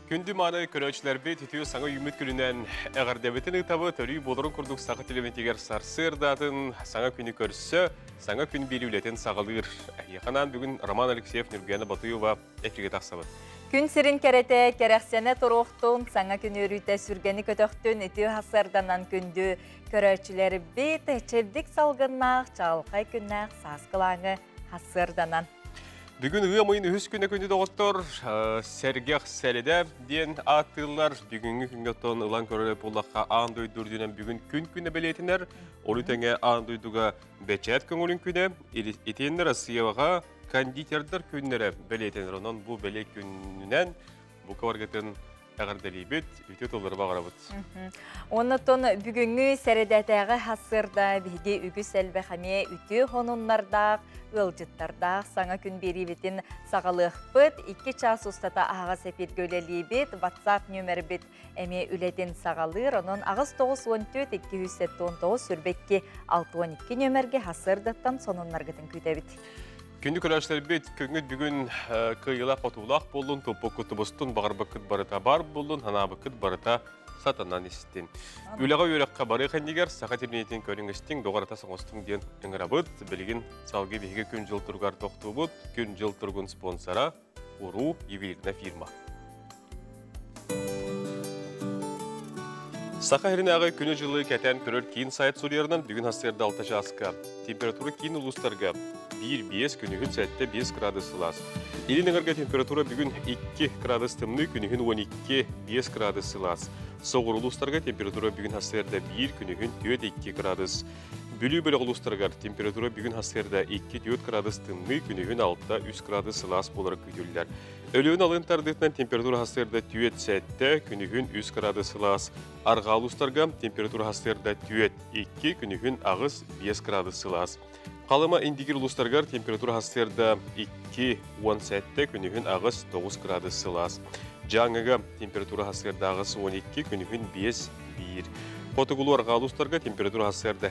Күнді маны көрөчілер бет үтіу саңа үміт күнінен әғардабетін ұтабы төрі болырын күрдік сақы телементегер сарсы ырдатын саңа күні көрсі, саңа күн береулетін сағалыр. Яқанан бүгін Роман Алексеев Нұргияны Батуева әфриге тақсабыд. Күн сирин керете керексене туруқтун саңа күн өрүйте сүргені көтөқтүн үтіу хасырданан күнді көрөчілер бет чердік салғыннақ, чалқай күннақ сасқылаңы хасырданан. Бүгін ұйымайын үз күні күнді доғыттыр, сәргеқ сәледе ден аттылар. Бүгінгі күнгеттон ұлан көріліп олаққа аңды өйдірдінен бүгін күн білетінер. Олы тәңе аңды өйдіға бәчәт көңілін күні, етенлер асыяваға кондитердер күннері білетінер. Онын бұл бәле күнінен бұл каваргетін әғардалі бет, үтет олар бағара бұд. Онытын бүгінгі сәредәтәғі хасырда бігі үгі сәлбі қаме үті хонунлардақ, ылжыттардақ саңа күн бері бетін сағалық бұд, 2 час ұстата аға сәпет көлелі бет, WhatsApp нөмір бет әме үлетін сағалыр, оның ағыз 914-219 сүрбекке 612 нөмірге хасырдаттан сонунларғытын күті бет. Күнді көрәшілер бет, көңіт бүгін күйілақ отулақ болын, топы күті бұстын, бағыр бұкыт барыта бар болын, хана бұкыт барыта сатанан естен. Үліға өрекқа бары қандегер, сақа терминетін көріңістің, доғарата саңостың ден үңіра бұд, білген салғы бейге күн жыл тұрғар тоқты бұд, күн жыл тұрғын спонсора, ұру евелігіне фирма. Сақа херінағы күні жылы кәтен көрір кейін сайт сұрерінен бүгін хастырды 6 жасқа. Температура кейін ұлыстарға 1-5 күнігін сәтті 5 градус сылас. Елініңірге температура бүгін 2 градус тымны күнігін 12-5 градус сылас. Соғыр ұлыстарға температура бүгін хастырды 1 күнігін 4-2 градус. Бүлі-бөлі ұлыстарға температура бүгін хастырды 2-4 градус тымны күнігін 6-3 градус сылас болар күтілдер. Өлігін алын тардытынан температура хастырды 4 сәтті күнігін 3 градус сылас. Арға ұлыстарға температура хастырды 4-2 күнігін ағыз 5 градус сылас. Қалыма индигер ұлыстарға температура хастырды 2-10 сәтті күнігін ағыз 9 градус сылас. Жаңыға температура хастырды ағыз 12 күнігін 5-1. Қотығылу арға ұлыстарға температура хастырды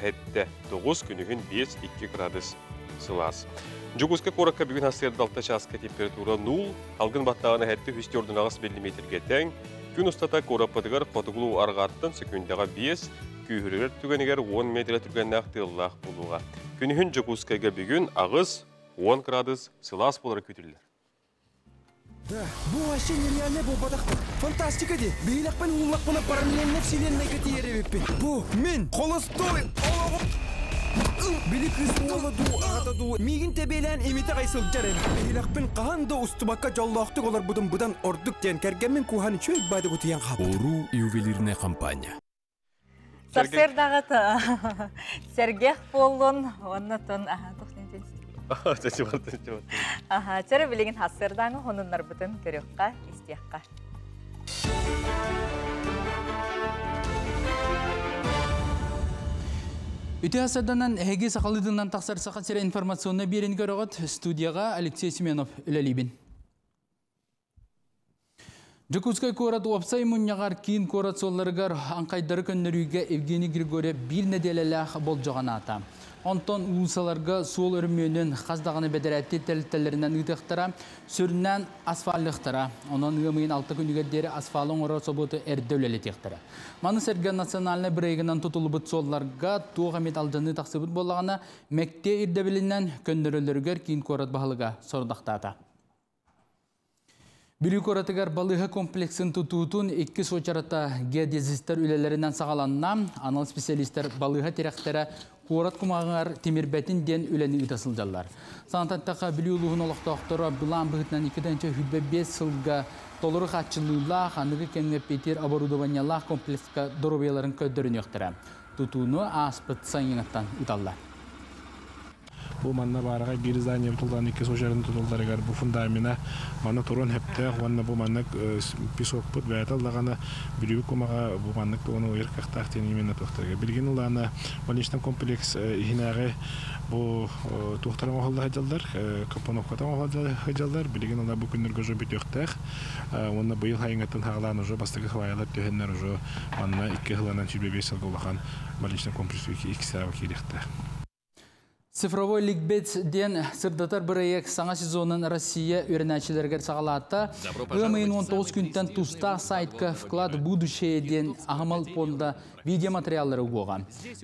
9 күнігін 5-2 градус сылас. Жүгізгі қораққа бүгін хастырды 6 часқа температура 0, алғын баттағына әтті үстердің ағыз миллиметрге тәң, күн ұстата қораппадығар қотығылу арғаттың секундаға 5, күйірер түгенігер 10 метр түргеннақ тыллақ болуға. Күнігін жүгізгіге бүгін ағыз 10 градус сылас болар көтілдер. Бұл вообще нереальный бұл бадақтық. Фантастика де. Бейлақпен ұллақпына параллельно вселенной көтері өппен. Бұл мен қолыстой. Білі кристаллы ду, ағата ду. Мегін тебелән еметі қайсыл жарен. Бейлақпен қағанда ұстыбаққа жаллақты олар бұдан ордық ден кәргенмен куханы чөйт байды бұтыян қап. Ору ювелирная компания. Сарсердағыты Сергех болын, оннатын, Чәрі білеген хасырдаңы онынлар бұтын көріққа, істияққа. Үті асырданан әге сақалыдыңнан тақсар сақат сәрі информационны берін көріғыт студияға Алексей Семенов үләлейбін. Жүкізгай көрат опсай мұнияғар кейін көрат солларығар аңқайдары көннерүйге Евгений Григория бір неделелі бол жоған ата. Онтон ұлысаларға сол өрмейінің қаздағаны бәдірәтті тәліттәлерінен ұйтықтыра, сүрінен асфалықтыра, оның ұйымайын 6 күнігердері асфалың ұры событы әрді өлелі тектіра. Маны сәрген национальны бірейгінен тұтылы бұт солларға туға металдыны тақсыбыт болағына мәкте ирдебілінен көннерілергер кейін көрат бағылыға сордақтата. Бүрі көратығар балыға комплексін тұтуытын 2 сочарата геодезистер үлелерінен сағаланына, анал специалистер балыға теректері Қорат құмағығар темірбәтін ден үләні үтасылдалар. Санататтаға білі ұлығын олықтақтары бұлан бұғытнан 2-ші хүлбе-5 сылға толыры қатшылыла қанығы кәңіп бетер оборудованиялақ комплексқа дұрубияларын көддірін өқтірі. Тұтуыны аспыт сайыңаттан ұталар. Бұл манна бараға бір здание тұлдан 2 сожарын тұтылдарығар бұл фундамина манна тұрын әпті, ғуанна бұл манна песок бұд бәйталдағаны бүрігі көмаға бұл манна оны ойыр қақтақтен емен тұқтырға. Білген ұланы больничный комплекс ихинағы бұл тұқтарын оғалды ғаджалдар, компоновкатан оғалды ғаджалдар, білген ұлы бұл күндерге жо бүт өқтәқ. Оны бұйыл хайыңаттан хағаланы жо бастығы хвайалар төхенлер жо манна 2 ғыланан 25 сылғы олаған больничный комплекс 2 сарава керекті. Цифровой ликбез ден сырдатар проект саңа сезонын Россия үйренәчілерге сағалатта ғымайын 19 күнттен туста сайтка вклад будущее ден ағымал фонда видеоматериаллары уғыға.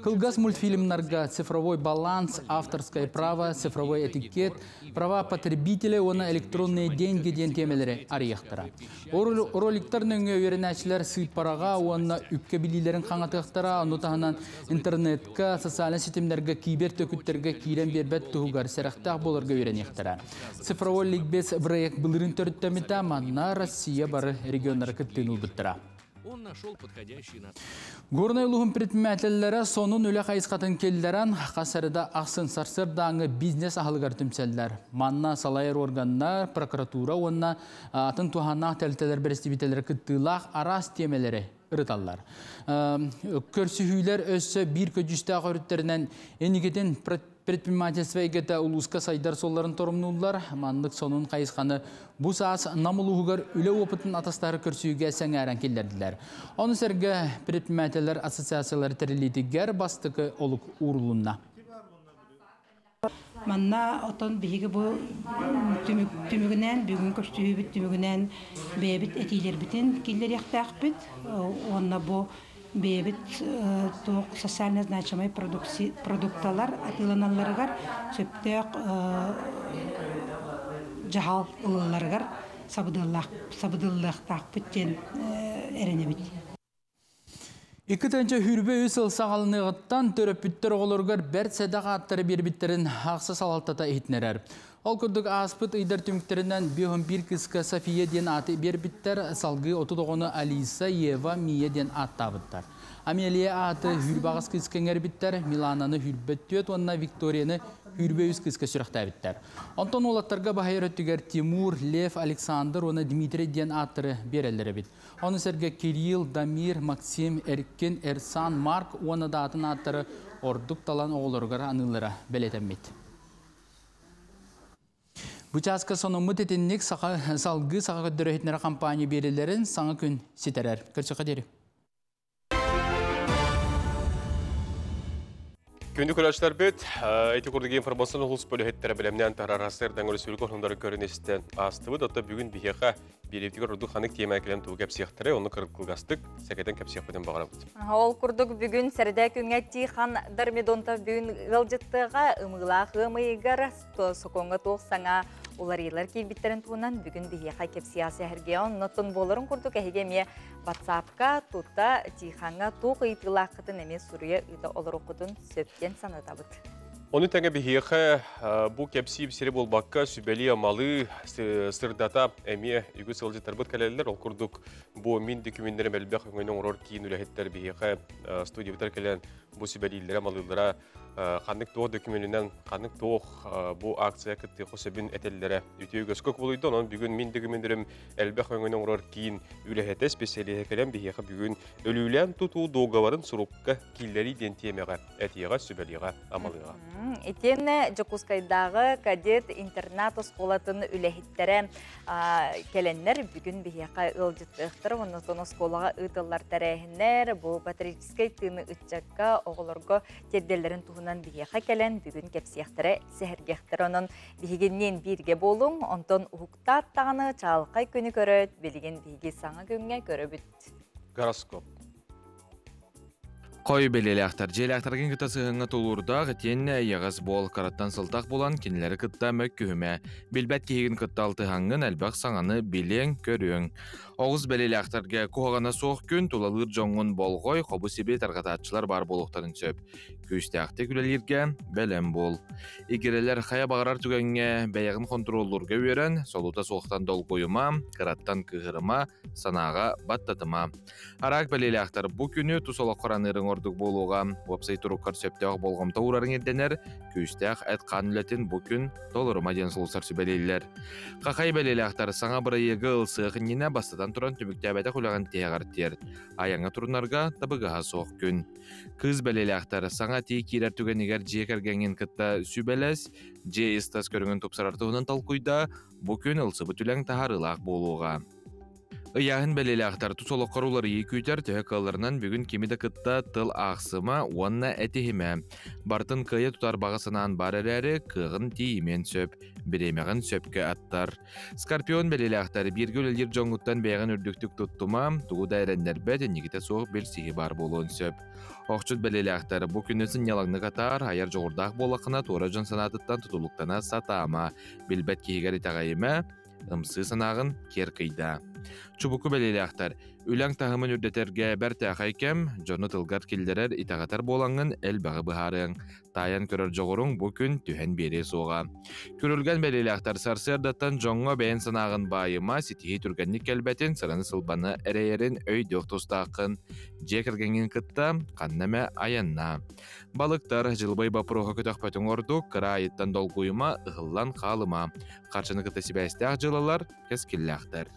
Кылгас мультфильмнарға цифровой баланс, авторское право, цифровой этикет, права потребителя, оны электронные деньги ден темелері арияқтыра. Роликтар нөңе үйренәчілер сыйпараға, оны үкке білілерін қаңатықтыра, онытағынан интернетка, социален сетемдерге, кибер төкіттерге кирен бербет туғар сәріқтақ болырға үйренектіра. Цифровой ликбез проект бұлырын төріттеметі манна Россия бары регионлары күттін ұлбыттыра. Горный луғын предпринимателлері сонун үлі қайысқатын келдерін қасарыда ақсын сарсырдаңы бизнес ахылғар түмселдер. Манна салайыр органдар, прокуратура, онна атын туғаннақ тәлтелер бірістебетелері күттілақ арас темелері ұрыталар. Көрсіхүйлер өссі бір көджісті ағырыттерінен енігетін предпринимательство егеті ұлысқа сайдар соларын торымнулар. Мандық сонун қайысқаны бұ саас намылуғығар үлі опытын атастары көрсіуге сәң әрін келдерділер. Оны сәргі предпринимателер ассоциациялары тәрелетігер бастықы олық ұрлуына. Манна отон биһиги бу түмүгүнен бүгүн көстүбүт түмүгүнен бебит этилер битин киллер яктакпыт. Онна бу бебит тоқ социально значимый продукталар атыланаларыгар сөптөк жахал ылыларыгар сабыдыллах такпыттен эренебит. Икі тәнче хүрбе өсіл сағалынығыттан төрөппіттер оғылырғар бәрт сәдаға аттары бербіттерін ақсы салалтата етінерер. Ол күрдік аспыт ұйдар түміктерінен бір кіскі София ден аты бербіттер, салғы 39-ны Алиса, Ева, Мия ден аттабыттар. Амелия аты хүрбағыз кіскен әрбіттер, Милананы хүрбеттет, онына Викторияны хүрбе өз кіскі сүріқтәбіттер. Онтон олаттарға бағайыр өттігер Тимур, Лев, Александр, оны Дмитрий ден аттыры берелері біт. Оны сәрге Кирилл, Дамир, Максим, Эркин, Эрсан, Марк, оны да атын аттыры ордық талан оғылырғар анылыра бәлетеммет. Бұчасқа соның мұтетіннік салғы саға көттірі компания берелерін саңа күн сетерер. Көрсі қадері. Күнді көрәшілер бет, әйті көрдігі информацияны ұлыс бөлі әттері білімнен тағар арасырдан өрісілгі орындары көрінестен астығы датта бүгін бігеға беревдегі ұрды қанық тема әкелен туы кәпсияқтыры, оны қылғастық сәкетен кәпсияқ бөден бағара бұд. Ол күрдік бүгін сәрді күнәтті қан дармедонта бүгін ғылжыттыға ұмығылақ ұмығығар соқонға тоқсаңа оларылар кейбіттерін туынан бүгін бігеға кәпсиясы әргеон ноттын болырын күрдік әйгеме WhatsApp-ка тұтта тиханға тоқ ұйтылаққытын әмес сұрыя ұйда олар оқыдың сөптен санатабыд. Оны тәңі бігеға бұл кәпсі бісері болбаққа сүбәлі амалы сырдата әме үгі сылжы тарбыт кәлелер. Ол күрдік бұл мен декумендері мәлбәқ өңінің ұрор кейін үләхеттер бігеға студия бұтар кәлен бұл сүбәлілері амалылары қандық тоқ документінен қандық тоқ бұл акция күтті қосабын әтелілері өте өскөк болуйды. Оның бүгін мен документтерім әлбәқ өңінің ұрор кейін үләхетті специалия кәлен бігеға бүгін өлілен тұту доғаварын сұрыққа кейлері ден темеға әтеға сүбәліға амалыға. Етені Жокускайдағы кадет интернат осколатын үләхеттері кәленнер бүгін бігеға ұлжыттықтыр. Онытын осколаға ұтылар тәрәхінер, бұл патриотическай тыны ұтчаққа оғылырғы терделерін туғынан бігеға кәлен бүгін кәпсияқтыры сәхіргектір. Оның бігеннен бірге болуң, онтон ұғықта аттағаны чалқай көні көріт, білген біге саңа көнге көрібіт. Гороскоп. Қой белелі ақтар. Жел ақтарген күтасы ғыңа толурдақ, тенне яғыз бол қараттан сылтақ болан кенелері күтта мөк күйіме. Білбәт кейгін күтті алты ғаңын әлбәқ саңаны білең көрің. Оғыз белелі ақтарға қоғана соқ күн тұлалыр жоңғын болғой, қобы себе тарғататшылар бар болуқтарын сөп. Көсті ақты күлелерге бәлем бол. Егерелер қая бағарар түгенге бәйіғін контроллурға өрен, солута соқтан дол қойыма, қараттан кығырыма, санаға баттатыма. Арақ белелі ақтар бұ күні тұсолақ қоранырың ордық болуға, вебсайт ұрыққар сөптеғ болғым таурарын едденер, көстеғ әт қанылетін бұ күн толырыма ден сұлысар сөбелейлер. Қақай белелі ақтар саңа бұрайығы ұлсығын ені бастадан тұран түмікті әбәті құлаған теғар тер. Аяңа тұрынарға табығаға соқ күн. Кыз белелі ақтар саңа тей кейлер түгенігер жекергенген кітті сүбелес, же истас көріңін тұпсарартығынан талқұйда, бұ күн ұлсы бұтілен тағарылақ болуға. Ыяһын бәлеләхтар тусолоққар улар күйтер төһө кылларынан бүгін кемиде кытта тыл ақсыма уанна әтихиме. Бартын кыя тутар бағысынан бар әрәрі кығын тиімен сөп, біремеғін сөпке аттар. Скорпион бәлеләхтар биргіл елдер жоңғыттан бәйғін үрдіктік тұттыма, туғыда әрәндер бәді негіте соғы белсігі бар болуын сөп. Оқчыт бәлеләхтар бұ күнісін ялаңны қатар, аяр жоғырдақ болақына тура жон санатыттан тұтылықтана сатама, білбәт кейгер итағайыма, ымсы санағын кер қида. Чубуку бәлеләхтар, үләң тағымын үрдетерге бәр тәқайкем, жоны тылғар келдерер итағатар болаңын әл бағы бұхарың. Таян көрір жоғырың бұ күн түхен бере соға. Көрілген бәлеләхтар сарсырдаттан жоңға бәйін санағын байыма сетихи түргенник кәлбәтін сыраны сылбаны әрейерін өйдөк тостақын. Жекіргенген кытта қаннаме аянна. Балықтар жылбай бапыруға көтіқ пөтің орду кыра айыттан долгуйыма ұғылан қалыма. Қаршыны кыта сібәстәқ жылалар кәскелләхтар.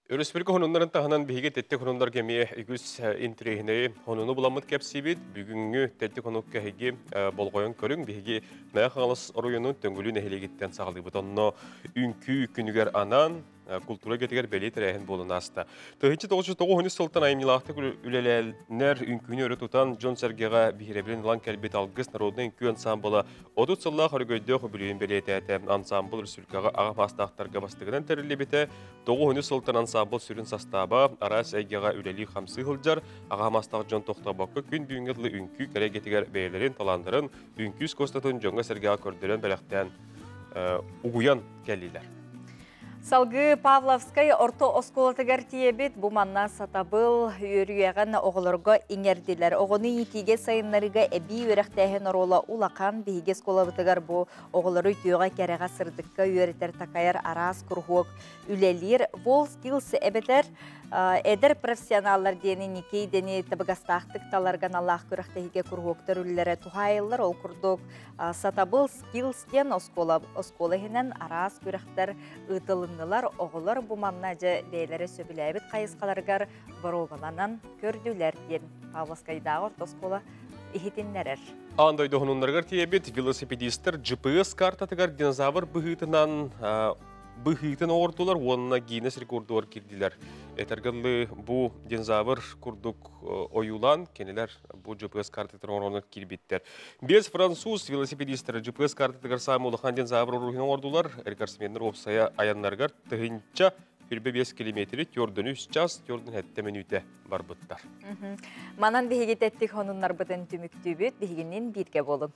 Өрөспіргі хонунларын тағынан бігі тәттік хонунлар кәме үгіз интригіне хонуны бұламыд кәпсибет, бүгінгі тәттік хонук кәхеге болғойын көрің бігі мәйақ ағалыс оройының төңгілі нәхелегеттен сағылды бұтонно үнкі күнігер анан культура кетігер бәлей тәрәйін болын аста. Тұхынчы 909 сылтан айымнилақты үлеләлінер үнкүйіні өрі тұтан Джон Сергеға бігеребілін ұлан кәлбет алғыз народның үнкі ансамбылы одут сылла қаргөйді құбілуін бәлей тәйті ансамбыл рүсүлкаға ағам астақтарға бастығынан тәрілі беті 9 сылтан ансамбыл сүрін састаба арас әйгеға үлелі қамсы ғылжар ағам астақ Джон тоқтабақы күн бүйінгідлі үнкі кәрі кетігер бәйлерін таландырын үнкүйіз костатын Джонға Сергеға көрдірен бәліқтен ұғуян кәлілер. Салгы Павловскай орто осколатыгар тиебет буманна сатабыл үйрüяған оғылырға иңерділер. Оғыны итиге сайынларыға әбі өрәқтәйін орола улақан бейге сколабытыгар бұ оғылыры түйіға кәріға сырдыққа үйретер такайыр арас күрғуық үлелер. Вол скилсы әбетер әдір профессионаллар дені некей дені табығастақтық таларған Аллах көріқтәйге күрғуықтар үлілері туғайылыр ол күрдік сатабыл скилстен осколығынан арас көріқтер ұтылындылар оғылыр бұманна жа бәйлері сөбіләбіт қайысқаларғар баробаланан көрділер ден Павловскайдағы ортоскола ихетінлерер. Андайды ғынынларғар тиебет велосипедистер GPS картатығар динозавр бұхитын оғырдылар, онына Гиннес рекордуар кирдилер. Этергілі бұ динозавр күрдік ойулан, кенелер бұ GPS картатығар оғырдылар кирбеттер. Без француз велосипедистер GPS картатығар самы олыған динозавр оғырдылар оғырдылар, әркарсыменлер опсая аянларғар тұғынча 25 километрі түрдін 3 час, түрдін әтті минуте бар бұттар. Манан бігет әттік онынлар бұтын түмікті бүт, бігінен бірге болың.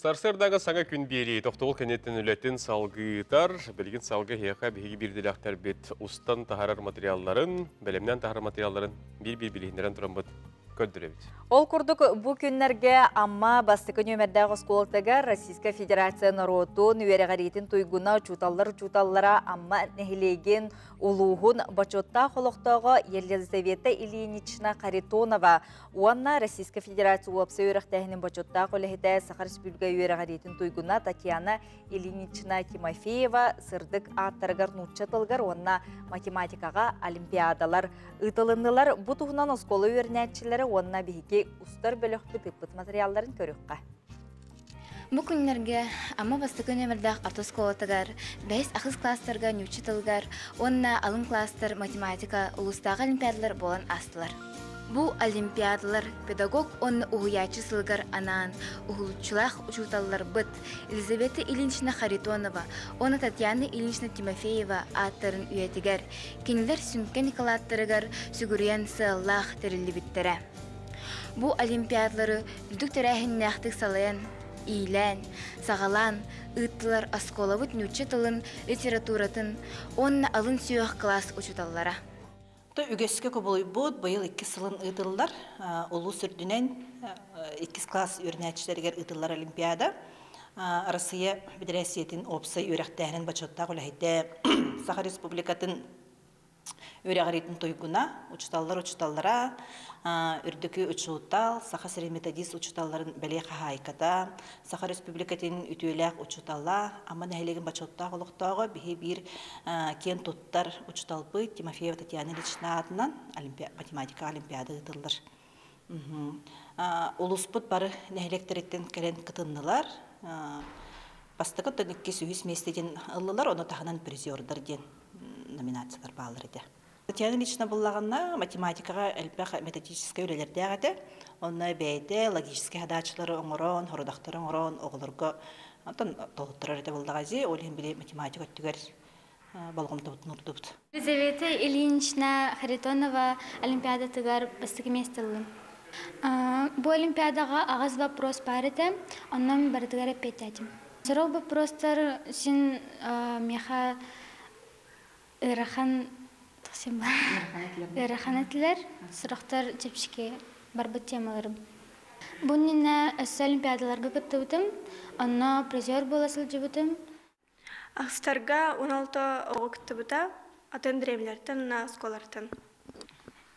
Сарсырдағы саңа күн бері тоқтығыл кәнеттен үләттен салғытар, білген салғы хеқа бігі бірділіқтер бет ұстан тағарар материалларын, бәлемнен тағарар материалларын бір-бір-білігіндерін тұрын бұд көндіребет. Ол күрдік бұл күнлерге амма бастықы нөмірдағы сколтыға Российская Федерация народун үйеріғаретін тойгуна чуталлара амма нәхілеген улуғын бачотта қолықтағы Елизавета Ильинична Харитонова. Уанна Российская Федерация уапсы үйеріқтәхінің бачотта қолығыда Сахар Республика үйеріғаретін тойгуна Татьяна Ильинична Тимофеева сырдық аттарғар нұтчатылғар уанна математикаға олимпиадалар ұтылындылар. Бұтығынан осколы үйерінәтчілері уанна бігі ұстар бөліқпі тыппыт материалларын көріққа. Бұл күнлерге амма бастықы нөмірдақ артосколатығар, бәйс ақыз кластарға нючетілгар, онына алым кластар математика ұлыстағы олимпиадалар болан астылар. Бұл олимпиадалар педагог онны ұғыячы сылғар анан, ұғылчылақ учуталылар бұд, Елизавета Ильинична Харитонова, оны Татьяна Ильинична Тимофеева аттарын үйетігер, кенелер сүмкен николаттырығар сүгірен сыллақ тәрілі біттірі. Бұл олимпиадалары үлдік төрәхін нәқтік салайын, ийлән, сағалан, ұттылар асколавыт нүтчі тылын, литературатын, онына алын сүйіқ класс учуталлара. Үгеске көбілі бұд, бұйыл 2 сылын ұтылылар, ұлы сүрдінен 2 класс өрнәтшілергер ұтылылар олимпиада. Арасыя бідірәсиетін опсы өрәқтәхінің бачоттағы үләйді Сахар Республикатын өрәғаретін тойгуна, учуталлара, үрдікі учутал, Саха Средметодист учуталларын бәле қағайката, Саха Республикатын ütüеләк учуталла, ама нәхелеген бачоттағы олықтағы бігі бір кен тұттар учуталбы Тимофеева Татьяна Ильинична атынан математика олимпиада ұтылыр. Улуспут бары нәһелектериттен кэлен кытыннылар. Бастыкы төнікке сүйіс местеден ыллылар, оны тағынан призердар ден номинациялар бағылыр еді. Татьяна лично болағына математикаға әлбәқ методический өлелерді ағады. Оны бәйді логический хадачылары оңырон, хорудақтары оңырон, оғылырға толыттырар еді болдағази, олен біле математика өттігер балғымды бұтын ұрды. Елизавета Ильинична Харитонова олимпиада тыгар бастығы местелі. Бұл олимпиадаға ағыз вопрос бар еді, оннан бардығар әппетәдім. Сұрық вопростар сен меха ырахан әтілер, сұрақтар жепшіке барбыт темаларым. Бұнына өсі олимпиадаларға күтті бұтым, онна призер боласыл жебітім. Ақстарға 16 оғы күтті бұта, атын дремлерден, сколарден.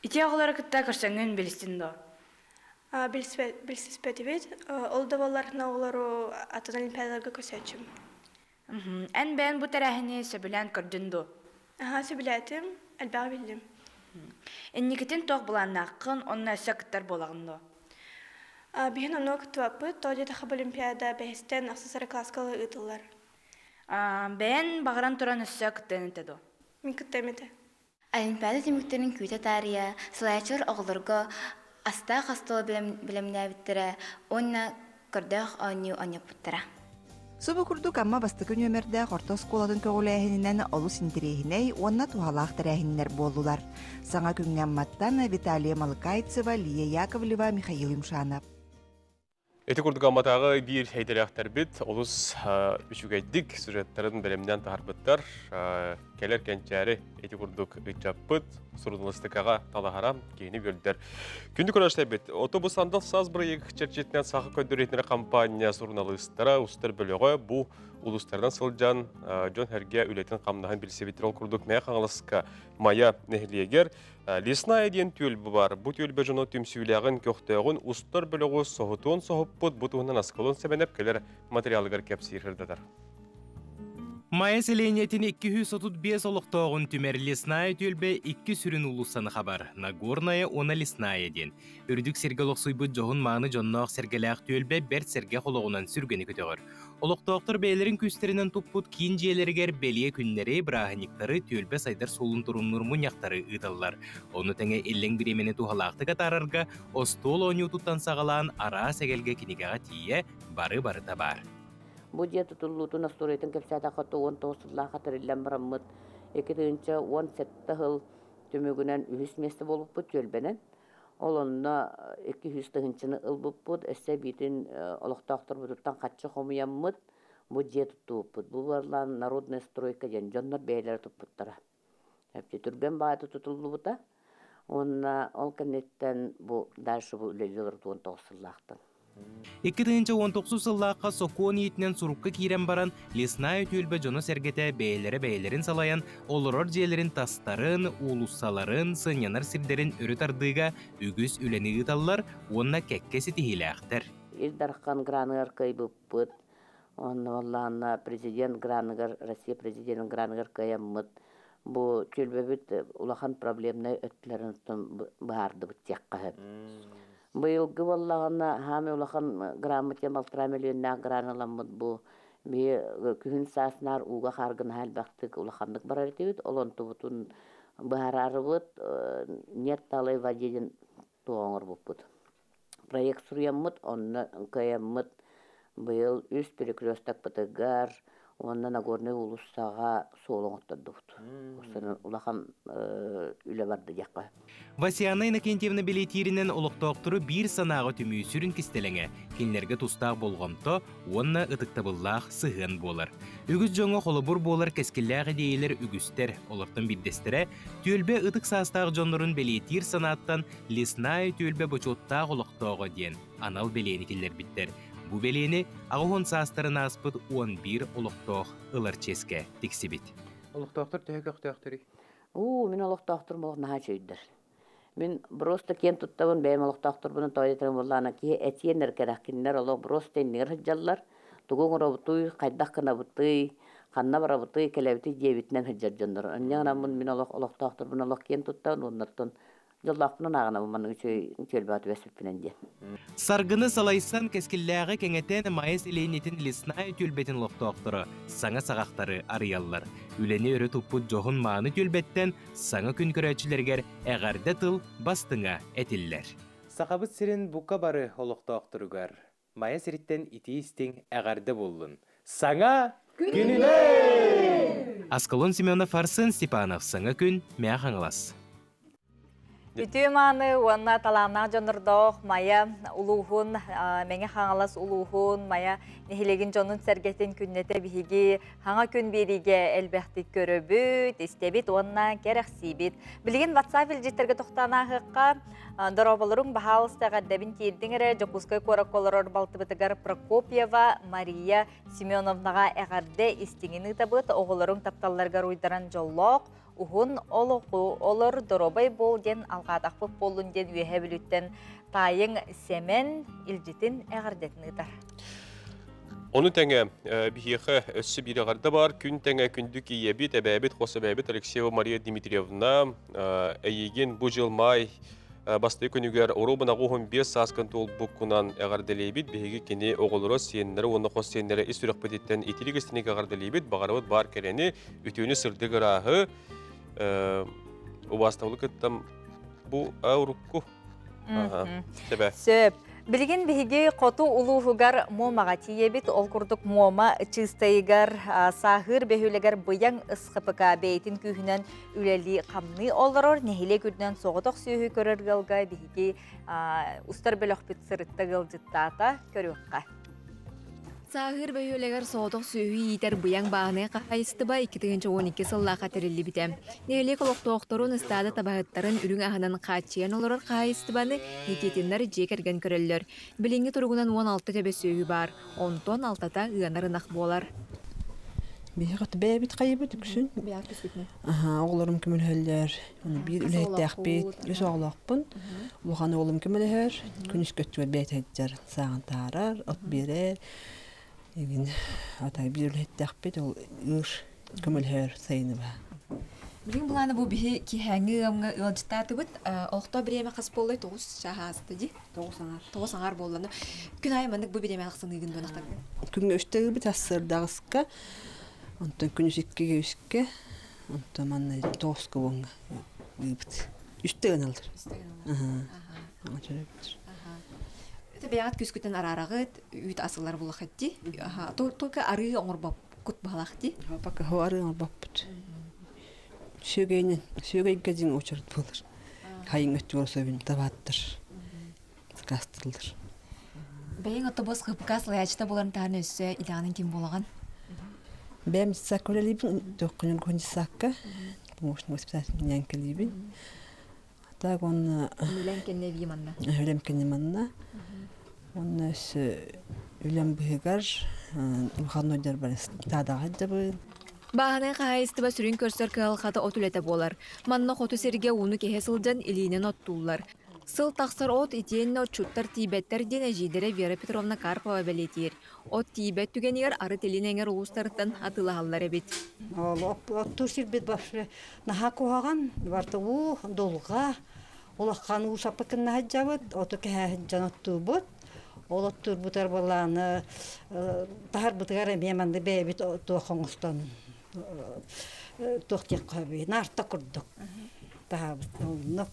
Ите оғылары күтті көрсәңін білістін до? Білсіз бәдебет, ол даваларына олару атын олимпиадаларға көсәтшім. Ән бән бұ тәрәхіне сөбілән көрдін до? Сөбіләтім, әлбәғі білдім. Әннекетін тоқ бұланна ақын, онына өсі күттір болағын до? Бейін оны күтті вапы, тоғды тақып олимпиада бәйістен ақсысары класкалы ұтылар. Бән бағыран тұран өсі күттен әті до? Мен күттемеді. Олимпиада демектерін күйті тария, сылайчылар оғылырға аста қастығы біліміне біттірі, онына көрдіғ оңып бұттыра. Субы күрдік амма бастықы нөмірді қорта сколадың көгіләйінінен олу синтерейіней, онна туғалақ тәрәйінлер болулар. Саңа күнген маттан Виталия Малыкайцева, Лия Яковлева, Михаил Имшанов. Эти күрдік амматағы бір әйдеряқтар бит, олыс үшігейдік сюжеттерін білімнен тағарбыттар. Келер кәнчәрі эти күрдік үтчаппыт, сұрынылыстықаға талағарам кейіні бөлдер. Күнді көрәшті бит, автобусандық саз бірек черчетінен сақы көндіретінері компания сұрынылыстыра ұстыр бөлігі бұл улустардан сылжан жон әрге үлетін қамнағын білсе бітірол күрдік мәе қаңылысқа мая нәхілегер. Лесная ден түйілбі бар. Бұ түйілбі жоны түмсүйләғын көқтеғын ұстыр бөлігі соғытуын соғыппыт бұтуғынан асқылын сәбәнеп келер материалығыр кәпсейірдідар. Майя селениятин 235 олықтауғын түмер лесная түйілбі 2 сүрін улуссаны қабар. Нагорная она лесная ден. Үрдік сергелік сұйбыт жоғын маңы жоннақ сергеләқ түйілбі бәрт серге қолығынан сүргені көтеғыр. Олықтауқтыр бәйлерін күстерінен тұппұт кейін жиелергер бәлие күннері брағаниктары түйілбі сайдар солын тұрын нұрмын яқтары ұталар. Оны тәңе елің біремені туғалақты қатарарға остол оңы тұттан сағалан ара сәгелге кенегаға тие бары-бары табар. Бу жер тутуллутун асторетін кепсәті қаты 19 сылла қатырылан бараммыт. 2-17 жыл түмігінен үхіс месті болып бұд жөлбенен. Ол онына 200 тұхынчыны ұлбып бұд, әсі бейтін олықтақтыр бұдыттан қатшы қомыянмыд, бұ жер тұтуып бұд. Бұл барлан народная стройка ден, жонлар бәйлері тұппыттыра. Әпте түрген бағыты тұтылды бұда. Онына ол кәнеттен бұ дәрші бұ үлелілер 19 сыллақтың. 2-19 сыллаққа соқуын етінен сұрыққа кейрен баран лесная түйілбі жоны сәргеті бәйлері салаян, олырор жиелерін тастарын, улуссаларын, сынянар сірдерін өрі тардыға үгіз үлені ұталылар, онына кәккесі тихілі ақтыр. Илдарқан гранығар кайбып бұд, онына президент гранығар, Россия президент гранығар каяммыд. Бұл түйілбі бүт улахан проблемны өттілерін барды бұд текқа хөп. Быйылгы боллағына хаме улахан грамоте 1,5 миллионна граныламыд бұл. Бе күхін саснар уға қарғын әлбәқтік улахандық барар етебет. Олон тұбытын бағарары бұд, нет талай вадеден туаңыр бұд. Проект сұриямыд, онны каямыд. Быйыл үз перекрестак бұтығар, онны Нагорный улуссаға солың ұттады бұд. Улахан үлі барды жаққа. Васяна Иннокентьевна билетиринен олықтауқтыры бір санағы түмүй сүрін кістеліңе, кенлерге тұстақ болғамто, онна ұтықтабыллақ сығын болар. Үгіз жоңы қолыбыр болар кәскілләғі дейілер үгістер, олықтың биддестері, түйілбе ұтық састағы жонларын билетир санаттан лесная түйілбе бұчоттағы олықтауғы ден, анал белені келер біттер. Бұ белені ағуын састарын аспыд 11 олықтауқ ұлар ческе тіксі бит. Олықтауқтыр түйек өқтауқтыры? Мен олықтауқтыр мұғына жөйдір. Мен просто кен туттабын бәйім олықтауқтыр бұны тойдетірін болағына ке әтиенер кәрәккенлер олық просто енер хыджалар. Туғын ұрабытой, қайдақ қына бұтой, қанна барабытой, кәләбітой дебітінен хыджар жондар. Аннағына мен олықтауқтыр бұны олық кен туттабын, оннартын Жоллақпынан ағына бұманның чөлбаты бәсіппінен де. Саргыны салайсан кескілләғы кеңетен майыс елейнетін лесная тюлбетін лоқтоқтыры, саңа сағақтары арыяллар. Үлені өрі тұппыт жоғын маны тюлбеттен саңа күн көрәчілергер әғарды тыл бастыңа әтіллер. Сақабыт сирен бұққа бары олықтоқтырығар. Майыс риттен ити істің әғарды болын. Саңа күніне! Аскалон Семенов Арсен Степанов саңа күн мәқ аңылас. Ütümаны уанна талаамна жонордох мая улуухун меңе хаңалас улуухун мая нехилеген жонун сәргетин күннете биһиги хаңа күн бериге элбехтик көрөбүт истебит уанна керексибит билген WhatsApp илжеттерге токтанахыкка дороболорун бахалыстага дебин кирдиңере жокускай кораколорор балтыбытыгар Прокопьева Мария Семеновнага эгарде истиңини табыт оголорун тапталларга руйдаран жоллок Ухун олоқу олар доробай болген алғадақпы болын ден үйе біліттен тайың семен илжетін әғардетін ұдар. Оны тәңе бігеқі өссі бір ағарда бар, күн тәңе күндік ебет, әбәбет, қосы әбәбет Алексеева Мария Дмитриевна әйеген бұ жыл май басты күнігер оробын ағуғын 5 сасқын тол бұққынан әғарделейбет, бігеге кене оғылыры сенлері, оны қос сенлері іс үрек бәдеттен етілігістінек әғарделейбет, бағарауыт бар кәрені үтіөні сырды ғырағы Убаставлык это бу аурукку. Себе. Сөп. Билген биһиги коту улуһугар момага тиебит ол курдук мома чистайгар сахыр бехүлегер быяң ысхыпыка бейтин күһүнен үлели камны олорор нехиле күннен соготок сүйү көрөргөлга биһиги устар белохпит сырыттагыл жыттата көрөкка. Сахыр бөйөлегер сооток сүйі етер бұяң бағыны қайыстыба 2012 сылла қатырылы бітем. Нелі колоқтоқторун ұстады табағыттарын үрің ағынан қатчиян олырыр қайыстыбаны екетіндер жекерген көрілер. Біліңі тұрғынан 16 төбе сүйі бар, 10 алтата ұянарынақ болар. Бейғат бәйбіт қайыбыт күшін? Бейғат күшітіне. Оғыларым көмілхелдер, бір үлеттәқ бейт, үс оғылақпын. Ұлғаны олым көмілхер, күніс көттігер бәйт әйттер, сағын тарар, от берер. Егін атай бір үлеттәқ бейт, ол үш көмілхер сайыны ба. Білген бұланы бұл бігі кейхәңі ғамға ұлжыттаты бұд, олықта біреме қас болай 9 шағасты де? 9 аңар боланы. Күн айымандық бұл біреме ақсын үйгін донақтар? Күн өштегі біт асырдағысқа, онтан күніс еккеге үшке, онтан манна 9 көбіңі үйбіт. Үштеген алдыр. Өті бәғат күскүтін арарағыд, үйт асылар болақ әтті. Тоқа ары оңыр бап күт бағалақ де? Бақы ары оңыр бап бұд. Сөйгейге дейін очырд болыр. Хайың өтті орысы өбін табаттыр. Қастырылдыр. Бәйін отыбыз қыпқас лаячыта боларын тағын өсі илағының кем болаған? Бәйім житсақ өлелейбін, тоққынын көн житсаққа. Бұңғышын өспітәсін нәңкелейбін. Так он... Өләмкенне бейім анна? Өләмкенне манна. Он өсі өләм бұғығар, ұлған ойдар бар, тағдаға жабын. Бағаны қайыстыба сүрін көрсір кығалқаты от үлеті болар. Манна қоты серге уны кеге сылжан илейінен оттулар. Сыл тақсыр от итенне отчуттар тибеттер ден әжидері Вера Петровна Карпова бәлетер. От тибет түгенегер ары телинеңер ұлыстарыттан атылағалар әбет. Оттур сирбет башы наға қоғаған, барды ұл, долға, олаққан ұл сапықын наға жабыд, оты кәе жан отту бұд. Ол оттур бұтар боланы, тағар бұтығар әмеманды бәйбет тоқыңыстан тоқтек қабы, нарта күрдік. Тағар бұтығынық.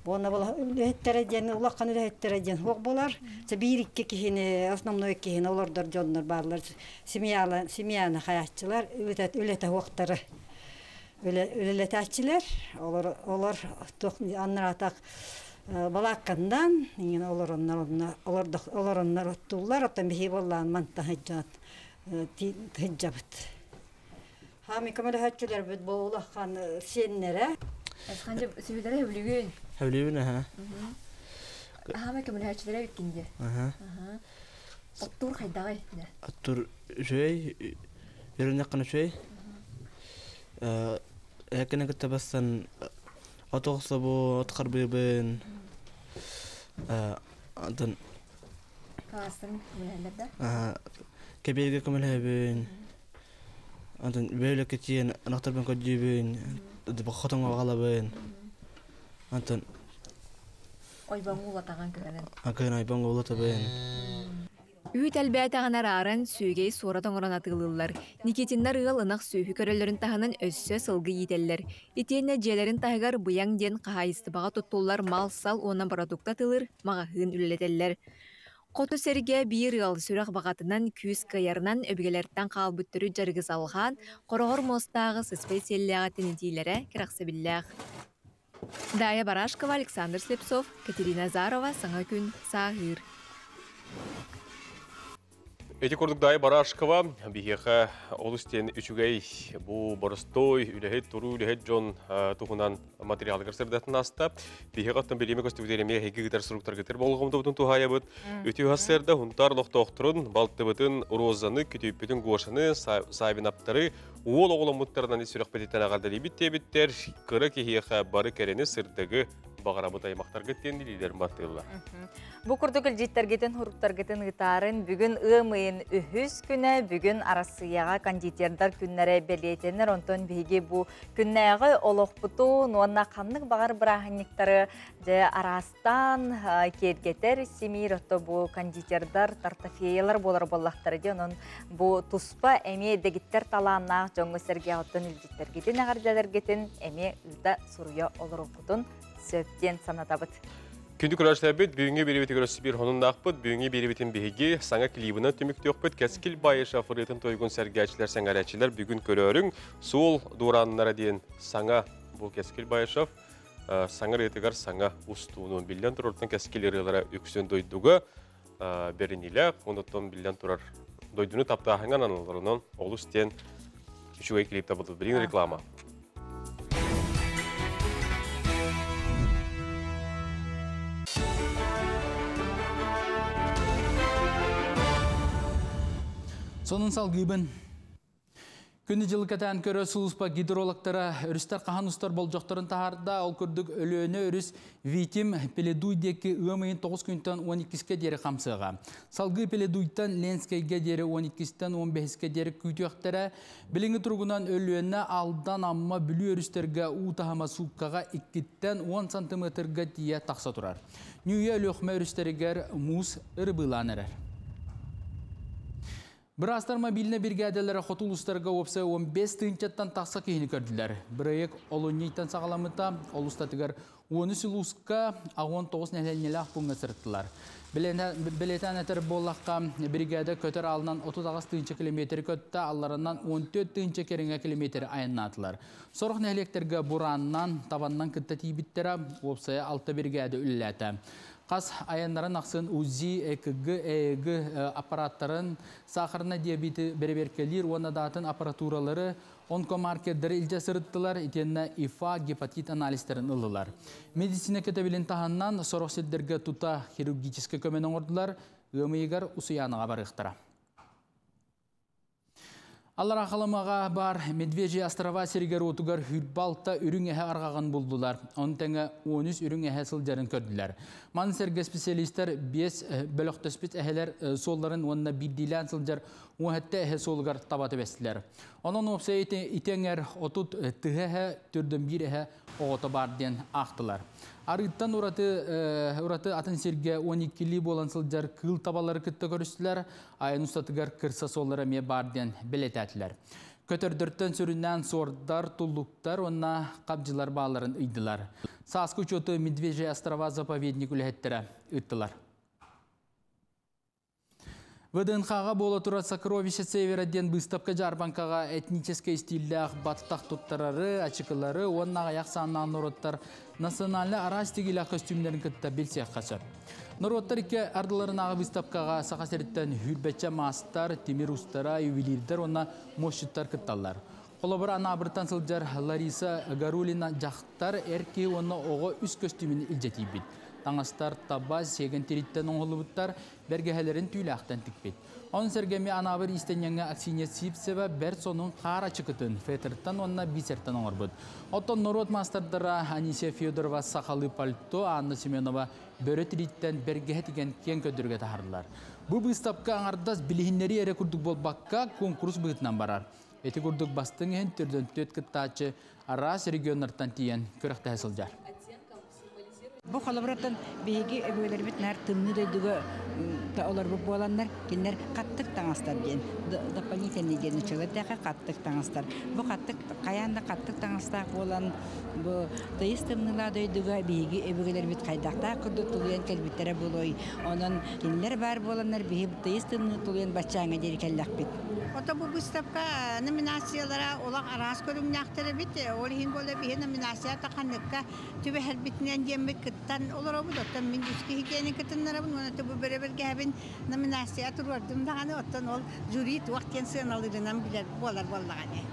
Оны бұл үлеттәрәден, ұлаққан үлеттәрәден оқ болар. Бірікке кейіне, основной кейіне олардар жонлар барлар. Семьяны қаятчылар, үлеті оқтары. Үлеті әтчілер, олар аннаратақ балаққандан, олар оннар оттулар, оттан бейі болған манта хиджабыт. Хами көмілі әтчілер бүт бұл ұлаққан сеннері. Әсқанжы сөйлері өбілігін? Өбілігін, Хами көмілі әтчілері өткенде? Оттур қайдағай? Оттур жөй, еріне қаны жөй. Әкені күтті бастан отоқсы бұл, отқар бұйбын. Қаластың көмілі Кебелге көмілі әбін. Бөйлі кетейін, анақтарбен көдейбін. Бұқытыңға қалабын. Ойбан улатаған көнен. Акын айбан олы табайын. Үйт әлбәті ағанар арын сүйгей суыратын оран атығылылар. Никитиннар ұғыл ынақ сүйі көрілерін тағынан өссө сылғы етелілер. Итенне желерін тағығар бұяң ден қағайысты баға тұттулар мал сал онан продукта тылыр мағағын үлелетелілер. Қоту сәрге бейір ұғал сүрақ бағатынан күйіз қайарынан өбігелерттен қалбыттыры жарғыз алған, қорғыр мостағы сыспай селліға тенетейлері керақсы білләғ. Дая Барашкова, Александр Слепцов, Катерина Зарова, Саңа күн, Сағыр. Эти курдукдай Барашкова, бихеха олустен үчүгей бу боростой, үлехет туру, үлехет жон тухунан материалы көрсөрдәтін аста. Бихеха аттан белеме көстүгдереме хеги гитар структар гитар болгомды бутун тухая бут. Өтү хассерда хунтар лохтоохтурун, балтыбытын, розаны, күтүппүтүн гошаны, сайбинаптары, уол оголомуттарынан исүрөк бететен агардали биттебиттер, кыры кихеха бары керени сырдыгы бағарабыт аймақтарға тендилерін баттылар. Бұ күрдік үлжеттергетін, хуруктаргетін ғытарын бүгін ұмайын үхіз күні, бүгін арасыяға кондитердар күннері белетенер, онтон бейге бұ күннәғы олық бұту, нуанна қанлық бағар бірағынниктары арастан кергетер, семейр отто бұ кондитердар, тартафеялар болар болақтары де, оның бұ тұспа әме дегіттер таланнақ жоңғы сәрге аттын үлжеттергетін ағардаларгетін әме ұлда сұруя олар оқытын сөптен санатабыт. Күнді күрәштәбіт, бүгінге беребеті көрісі бір хонындақпыт, бүгінге беребетін бейге саңа клибына түмікті өкпіт, кәскіл байы шафыретін тойгын сәргәчілер, сәңәрәчілер бүгін көрерің, сол дураннара дейін саңа бұл кәскіл байы шаф, саңыр етігер саңа ұстуының білден тұрыртын кәскіл ерілері үксен дойдуға берінілі, оныттан білден тұрар дойдуны таптағыңан аналарынан олы үстен үшіғай клипта бұлды. Білін реклама. Сонын салгыбын. Күнді жылы кәтән көрі сұлыспа гидрологтара өрістер қахан ұстар бол жоқтарын тағарда ол күрдік өліөні өріс витим пеледуйдекі ұмайын 9 күнтен 12-ке дері қамсыға. Салғы пеледуйттан ленскейге дері 12-тен 15-ке дері күйтіяқтара біліңі тұрғынан өліөні алдан амма бүлі өрістерге ұтағама суққаға 2-тен 10 сантиметрға тия тақса тұрар. Нүйе өліөқме өрістерігер мұз ұрбыланырар. Бірастар мобильні бригадалары хотулустарға опса 15 тыңчаттан тақса кейіні көрділер. Бірайық олоннейтен сағаламыта, олыстатығар 10 сүлусқа 19 нәләнелі бұңға сұрттылар. Білетен әтір болаққа бригада көтір алынан 30 тыңчы километр көтті, алларынан 14 тыңчы керіңе километр айынатылар. Сорық нәлектерге бұраннан, табаннан күтті тейбіттері опсая 6 бригада үліләті. Қас аянларын ақсын УЗИ, ЭКГ, ЭЭГ аппараттарын, сақырына диабеті береберкелер, онадатын аппаратуралары, онкомаркердері илжа сырыттылар, етеніне ИФА, гепатит анализтерін ұлылар. Медицина көтебілін тағаннан сорықсетдерге тута хирургическі көменің ордылар, ғымыйығар ұсыяныға барықтыра. Аллар ақаламаға бар Медвежий острова сергер отугар хүрбалта үрің әхе арғаған бұлдылар. Оның тәңі 13 үрің әхе сылдарын көрділер. Маны сәрге специалистер 5 бөліқтіспет әхелер солларын онына бірдейлен сылдар оңәтті әхе солығар табаты бәстілер. Оның опса итеңер отут түхәхе түрдің бір әхе оғыты барден ақтылар. Арыттан ураты атын серге 12-лі болан сылдар кыл табалары күтті көрістілер, айын ұстатығар кірса соллары ме барден білетәтілер. Көтірдірттен сүрінен сордар, тұллуқтар, онына қабжылар бағаларын ұйдылар. Сасқы чоты Медвежий острова заповедник үләттері ұйттылар. ВДНХ-ға бола тұра сокровище севераден бұстапқа жарбанкаға этнический стилдәқ баттақ тұттарары, ачықылары, оннаға яқсаннан нұроттар национальны арастигілі костюмдерін күтті білсек қасы. Нұроттар ике ардыларынаға бұстапқаға сақасеріттен хүрбәтчә мастар, темір ұстара, ювелирдер, онна мошчыттар күтталар. Қолабыр ана абыртан сылжар Лариса Гарулина жақтар әрке онна оғы үз костюмін үлжеті бит. Таңастар табаз сеген теріттен оңғылыбыттар бәргәхәлерін түйіләқтен тікпет. Он сәргеме анабыр истененге аксине сипсева бәр сонун қара чықытын, фетірттан онна бисерттен оңырбыд. Оттон Норот мастардара Анисия Федорова сақалы пальто, Анна Семенова бөрі теріттен бәргәхәтіген кен көдірге тахардылар. Бұл бұстапқа аңардас білігінлері әрі күрдік болбаққа конкурс бұғытынан барар. Эти күрдік бастың ең түрден төт кіттачы арас регионнартан тиен көріқті әсілдер. Bu kolabrattan begi öbürler bit ner tımны döydüge ta olar bu bolanlar kinler kattık tangstar diyen. Дополнительный diyen çögötəqə kattık tangstar. Bu kattık kayanda kattık tangstar bolan bu tayız tımныла döydüge begi öbürler bit kaydaqta kurdu tuluyan kelbitlere boloy. Onun kinler bar bolanlar begi tayız tımны tuluyan başçağa deri kellak bit. Ota bu выставка номинациялара олар арас көрүмнәктәре бит. Ол хинголда бие номинация таканыкка түбе һәр битнән демек кыттан олар бу да мен үске хикәне кытыннара бу моны түбе беребер гәбин номинация турдым да аны оттан ол жюри вакытен сыналырынан билер болар боллаганы.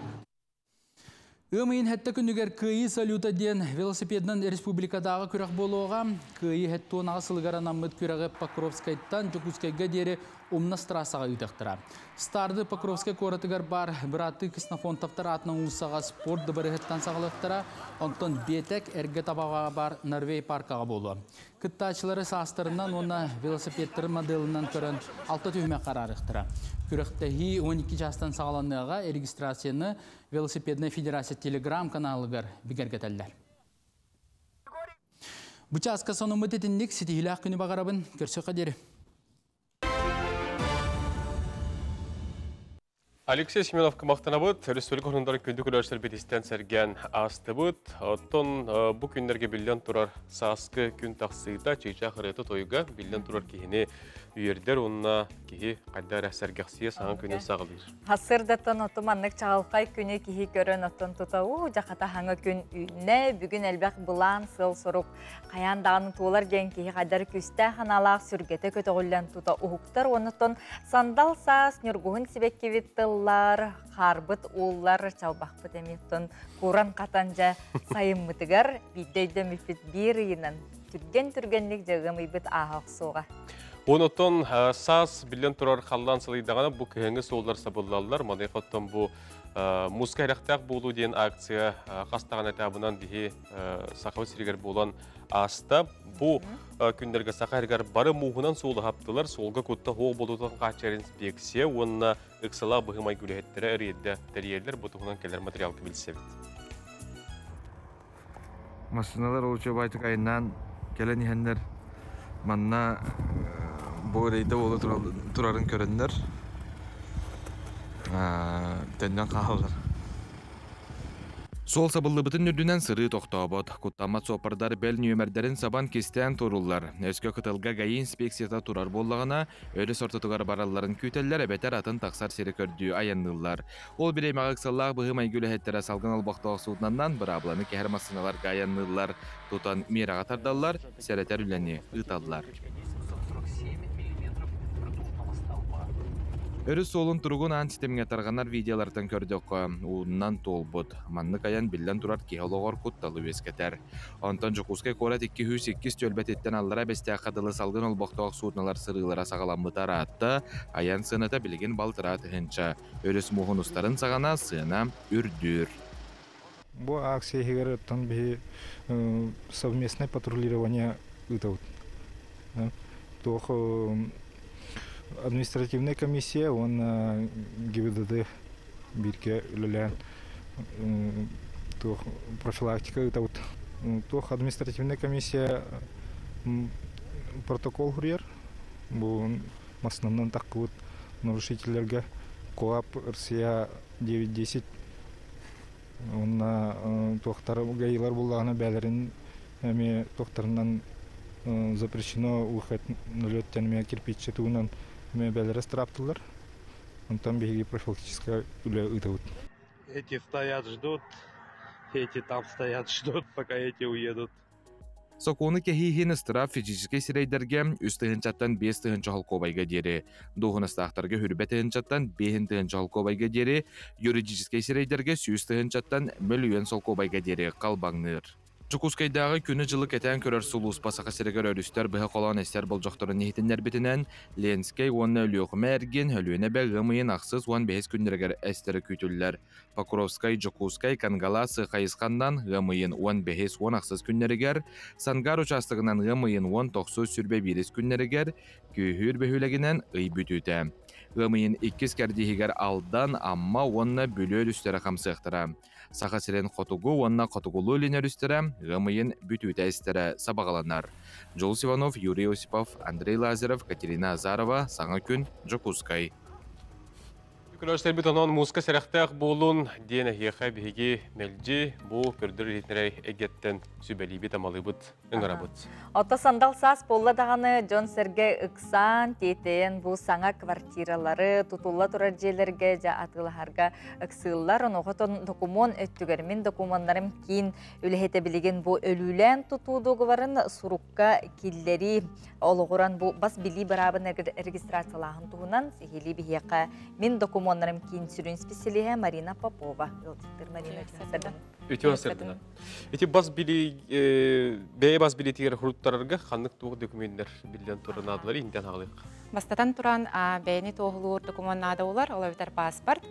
Өмейін хәтті күнігер күйі салюта ден велосипеднан республикадағы күрек болуға, күйі хәтті онаға сылғаран аммыд күрегі Покровскайттан Жокускайға дері Умнас трассаға үйтіқтіра. Старды Покровскай коратығар бар біраты кіснафонтаптар атынан ұлсаға спорт дыбыры хәттан сағылықтыра, онтон бетек әрге табаға бар Норвей паркаға болу. Кыттачылары састырынан оны велосипедтер моделінен көрін 6 түйме қарарықтыра. Күректәхи 12 жастан сағаланыға регистрацияны Велосипедная федерация Телеграм каналыгар бигергетеллер. Бучаска сону мөтетинник ситихилах күні бағарабын көрсі қадері. Алексей Семенов мақтанабыд, республика орындары күнді күлершілер бетістен сәрген астыбыд. Оттон бұ күндерге білден тұрар сасқы күн тақсыйда чейча қырыты тойға білден тұрар кейіне үйердер онына кейі қайдар әсәргәқсия саған күнін сағылыр. Хасырдаттан отыманлық чағылқай күні кейі көрін оттон тұтауы жақата хаңы күн үйіне бүгін әлбәқ бұлан сыл сұрық қаяндағының туылар ген кейі қайдар күсті қаналақ сүргеті көтіғілден тұта ұхықтар. Оныттон сандал сас нүргуғын себекке виттылар, қарбыт олар чалбақпыт еметтон құран қатанжа сайын мұтығар бидейді мүфет бір үйінен түрген-түргенлік жағымы бұт ағақ соға. Оныттон сас білден тұрар қалдан сылайдағаны бұл күйіңі солдар сабылалар. Мадай қоттон бұл мұскайрақтақ болу дейін акция қастаған әтабынан дегі сақауы сірегер болан аста. Бұл күндерге сақайрығар бары мұғынан солы хаптылар. Солға көтті оғы болудан қачарын бексе, онына ұқсала бұғымай күлеттері әрейді дәрiyerler бұтығынан келер материал көмілсі бет. Масыналар олчы байтық айынан келен ехендер манна бұл рейді олы тұрарын көріндер. Тәнден қағылар. Сол сабылы бұтын үрдінен сыры тоқтауыд. Құттамат сопардар бәл нөмірдерін сабан кестен тұрулар. Өскі қытылға ғайы инспекцията тұрар боллағына, өрі сортытығар бараларын күйтелер әбәтер атын тақсар сері көрді аяннылар. Ол бір емағық саллақ бұғым әйгілі әттері салған албақтау суытнаннан бір абланы кәр масыналар ғаяннылар. Тұтан мераға тардалар, сәрәтер үләне ұталар. Өрі солын тұрғын антистеміңе тарғанар видеолардан көрдіққа ұлынан толбыд. Манны каян білден тұрар кейолығыр құтталы өскетер. Онтан Жокускай корат 208 төлбәтеттен аллара бәсте қадылы салғын олбақтауық суытналар сырылара сағаламбытар атты, аян сыната білген балтыра тұхынша. Өріс мұғын ұстарын сағана сына үрдір. Бұл акция егер оттан бі совместное патрулирование ұтауд. Административная комиссия, он ГИБДД бирке үлелен профилактика это вот административная комиссия протокол хурьер бу основном так вот нарушительлерге КОАП РСЯ 910 он тохтар гаилар буллагына бәлерин эми тохтарынан запрещено выход на лед тянме кирпичи тугунан бәлері страптылар, онтан беги профилактическая үлі ұйтауд. Эти стоят, ждут, эти там стоят, ждут, пока эти уедут. Сокуны кехихин страф физический сирейдерге үстігінчаттан 5 тығынчы халқобайға дері. Доғыныстақтарға хүрбе тығынчаттан 5 тығынчы халқобайға дері. Юридический сирейдерге 100 тығынчаттан миллион солқобайға дері қалбаңныр. Жокускайдағы күні жылы кәтен көрір сұлуыз пасақа сірегер өрістер бұғы қолан әстер бұл жоқтырын ехетіндер бітінен Ленскай онына өлі оқыма әрген өліні бә ғымайын ақсыз 15 күндергер әстері күйтілілер. Покровскай, Жокускай, Кангаласы қайысқандан ғымайын 15-10 ақсыз күндергер, Сангар участығынан ғымайын 10-90 сүрбе 1 күндергер, күйір бөхілігінен ұй бүтіті. Гымыйын 2 кәрдихигер алдан амма онна бүлөл үстері қамсықтыра. Саха сирен қотугу онна қотугулу линер үстері гымыйын бүтүті әстері сабағаланар. Жолс Иванов, Юрий Осипов, Андрей Лазаров, Катерина Азарова, Саңа күн, Жокускай. Күлөстер бит онон музыка сәрәхтәк болун ден әхиәхә биһиги мәлҗи бу көрдүр итнәрәй эгеттен сүбәли бит амалыбыт ыңгырабыт. Отта сандал сас болла даганы Джон Серге ыксан тетен бу саңа квартиралары тутулла турар жерлерге жа атыларга ыксыллар оноготон документ өттүгермин документтарым кин үлехете билеген бу өлүлән тутуудугу барын сурукка киллери ологуран бу бас били барабын регистрациялаһын туһунан сихили биһиәкә мин документ Онарым кейін сүрін специалиға Марина Попова. Өте асырдына. Өте бас били тегер құруттарырға қанық туғы документтер білден тұрын адылары инден ағылық. Бастатан тұран бәйіні тоғылуыр документ ады олар, олар паспорт.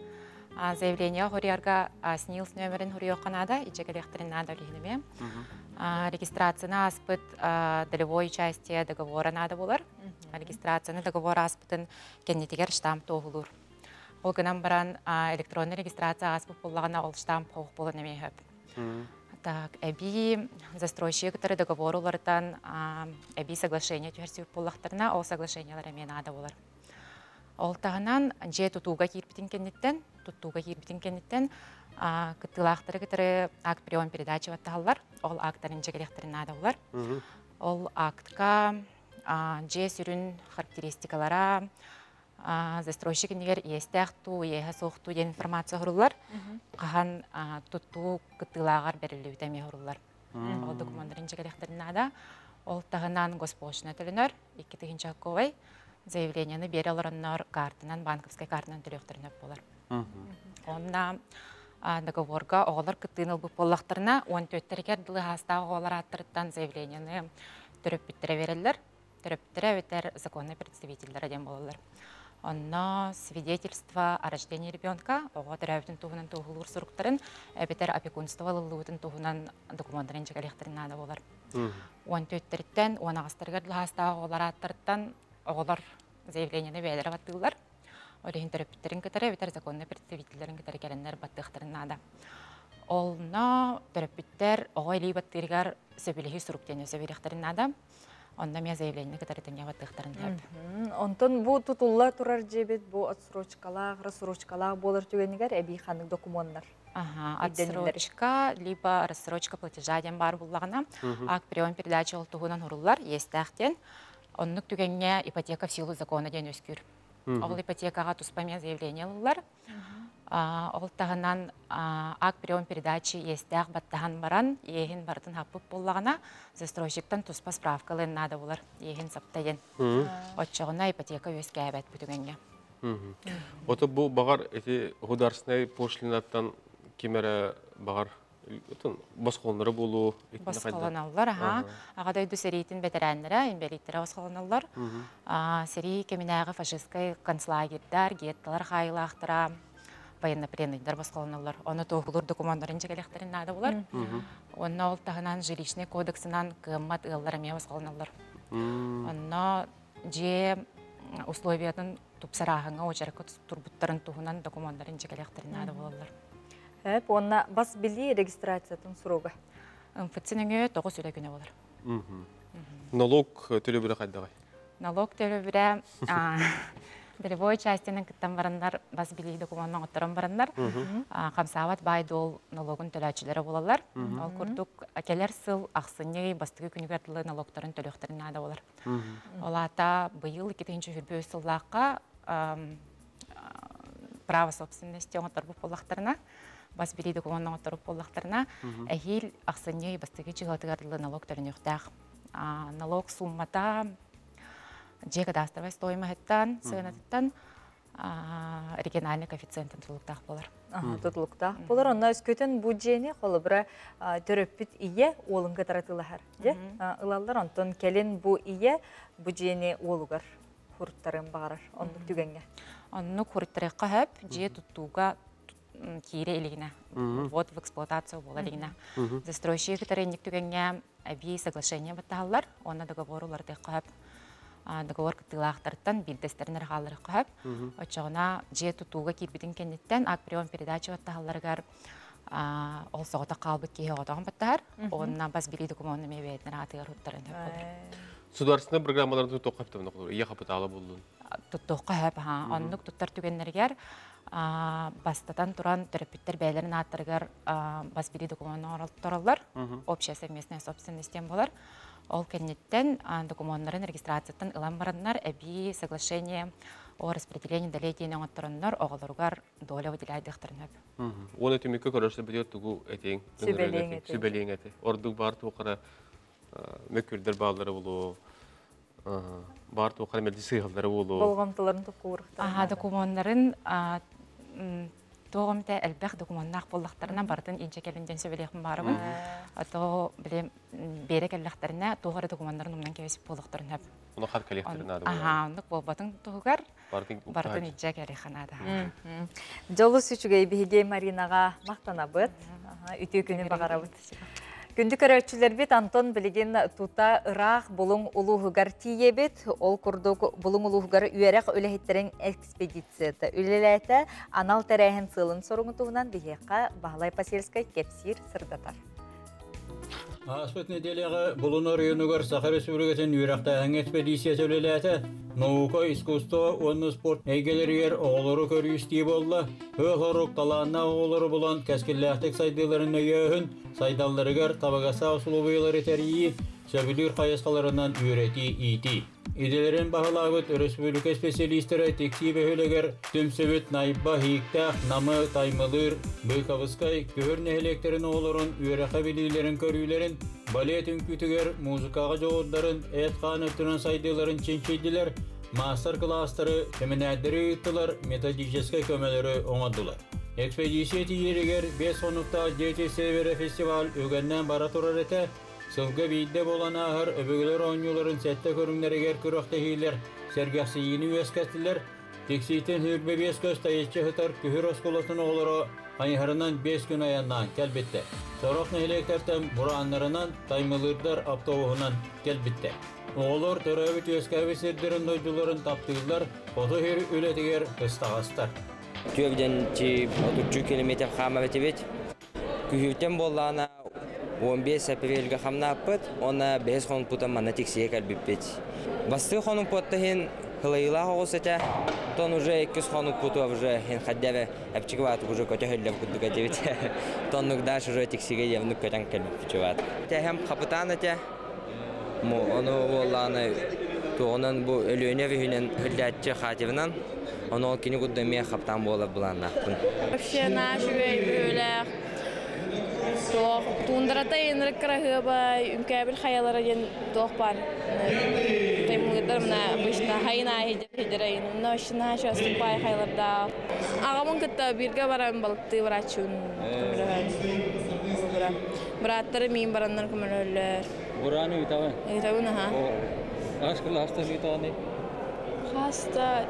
Заявление хұрыярға СНИЛС нөмірін хұрыйо қанада, ичекелектерін ады өлігінеме. Регистрацияны аспыт долевой участие договора нады олар. Регистрацияны договор аспытын кеннетегер штамп тоғылуыр. Ол гынан баран электронный регистрация аспып боллағана ол штамп қоқ болын емейхіп. Так, әбі застройщик күтірі договор олардан әбі соглашение түйерсіп боллақтарына ол соглашениялар әмен ады олар. Ол тағынан же тұтуға кирбітін кеннеттен күттілақтары күтірі акт прием передача баттағалар, ол акттарын жегелектерін ады олар. Ол актқа же сүрін характеристикалара, застройщик негер естяхту, еха соқту ден информация хұрулар, қахан тұтту күттілағар бәрілі үтәме хұрулар. Ол документтарын жегелектерін ада, ол тағынан госпошына төлінер, 2-тігінші аққовай, заявленияны бері алырыннар картынан, банковской картынан төліқтерін өп болар. Онна договорға оғылар күттіғын ұлбып боллақтарына, 14-тергер дылы хастағы оғылар аттырыттан заявленияны түріп біттіре верелер, түріп біттіре өтер законный представительдер әден болалар. Онна свидетельство о рождении ребенка, оға түрәуітін туғынан туғылыр сұруқтарын, әбетер опекунство лылуытын туғынан документтарын жегалектарын ады болар. 14-терттен, 10-ағыстырғыр дылы хастағы оғылар аттырыттан оғылар заявленияны бәлері баттығылар. Олеген түріпіттерін кітері, өтер законный представительдерін кітері кәлінлер баттықтырын ада. Олна түріпіттер оға елей баттығығар сөбілігі сұруқтен өсі беректерін ада. Онда мен заявление кітері тәне баттықтырын әп. Онтон бұ тұтулла тұрар жебет, бұ отсрочкалақ, рассрочкалақ болыр түгенігер әбей қанық документтар. Отсрочка, либо рассрочка платежа ден бар бұллағына. Акт прием передача ол тұғынан ұрылар, естәқтен. Оннық түгенне ипотека в силу закона ден өскүр. Ол ипотекаға тұспамен заявление ұлылар. Ол тағынан акт прием передачи естәқ баттаған баран, егін бардың хапып боллағына, застройщиктан тұспа справкалын нады олар, егін саптайын. Отчағына ипотека өске әбәт бүтігенге. Оты бұл бағар ғударсынай пошлинаттан кемері бағар басқолынары болу? Басқолыналар, ағадай дүсерейтін бәтірәнлері, инбелиттері басқолыналар. Сери кемінәғі фашистскай концлагердар, гетталар қайылақтыра, военно-пленныйдар басқолыналар. Оны тоғылыр документтарын жегелектерін ады олар. Оны ол тағынан жилищный кодексынан қыммат ұлларыме басқолыналар. Оны же условиятын тупсарағыңа очарықы турбуттарын туғынан документтарын жегелектерін ады олар. Онна бас били регистрациятын сұруға? МФЦ-нің 9 үлі күні олар. Налог төлі бірі қайдағай? Налог төлі бірі долевой частиянын кіттен барандар, бас били документның оттарын барандар. Қамсават байдол налогын төләчілері болалар. Ол күрдік әкелер сыл ақсыны бастығы күнігерділі налогтарын төліқтерін ады олар. Ол ата бұйыл 2-ші хүрбі өсіллаққа право собственности оңыттар бұл болақтарына, бас били документның оттарып болақтарына, әйел ақсыны бастығы жығылтығардылы налог төлін өқтақ. Налог суммата же кадастровой стоимостьтан, сығынаттан региональный коэффициентін тұлықтақ болар. Тұлықтақ болар. Онна өскөтін бүджені қолы бірі түріппіт ие олың катаратылығар. Илалар онтон келін бұ ие бүджені олығар құрттарын бағарар. Онды түгенге. Онны құрттарыққа хөп, же тұттуға кире елігіне. Вот в эксплуатацию бол елігіне. Застройщик таренник түгенге әбей соглашение баттағалар, онна договорулар тәққа хөп. договор кыттылаахтарыттан билдестеринер хаалары көһөп. Очоғына же тутууга кирбитин кенниттен ак прием передача ваттахаларыгар ол соғыта қалбыт кейі отағын баттахар. Онна бас бiri документны мебейтнер атыгар хуттарын хөп болар. Сударственный программаларын туттуқ қаптығын оқылыр, ие қапыталы болдың? Туттуқ көһөп, оннук туттар түгеннергер бастатан туран терапевттер бәйлерін аттыргар бас бiri документны оралдар. Общая совместная собственностен болар. Ол кеннеттен документтарын регистрацияттан ылан бараннар, әби соглашение о распределении долей дейін оңаттырыннар, оғылырғар доля выделяйдықтарын өп. Оны түмекке көрірсі білет түгу әтең, сүбелең әте. Ордық бар туқара мөккүрдер бағлары болу, бар туқара мәлді сыйғалдары болу. Болғамтыларын тұқы ұрықтар. Документтарын тоғымда әлбәқ документнақ боллақтарынан бардың инче кәлінден сөбелеқін барығын. Ато бере кәліліқтеріне тоғыры документтарын ұмнан кәвесіп болықтарын өп. Оны қар кәліқтерін ады болу? Ондық болбатын тұғығар бардың инче кәліқін ады. Жолы сүчіге бейге Маринаға мақтана бұд, үті күні бағара бұд. Күнді көрәтшілер бет Антон білген тута ұрақ бұлың ұлығығар тие бет, ол күрдік бұлың ұлығығар үйерек өлігеттерін экспедицияты. Үлеләйті анал тәрәйін сылын сорыңытуынан бейеққа Бағлай Пасельскай кепсир сырдатар. Аспет неделяғы бұлын орыйынығар Сахар Республикатын үйерақтағын экспедицияты үлеләйті. Наука, искусство, онны спорт әйгелер оғылыры көрүйісті болла. Өғырық таланна оғылыры бұлан кәскілләқтік сайдыларын өйеуін, сайдалларығар табағаса ұсылубыйлары тәрейі, сөбілір қайысқаларынан үйреті ити. Иделерін бағалағыт республика специалистері текси бөхілігер түмсөбіт найба хиіктақ, намы, таймылыр, бұйқавызқай, көхір нәхелектерін оғылырын, үйреқа білілерін көрүйлерін, балет үнкүтігер, музыкаға жоғырдарын, әтқан өттірін сайдыларын ченчейділер, мастер-кластары, кемінәддері ұттылар, методическай көмелері оңадылар. Экспедиция тиерігер 5 онықта Дети Севері фестиваль өгеннен бара тұрар еті, сылғы бейді болан ағыр өбігілер оңюларын сәтті көріңдерігер күріқтігілер, сәргәқсейіні өскәстілер, тексейтін хүрбе 5 көз тайетші ғытар күхір осколатын оғылары айығырынан 5 күн аяннан кәлбетті. Сорық нәхелектертен бұранларынан таймылырдар аптауығынан кәлбетті. Оғылар төрәбіт өскәбі сердерін дойдыларын таптығылар, қоты хер өлетігер қыстағастар. Түйөвден 30 километр қама бәтебет. Күхіртен боллағына 15 апрельге қамна аппыт, оны 5 қонын пұтан мана тексие кәлбіппет. Басты қонын пұттығын хылайыла қоғыс әті, тон уже 2 қонын пұту уже қаддәві әпчігі баты уже көте хөллем күттігі әтебет. Тоннығдаш уже тексиге евнік көтен кәлбіппет баты. Тәхем қапытан әті, оны боллағына туғынан бұл өліөне вүйінен хөлләтчі қативынан, оны ол кені күддемей қаптан болып бұлан ақпын. Вообще наш өйләқ, туындырата енірік қырағыба, үмкәбіл қаялары ден тоқ бар. Таймылыдар мұна бұшына хайына хедер айын. Мұна ұшына шөстік бай қайларда. Ағамын күтті бірге барам балықты барачуын. Бұраттары мен бараннар көмілілер. Бұраны үйтауын? Үйтауын, аға. Ашқылы астыр үйтауын? Хаста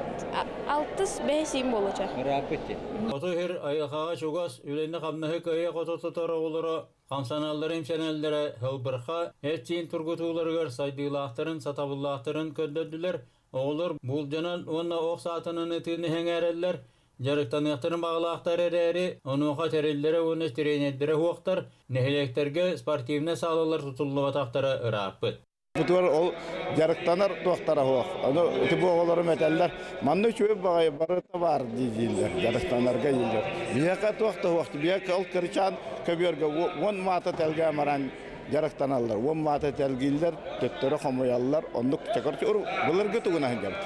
6-5 болача. Рапетти. Отохер айқаға чугас үлені қамнахы көйе қотототары олары қамсаналары емшенелдері хылбырқа әтсейін тұргытуларығар сайдылақтарын, сатабыллақтарын көндірділер. Олар бұл жанан онна оқ сатының үтіні хәңәрелер. Жарықтанықтарын бағылақтар әрі, онуға тәрелдері оны стерейнеттері хуақтар, нәхелектерге спортивны салылар тұтылы батақтары ұраппыт. Бұтыр ол жарықтанар тоқтара хуақ. Оны үті бұғылары мәтәлілер. Манны чөйіп бағай барыты бар дейділер, жарықтанарға елдер. Бияқа тоқта хуақ, бияқа ол кірчан көберге 10 маты тәлге амаран жарықтаналар. 10 маты тәлгейлер, төттері қомыялылар, ондық чакарчы ұру. Бұлар күтігіна хәңгәбіт.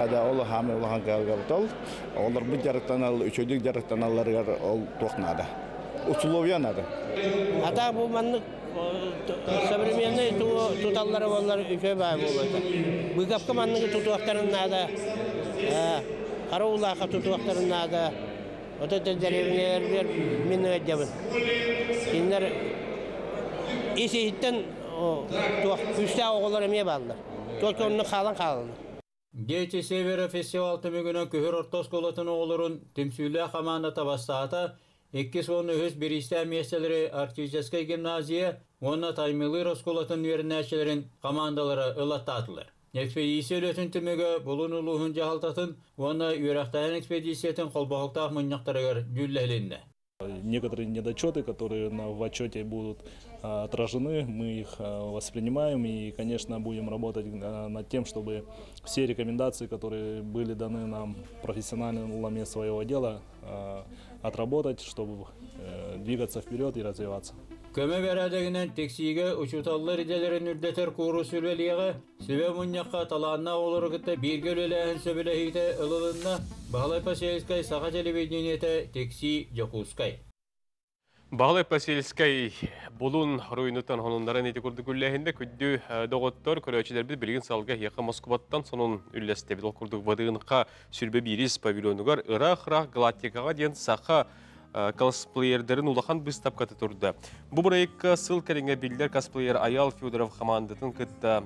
Ада ол хамы олаған қалғабыт ол. Олар бұл жарықтанал, үшөдік жарықтаналарға ол тоқнады. Условиянады. Ата бұл манны современный туталлары болар үчө бай болот. Быгапка манныгы тутуактарында караулака тутуактарында вот это деревнелер мен өдебин. Киндер иситтен күштә оголар эме балды. Токонны калан. Дети Севера фестиваль төмөгүнө көһөр ортос колотун оголорун темсүлө команда табастаата 2-10 биристә местелери артистическая гимназия, онна таймылы росколатын вернәчелерин командалары ылаттатылар. Экспедиция өлөтін түмеге болун улуғын жағалтатын, оны үйрақтайын экспедициятын қолбақықтақ мұннақтарығар дүлләлінді. Некоторые недочеты, которые в отчете будут отражены, мы их воспринимаем и, конечно, будем работать над тем, чтобы все рекомендации, которые были даны нам профессионалами своего дела, отработать, чтобы двигаться вперед и развиваться. Көмө бәрәдігінен тексиге учуталлар иделерін үрдетер куру сүлбелігі, сөбе мұннаққа таланна олыры күтті бергеліләхін сөбеліхейті ылылынна Бағалай Поселскай саға телевидениеті текси Якускай. Бағалай Поселскай болун ройнутан хонундарын еті күрді күлләхінде күдді доғыттар көрәчілер біз білген салға яқы Москваттан сонун үлләстебіл күрдік вадығынға сүрбе бирис павильонугар Ирақ Галактикаға ден сақа косплеердерін улахан бұстапқаты тұрды. Бұл проектқа сыл кәріңе білдер косплеер Аял Федоров командатын күтті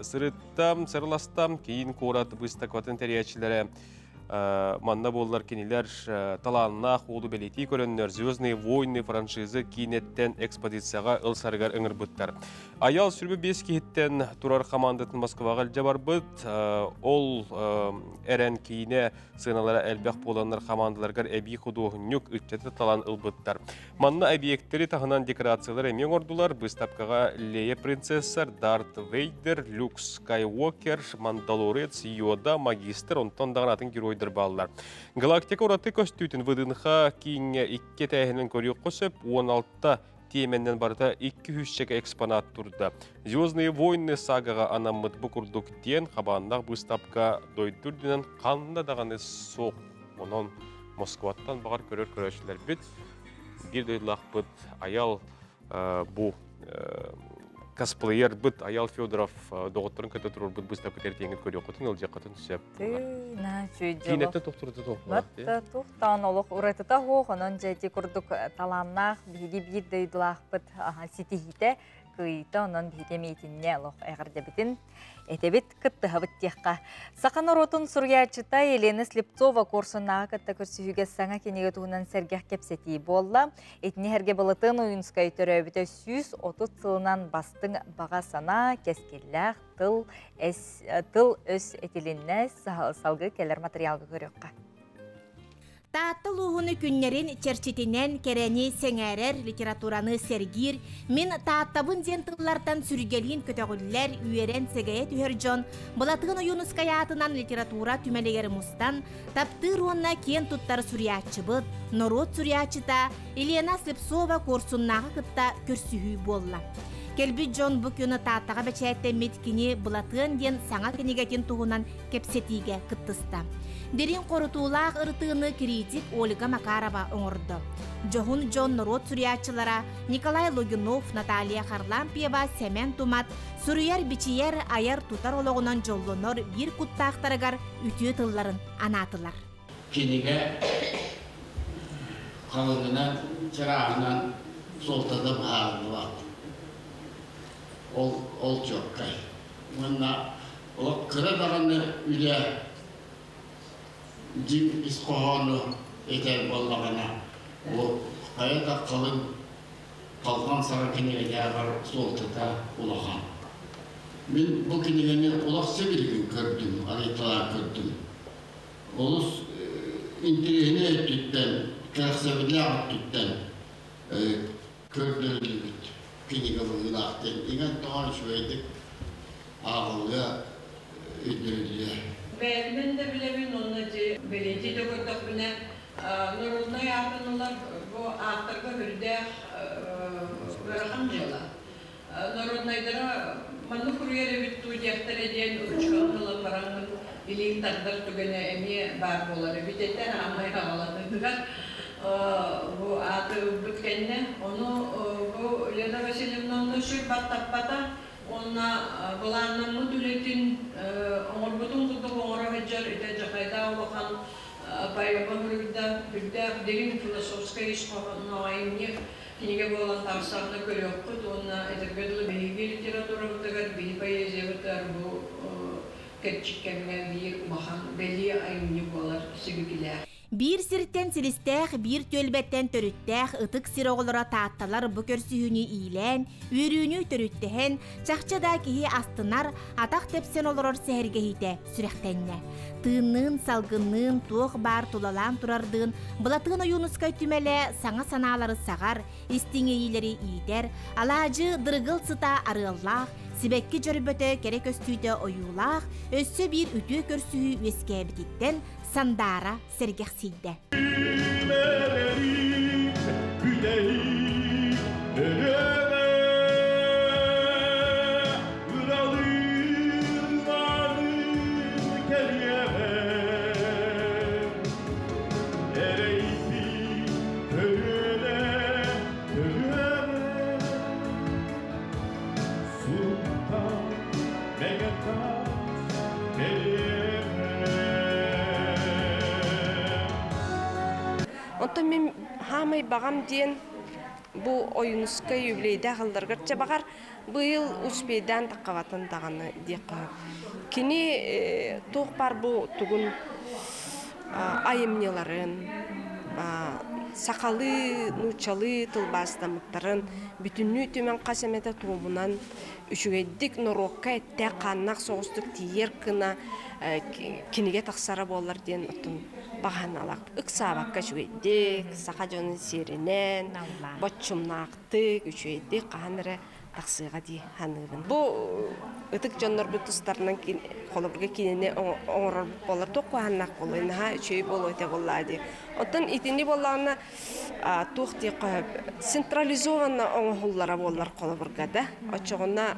сырыттам, сырластам, кейін қорат бұстапқатын тәрiyәчілері манна боллар кенелер таланна қолу бәлети көріннер «Звездные войны» франшизы кейнеттен экспозицияға ылсарғар өңір бұттар. Аял сүрбі 5 кейттен тұрар командатын Москваға әлжабар бұд, ол әрән кейіне сыналары әлбәқ боланлар командаларғар әбей құдуғынюк үтчеті талан ылбыттар. Манна объекттері тағынан декорациялар әмен ордулар, бұстапқаға Лея принцессар, Дарт Вейдер, Люк Скайуокер, Мандалорец, Йода, Магистр, онтон дағанатын геройдар баллар. Галактика ораты көстүйтін выдынға кейінге 2 тәйінен көрек қосып, 16 теменден барыта 200 экспонат тұрды. «Звездные войны» сагаға анамыд бұқырдық ден қабаннақ бұстапқа дойдүрдінен қанында дағаны соқ. Онын Москваттан бағар көрер-көрершілер біт. Bir дойдылақ бұд Аял бұ косплеер бұд Аял Федоров доғыттырын көті тұрыр бұд бұстап көтер теңін көрі оқытын, ұлжа қатын түсеп. Кейнетті тоқтырды тоқпылар. Тоқтан олық ұратыта хоғынын жәйте күрдік таланнақ бігі бір дойдылақ бұд сетихіті күйті онын бейдемейтінне олық әғірді бітін. Этебит кытты хабыттияққа. Сақан оротын Сурьячыта Елена Слепцова курсунаға кытта көрсүйіге саңа кенеге туғынан сәргеқ кепсеті болла. Этіне әрге балытын ойынскай төрәбіті 130 сылынан бастың баға сана кескелләқ тыл өс этилінне салғы келер материалғы көріққа. Тааттыл уғыны күннерін черчетінен керені сәңәрер литератураны сәргір, мен тааттабын зентыллардан сүргелін көтіғілер үйерен сәгәйет үйер жон, бұлатығын ойынускаятынан литература түмәлегері мұстан, таптыр онына кен тұттар сүриятчы бұд, Нород сүриятчыта Елена Слепцова курсуннаға қытта көрсүйі болла. Келбі жон бұ күні тааттаға бәчәйетті меткені бұлатығын ден саңа кенегетін туғынан кепсетиге қыттыста. Дерин қорытулақ ұртығыны критик Ольга Макарова оңырды. Жоғын Джон Нород сүриятчылара Николай Логинов, Наталья Харлампиева, Семен Тумат, сүрияр бичиер аяр тутар олығынан жоллонор бір құттақтарығар үтіе тылларын анатылар. Кенеге қалыңынан, чырағынан солтады бағылы бақ. Ол жоқ қай. Мұнна қыры дағаны үлі Дим исқоғаны етер болғана, ол қайда қалған сара кенеге ағар солтыда ұлаған. Мен бұл кенегені ұлақ себелген көрдім, алайтала көрдім. Олыс интерегіне өттіттен, кәрсебілі ағыттыттен көрдірілі бүт. Кенеге бұғын ақтен. Еген тоған шөйдік ағылға өдірілі. Ben de bilemin onun için belediye de koyduk bine Nurul'na yardımlar bu aktarga hürde verhamcıla. Nurul'naydara manı kuruyere bittu diyektar ediyen uçkanlıla paranın bilin takdir tügene emi bar boları bitetten amay havaladığılar. Bu atı bütkenne onu bu Lena Vasilyevna'nın şu battapata Ona bulanımı tületin oğurbutun kutu oğura heccar ite cakayda olakan payabı hürübde derin filosofska iş noayimni kinige bolan tavsarını görüyor kut ona etergedili behibi literatura vıtıgar behi poeziya vıtıgar bu ketçikkemme bir umahan belli ayimni bolar sigikiler. Bir sirtten silistэх, bir tölbetten törüttэх, ıtık siroğlara taattalar bu körsühünü iyilen, ürünü törüttehen, çakçada kihi astınar, atak tepsen olurur sehergehite, sürektenne. Tığının, salgının, tuğ bar tulalan turardığın, bulatığın oyunuskay tümele sana sanaları sağar, istiŋeyileri iyider, alacı dırgıl sıta arığallağ, sibekki jörüböte kerek östüyde oyulağ, össü bir ütü körsühü üeskebititten, sandara sergexsiyde. Ondan men hamay bagam diyen bu oyunuska yübleyde kaldırgırça bakar bu yıl uspeyden takavatan dağını diyeka. Kini toğpar bu tugun ayımnyaların, sakalı, nuçalı tılbastamıkların bütünlüğü tümen kasemete tuğumundan üçügeydik norokka ette kannak soğustuk tiyer kına kinige taksara bollar diyen otun bahanalak. Iksabakka üçügeydik, sakajonun sirinen, botçumnaktık, üçügeydik kahanere taksıga di hanıgın. Bu ıtık jonlar bu tıstarından kolabırga kinene oğrar bollar toku hannak bolu. Naha üçügey bolu öte bolladı. Otun itini bollağına tuğ diye koyup sentralizovanna oğullara bollar kolabırgada. Oçoğuna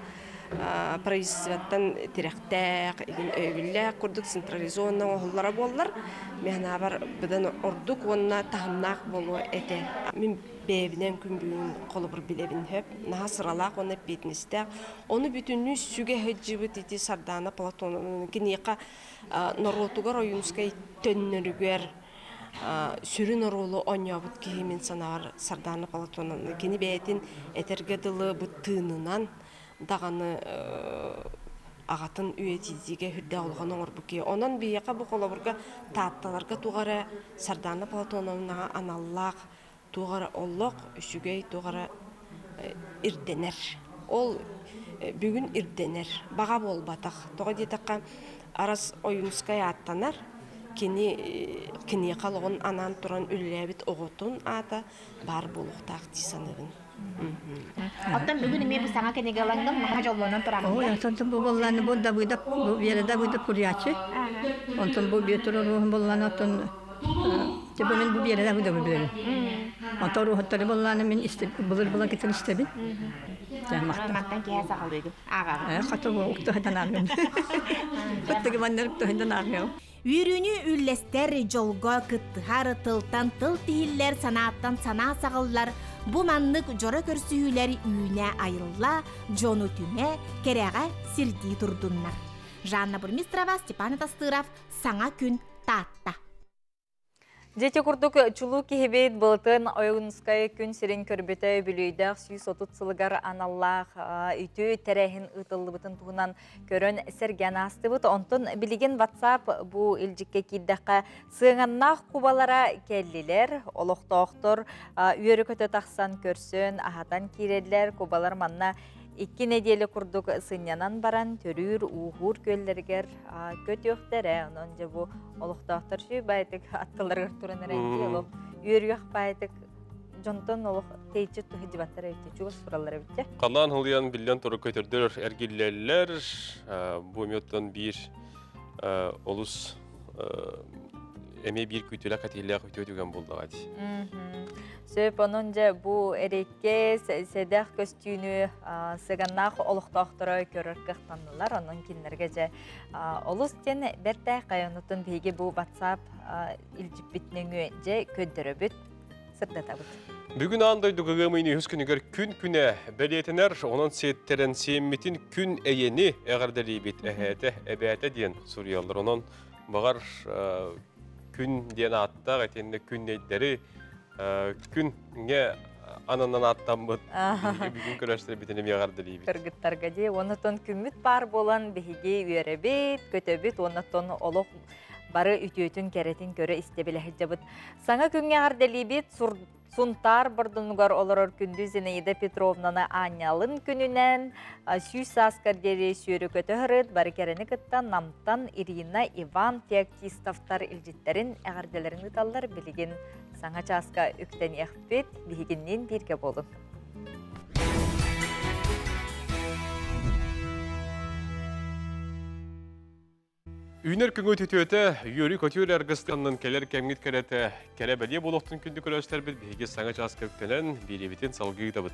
правительствоттан тирехтәк, ин өйбилләк курдук централизованна оғыллара боллар. Мен абар бұдан ордук онна тахымнақ болу әте. Мен бәйбінен күн бүгін қолы бір білебін хөп. Наға сыралақ оны бетіністәк. Оны бүтінні сүге хөджібі теті сарданы Платонының кенеқа норотугар ойынскай төннірігер сүрін оролу онябыт кеймен санағар сарданы Платонының кені бәйтін әтергеділі бұт тыынынан дағаны ағатын үйетізіге хүрді олған оңыр бүке. Онан бейеқа бұл қолабырға таатталарға туғары сарданы Платоновнаға аналлақ туғары олық үшігей туғары ирденер. Ол бүгін ирденер. Баға бол батақ. Тоға детаққа арас ойынскай аттанар. Кені қалығын анан тұран үлләбіт оғытын ата бар болуқтақ тисанығын. Оттан бүгін еме бұл саңа кенеге алаңдан маға жолуынан тұрамын. Ой, антон бұл болланы бұл да бұйдап, бұл вереда бұйдап күрячы. Онтон бұл бетір оруғын болланы оттон, мен бұл вереда бұйдап білерім. Онтон оруғыттары болланы мен бұлыр бұлан кетен істебін. Мақтан кея сағал бүйгім, ағаға. Қатыр бұл ұқтығыдан арғым. Құттығы бандар ұқтығыдан арғым. Үйрүнү үллестер жолго кыттыхар тылтан тыл тихиллер санааттан сана сағыллар бу маннык жора көрсүйлер үйүнө айрылла жону түмө кереге сирди турдуннар. Жанна Бурмистрова, Степан Тастыров, Саңа күн таатта. Дети курдук чулу кихибет былтын ойынскай күн сирен көрбөтө бүлүйдәк 130 сылыгар аналлах үтү терехин ытылы бытын тугунан көрөн серген астыбыт. Онтон билеген WhatsApp бу илжикке киддакка сыганнах кубалара келлилер, олоктоктор үйөрү көтө таксан көрсөн ахатан кирелер кубалар манна 2 недели курдук сынянан баран төрүр ухур көллергер көтөктөр. Онон же бу олуктоктор шүй байтык аттыларга турунарайты олук үйөрүк байтык жонтон олук тейчи тухижбаттар өтү чугус сураллар битте. Канан хылыян билен туру көтөрдөр эргиллерлер бу меттон бир олус эме бир күтүлө катылга көтөдүгөн болду ати. Сөп онон же бу эрекке седах көстүүнү сыганнах олуктоктора көрөр кыктанылар. Онон кинлерге же олус тен берте кайонутун биги бу WhatsApp илжипбитнеңү же көддөрөбүт сырдатабыт. Бүгүн андойду гыгымыйны хүскүнүгөр күн белетенер, онон сеттерен семмитин күн эйени эгерделибит эхете эбете диен сурьялдар. Онон багар күн диен аттак этенде күн эйдери күнге ананан аттанбыт. Бүгүн көрөштөр битенем ягардылыбыт. Кыргыттарга де онотон күмүт бар болан биһиги үйөрөбүт, көтөбүт, онотон олок бары үтөтүн керетин көрө истебеле жабыт. Саңа күнгө гарделибит Сунтар бұрдынығар оларыр күнді Зинаида Петровнаны Анялын күнінен сүйс аскардері сүйрі көті ғырыд барекеріні кіттан намтан Ирина Иван Теоктистовтар үлжіттерін әғарделерін ұталар білген саңа часка үктен еқпет бігіннен бірге болын. Үйнер күңі түтіөті үйері көтер әргістанның келер кәмгет кәрәті кәрі бәле болуқтың күнді көрәштер біт бейге саңа час көптенен беребетін салғы ұйтабыт.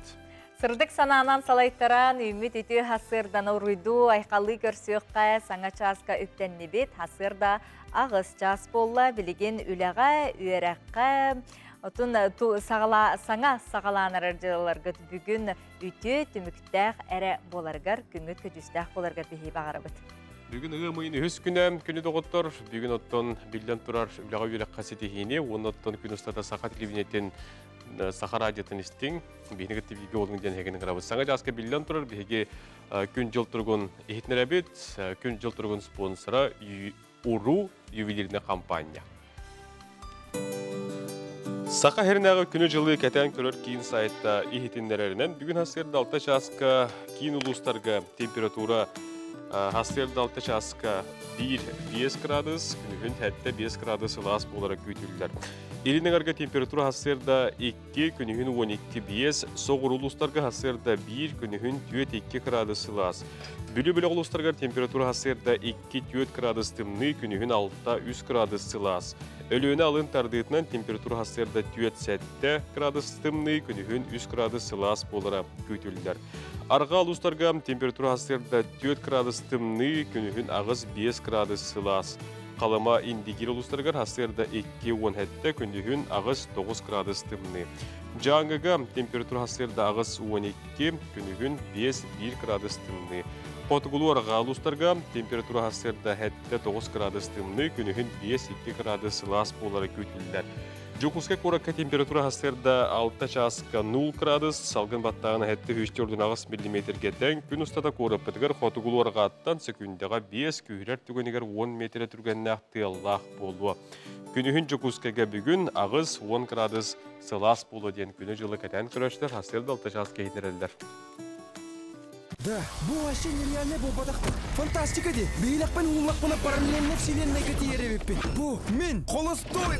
Сырдық сананан салайттаран үміт үті хасырдан ұруйду айқалы көрсіққа саңа часка үптенні бет хасырда ағыз час болла білеген үліға үйерәққа отын саңа сағаланар жыларғыт бүгін үті түміктәқ әрі боларғар күңіт көтістәқ боларғар бейі бағарабыт. Бүгін ұғымайын өз күнәм күні доғыттар, бүгін оттон білден тұрар үліға үйлік қасетехіне, оны оттон күн ұстата сақа телевинеттен сақа радиотын істің, бейіні күтті бейге олыңден әгінің ғырабыз. Саңа жасқа білден тұрар, бейге күн жыл тұрғын ехетінер әбет, күн жыл тұрғын спонсора ұру ювелиріне компания. Сақа херінағы күні жылы кәтен көрір кейін сайтта ехетінлерінен бүгін хасырды алта жасқа кейін ұлыстарға температура Хастерді алты часқа 1-5 градус, күнігін тәтті 5 градус лас болаrak көйтілдер. Елініңарға температура хастерді 2, күнігін 12-5, соғыр ұлыстарға хастерді 1, күнігін 2 градус лас. Бүлі-бүлі ұлыстарға температура хастерді 2-4 градус тымны, күнігін 6-3 градус лас. Өліөні алын тардығытынан температура хастерді 4-7 градус тымны, күнігін 3 градус лас болаrak көйтілдер. Арға ұлыстарға температура хастерді 4 градус тымны, күнігін ағыз 5 градус лас. Қалама индигер ұлыстарға хастерді 2-17, күнігін ағыз 9 градус тымны. Жаңғыға температура хастерді ағыз 12, күнігін 5-1 градус тымны. Потығылу арға ұлыстарға температура хастерді 9 градус тымны, күнігін 5-2 градус лас болары көтілдер. Жокуска коракка температура хастерді 6 часқа 0 градус, салғын баттағына 3-4 мм кетен, күн ұстата корып бітігір қотығылу арға аттан секундеға 5 күйрер түгенегер 10 метр түргенне ақты Аллах болуы. Күнігін Жокускаға бүгін ағыз 10 градус сылас болу ден күні жылы кәтен күрәштер хастерді 6 часқа етірелдер. Да, бұл вообще нереальный бұл бадақтық. Фантастика де. Бейлақпен ұллақпына параллельно вселенной кәтиеребеппен. Бұл мен қолыстой.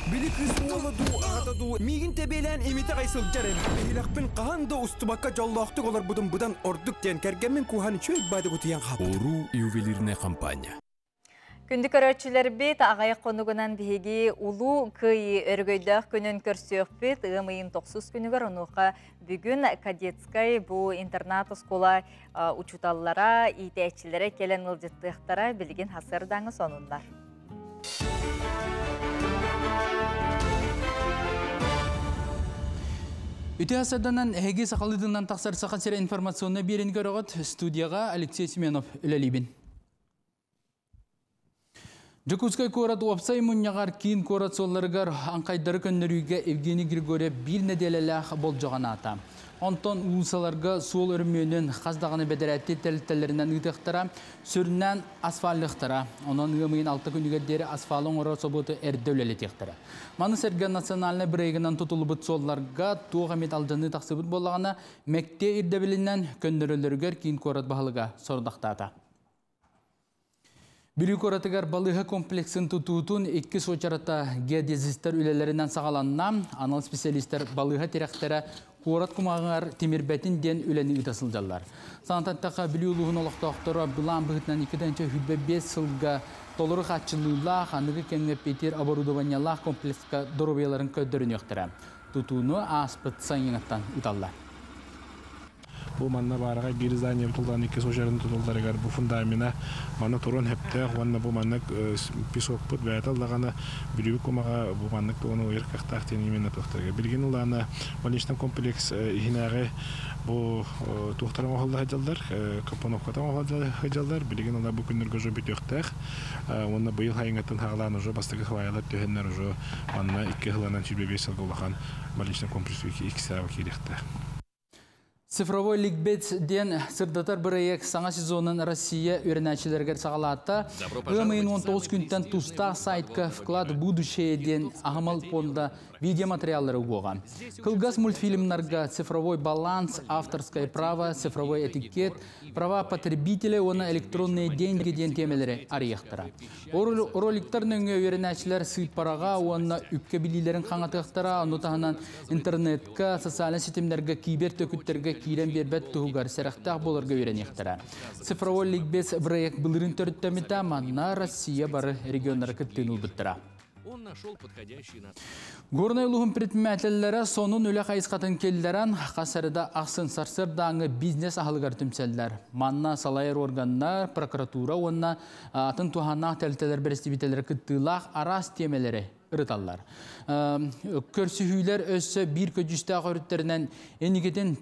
Білі кызын оладу, ағатаду. Мегін тебелән еметі қайсыл жарен. Бейлақпен қағанда ұстыбаққа жаллақтық олар бұдан ордық ден кәргенмен куханы чөйт бады бұтыян қап. Ору ювелирная компания. Күнді көрөтчілер бет ағайық қонығынан бейге ұлу күйі өргөйдіқ күнін көрсөк бет ұғымайын 90 күнігер ұнуға бүгін Кадетскай бұл интернат ұскола учуталлара, итәтчілері келен ұлжыттықтара білген хасырдаңы сонындар. Үті асырданан әге сақалыдыңнан тақсар сақан сәрі информационны берін көріғыт студияға Алексей Семенов үләлейбін. Жокускай корат уапсай мұньяғар кейін корат солларығар анқайдары көннерүйге Евгений Григория бір неделеләқ бол жоған ата. Онтон ұлысаларға сол өрмөнін қаздағаны бәдірәтті тәліттәлерінен ұйтықтара, сүрінен асфалықтара. Онын ұғымайын 6 күнігердері асфалың ұры событы әрді өлелі тектара. Маны сәрген национальны бірегінен тұтылы бұт солларға туға металдыны тақсыбыт болағына мәкте ирдебілінен көннерілерігер кейін корат бағылыға сордақтата. Бүлік оратығар балыға комплексін тұтуытын 2 сочарата геодезистер үлелерінен сағаланна, анал специалистер балыға теректері қорат құмағығар темірбәтін ден үлені үтасылдалар. Санататтаға білі ұлығын олықтақтары бұлан бұғытынан 2-5 сылға толыры қатшылыла қанығы кәңіп бетер оборудованиялақ комплексқа дұрубияларын көддірін өқтірі. Тұтуыны аспыт сайыңаттан үталар. Бұл манна бараға бір здание тұлдан 2 сожарын тұтылдары ғар бұл фундамина манна тұрын әпті ғуанна бұл манна песок бұд бәйталдағаны бүрігі көмаға бұл маннық тұғыны ойырқақтақтен еменна тұқтарға. Білген ұлағына больничный комплекс ихинағы бұл тұқтарын оғалды ғаджалдар, компоновкатан оғалды ғаджалдар. Білген ұлға бұл күннергі жо бүт өқтәқ. Онна бұйыл хайыңаттан ғаланы жо бастығы хвайалар төхеннер жо манна 2 ғыланан 25 сылғы олаған больничный комплекс 2 сағы керекті. Цифровой ликбет ден сырдатар проект саңа сезонын Россия үйренәчілерге сағалатта. Ғымайын 19 күнттен туста сайтқа вклад будущее ден ағымал фонда видеоматериаллары болған. Кылгас мультфильмнарға цифровой баланс, авторское право, цифровой этикет, права потребителя, оны электронные деньги ден темелері арияқтыра. Роликтарның үйренәчілер сүйт параға, оны үпке білілерін қаңатықтыра, онытағынан интернетка, социален сетемдерге, кибер төкіттерге кирен бербет туғар сәріқтақ болырға үйренектіра. Цифровой ликбет проект бұлырын төрттеміта, манна Россия бары регионлары күттін ұлбыттыра. Горный луғын предпринимателлері сонун үлі қайысқатын келдерін қасарыда ақсын сарсырдаңы бизнес ағылғар түмселдер. Манна салайыр органна, прокуратура, онна атын туғаннақ тәлтелер берестебетелері күттілақ арас темелері ұрыталар. Көрсіхүйлер өссі бір көджісті ағырыттерінен енігетін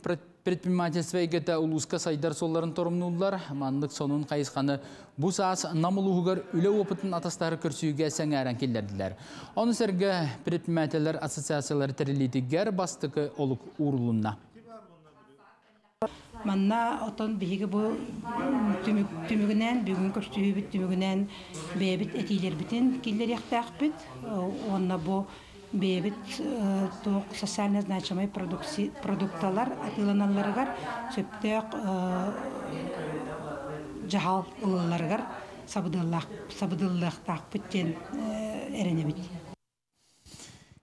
предпринимательство егеті ұлысқа сайдар соларын торымнулар. Мандық сонун қайысқаны бұл саас намылуғығар үлі опытын атастары көрсіуге сәң әрін келдерділер. Оны сәргі предпринимателер ассоциациялары тәрелетігер бастықы олық ұрлуына. Манна отон биһиги бу түмүгүнен бүгүн көчтүүбүт түмүгүнен бебит этилер битин киллер яктаакпыт онна бу бебит тоқ социально значимый продукталар атыланаларгар сөптөк жахал ылыларгар сабыдыллактаакпыттен эренебит.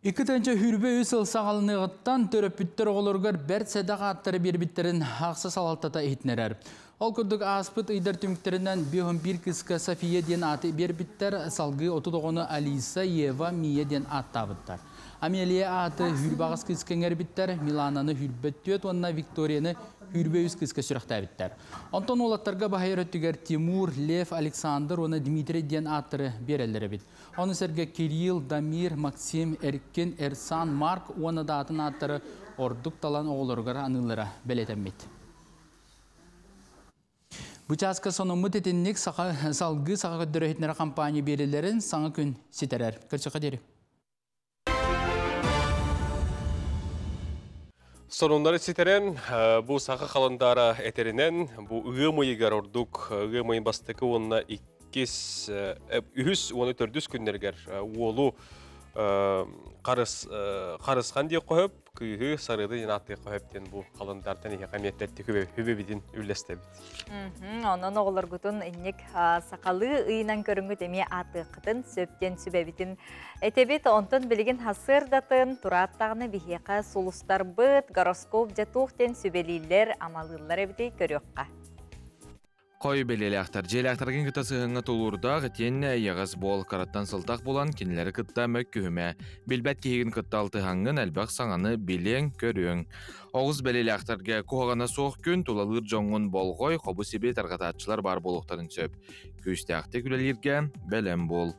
Икітінші хүрбе өсіл сағалынығыттан төрөппіттер оғылырғар бәрт сәдаға аттары бербіттерін хақсы салалтата етінерер. Ол күрдік аспыт ұйдар түміктерінен 5-1 кіскі София ден аты бербіттер, салғы 39-ны Алиса, Ева, Мия ден аттабыттар. Амелия аты хүрбағыз кіскеңер біттер, Милананы хүрбеттет, онына Викторияны хүрбе өз кіскі сүріқта біттер. Онтан олаттарға бағайыр өттігер Тимур, Лев, Александр, оны Дмитрий ден аттыры берелері біт. Оны сәрге Кирилл, Дамир, Максим, Эркин, Эрсан, Марк, оны да атын аттыры ордық талан оғылырғар анылары бәлетеммет. Бұчасқа соны мұт етіннік салғы саға көддірі компания берелерін саңа күн сетерер. Көрсіға дері. Сонунлары сетерен, бұл сақа қалындары әтерінен, бұл ұғымайығар ордық, ұғымайын бастықы онына үхіс, оны төрдіс күндергер олу қарысқан де қойып, күйі сарыды енатты қойыптен бұл қалындардың қаметтетті көбе бідін үлесті біт. Онын оғылар күтін үннік сақалы ұйынан көріңгі деме аты қытын сөптен сүбәбітін әтебет онтын білген хасырдатын тұраттағыны бігеқа сұлыстар бұд, гороскоп жатуқтен сүбелейлер амалылар әбіді көріққа. Қой белелі ақтар. Жел ақтарген кітасы ғыңа толурдағы тенне яғыз бол қараттан сылтақ болан кенелері кітта мөк күйіме. Білбәт кейгін кітта алты ғаңын әлбәқ саңаны білең көрің. Оғыз белелі ақтарға қоғана соқ күн тұлалыр жоңын болғой қобы себе тарғататшылар бар болуқтарын сөп. Көсті ақты күлелерге бәлем бол.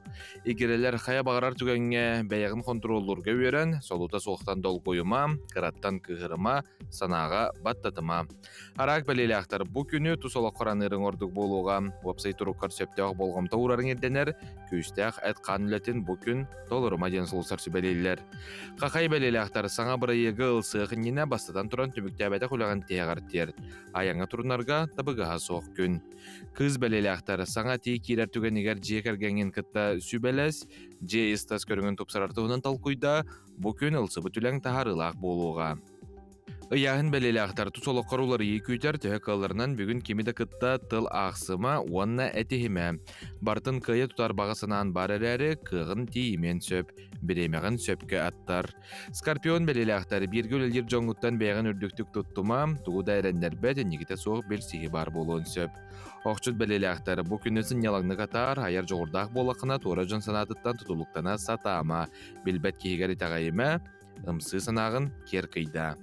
Егерелер қая бағарар түгенге бәйіғін контроллурға өрен, солута соқтан дол қойыма, қыраттан кығырыма, санаға баттатыма. Арақ белелі ақтар бұ күні тұсолақ қоранырың ордық болуға, вапсай тұрыққар сөптеғ болғымта ұрарын едденер, көстеғ әт қанылетін бұ күн толырыма ден сұлысар сөбелейлер. Қақай белелі ақтар саңа бұрайығы ылсығын нені бастатан тұран түмікті әбәті құлаған теғар тер. Аяңа тұрынарға табығаға соқ күн. Кыз белелі ақтар саңа тей керер түгенігер жекергенген кітті сүбелес, же истас көріңін тұпсарартығынан талқұйда, бұ күн ылсы бүтіләң тағарылақ болуға. Ыяғын бәлелі ақтар тұсолық қарулары екейтер төхекаларынан бүгін кемеді кітта тыл ақсыма онна әтехіме. Бартын күйе тұтар бағысынан бар әрі кығын тейімен сөп, біремеғін сөпке аттар. Скорпион бәлелі ақтар біргі өлелер жоңғыттан бәйғын үрдіктік тұттыма, тұғыда әрендер бәді негіте соғы белсігі бар болуын сөп. Оқчыт бәлелі ақтар бұ күнесін ялаңны қатар, аяр жоғырдақ болақына тура жон санатыттан тұтылықтана сатама, білбәт кейгер етағайыма, ымсы санағын кер қида.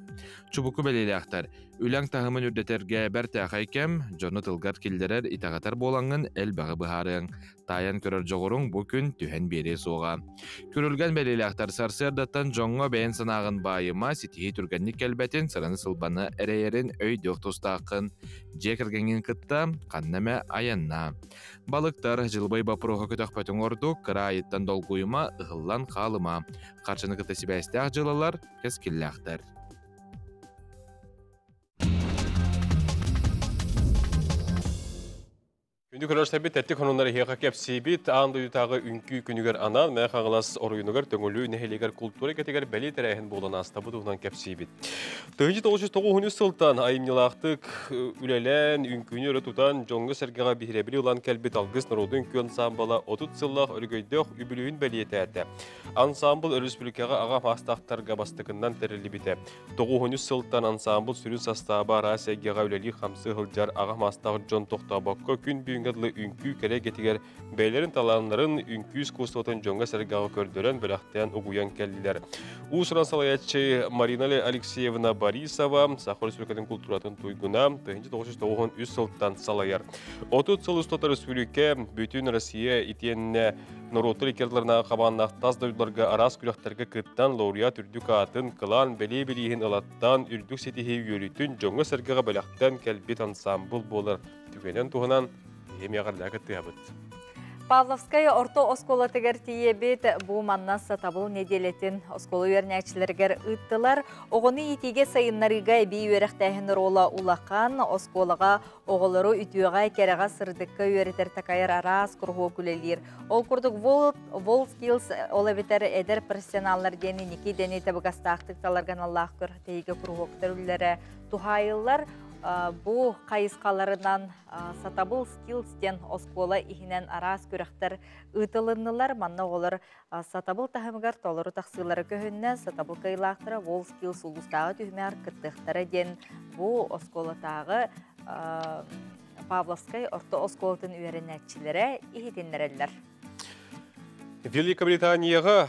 Чубуку бәлелі ақтар. Үләң тағымын үрдетерге бәр тәқайкем, жоны тылғар келдерер итағатар болаңын әл бағы бұхарың. Таян көрір жоғырың бұ күн түхен бере соға. Көрілген бәлелі ақтар сарсырдаттан жоңға бәйін санағын байыма сетихи түргенник кәлбәтін сыраны сылбаны әрейерін өйдөк тостақын. Жекіргенген кітта қаннаме аянна. Балықтар жылбай бапыруға көтақ пөтің орду қыра айыттан долгуйыма ұғылан қалыма. Қаршыны кіті себәстәқ жылалар кәскелі ақтар. Күнді көрәштәбі тәттік хонунлары хеға кәпсейбіт, аңды ютағы үнкі күнігер анан, мәқ ағылас оройынығыр төңілі нәхелегер культура кәтегер бәлі тәрәйін болан астабы тұғынан кәпсейбіт. 1990 сылтан айымнелақтық үләлән үнкүні өрі тұтан жоңғы сәргіға бейребілі ұлан кәлбет алғыз нұрудың көн самбала 30 сыллақ өргөйдіқ үбілуін бәлі әтәді. Ансамбл республикаға аға мастақтарға бастықынан тәрілі біті. 90 сылтан ансамбл сүрін састабы ара сәгіға үләлі қамсы ғылжар аға мастағы Джон Тоқтабаққа күн бүйінгідлі үнкі кәрі кетігер бәйлерін таланларын үнкі искусствотын жоңға сәргіға көрдірен білақтен ұғуян кәлілер. Усыран салаятчы Маринали Алексеевна Борисова Сахар Республикатын культуратын туйгуна 1993 сылттан салайар. 30 сыл ұстаты республика бүтін Россия итенне Нұротыр екерлеріна қабаннақ таз дойдыларға арас күліқтерге кыттан лауреат үрдік атын қылан бәле-бәлейін ылаттан үрдік сетихе үйелітін жоңға сәргіға білақтен кәлбет ансамбыл болыр. Түгенен туғынан емеғарлағы тыябыт. Павловская орто оскола тегер тиебет бу маннан сатабыл неделетін осколы өрнәчілергер ыттылар. Оғыны етеге сайынларыға бей өріқтәхін рола улақан осколаға оғылыру үтіуға кәріға сырдыққа өретер такайыр арас күрғу күлелер. Ол күрдік WorldSkills олабетер әдер профессионаллар дені неке дені табығастақтық таларған Аллах көр тейге күрғуқтар үлері тухайылар. Бу қайысқаларынан сатабыл скилстен оскола ихинен арас көріқтер ұтылынылар. Манна олар сатабыл тахымығар толыру тақсылары көхінне сатабыл қайлақтыры WorldSkills ұлыстағы түймәр күттіқтары ден бу осколатағы Павловскай орто осколатын үйерінәтчілері ихетенлерелер. Великобританияға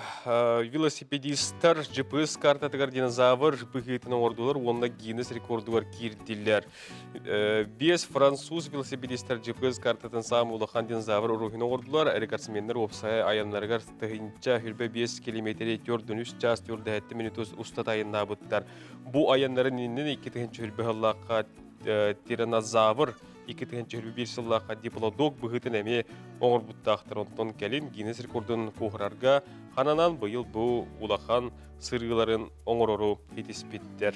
велосипедистер GPS картатығар динозавр бұғытының ордулар, онына Гиннес рекордуар кирділер. 5 француз велосипедистер GPS картатын самы улақан динозавр ұрухына ордулар, рекордсменлер опсай аянларығар тұхынча хүрбе 5 километре түрдінүш час түрді әтті минутус ұстат айынна бұттар. Бұ аянларын еннен 2 хүрбе ғыллаққа тиранозавр 2-1 сыллаққа диплодок бұғытын әме оңыр бұттақтыр. Онтон кәлін Гиннес рекордын қоғырарға қананан бұйыл бұл улақан сырғыларын оңыр ору етеспеттер.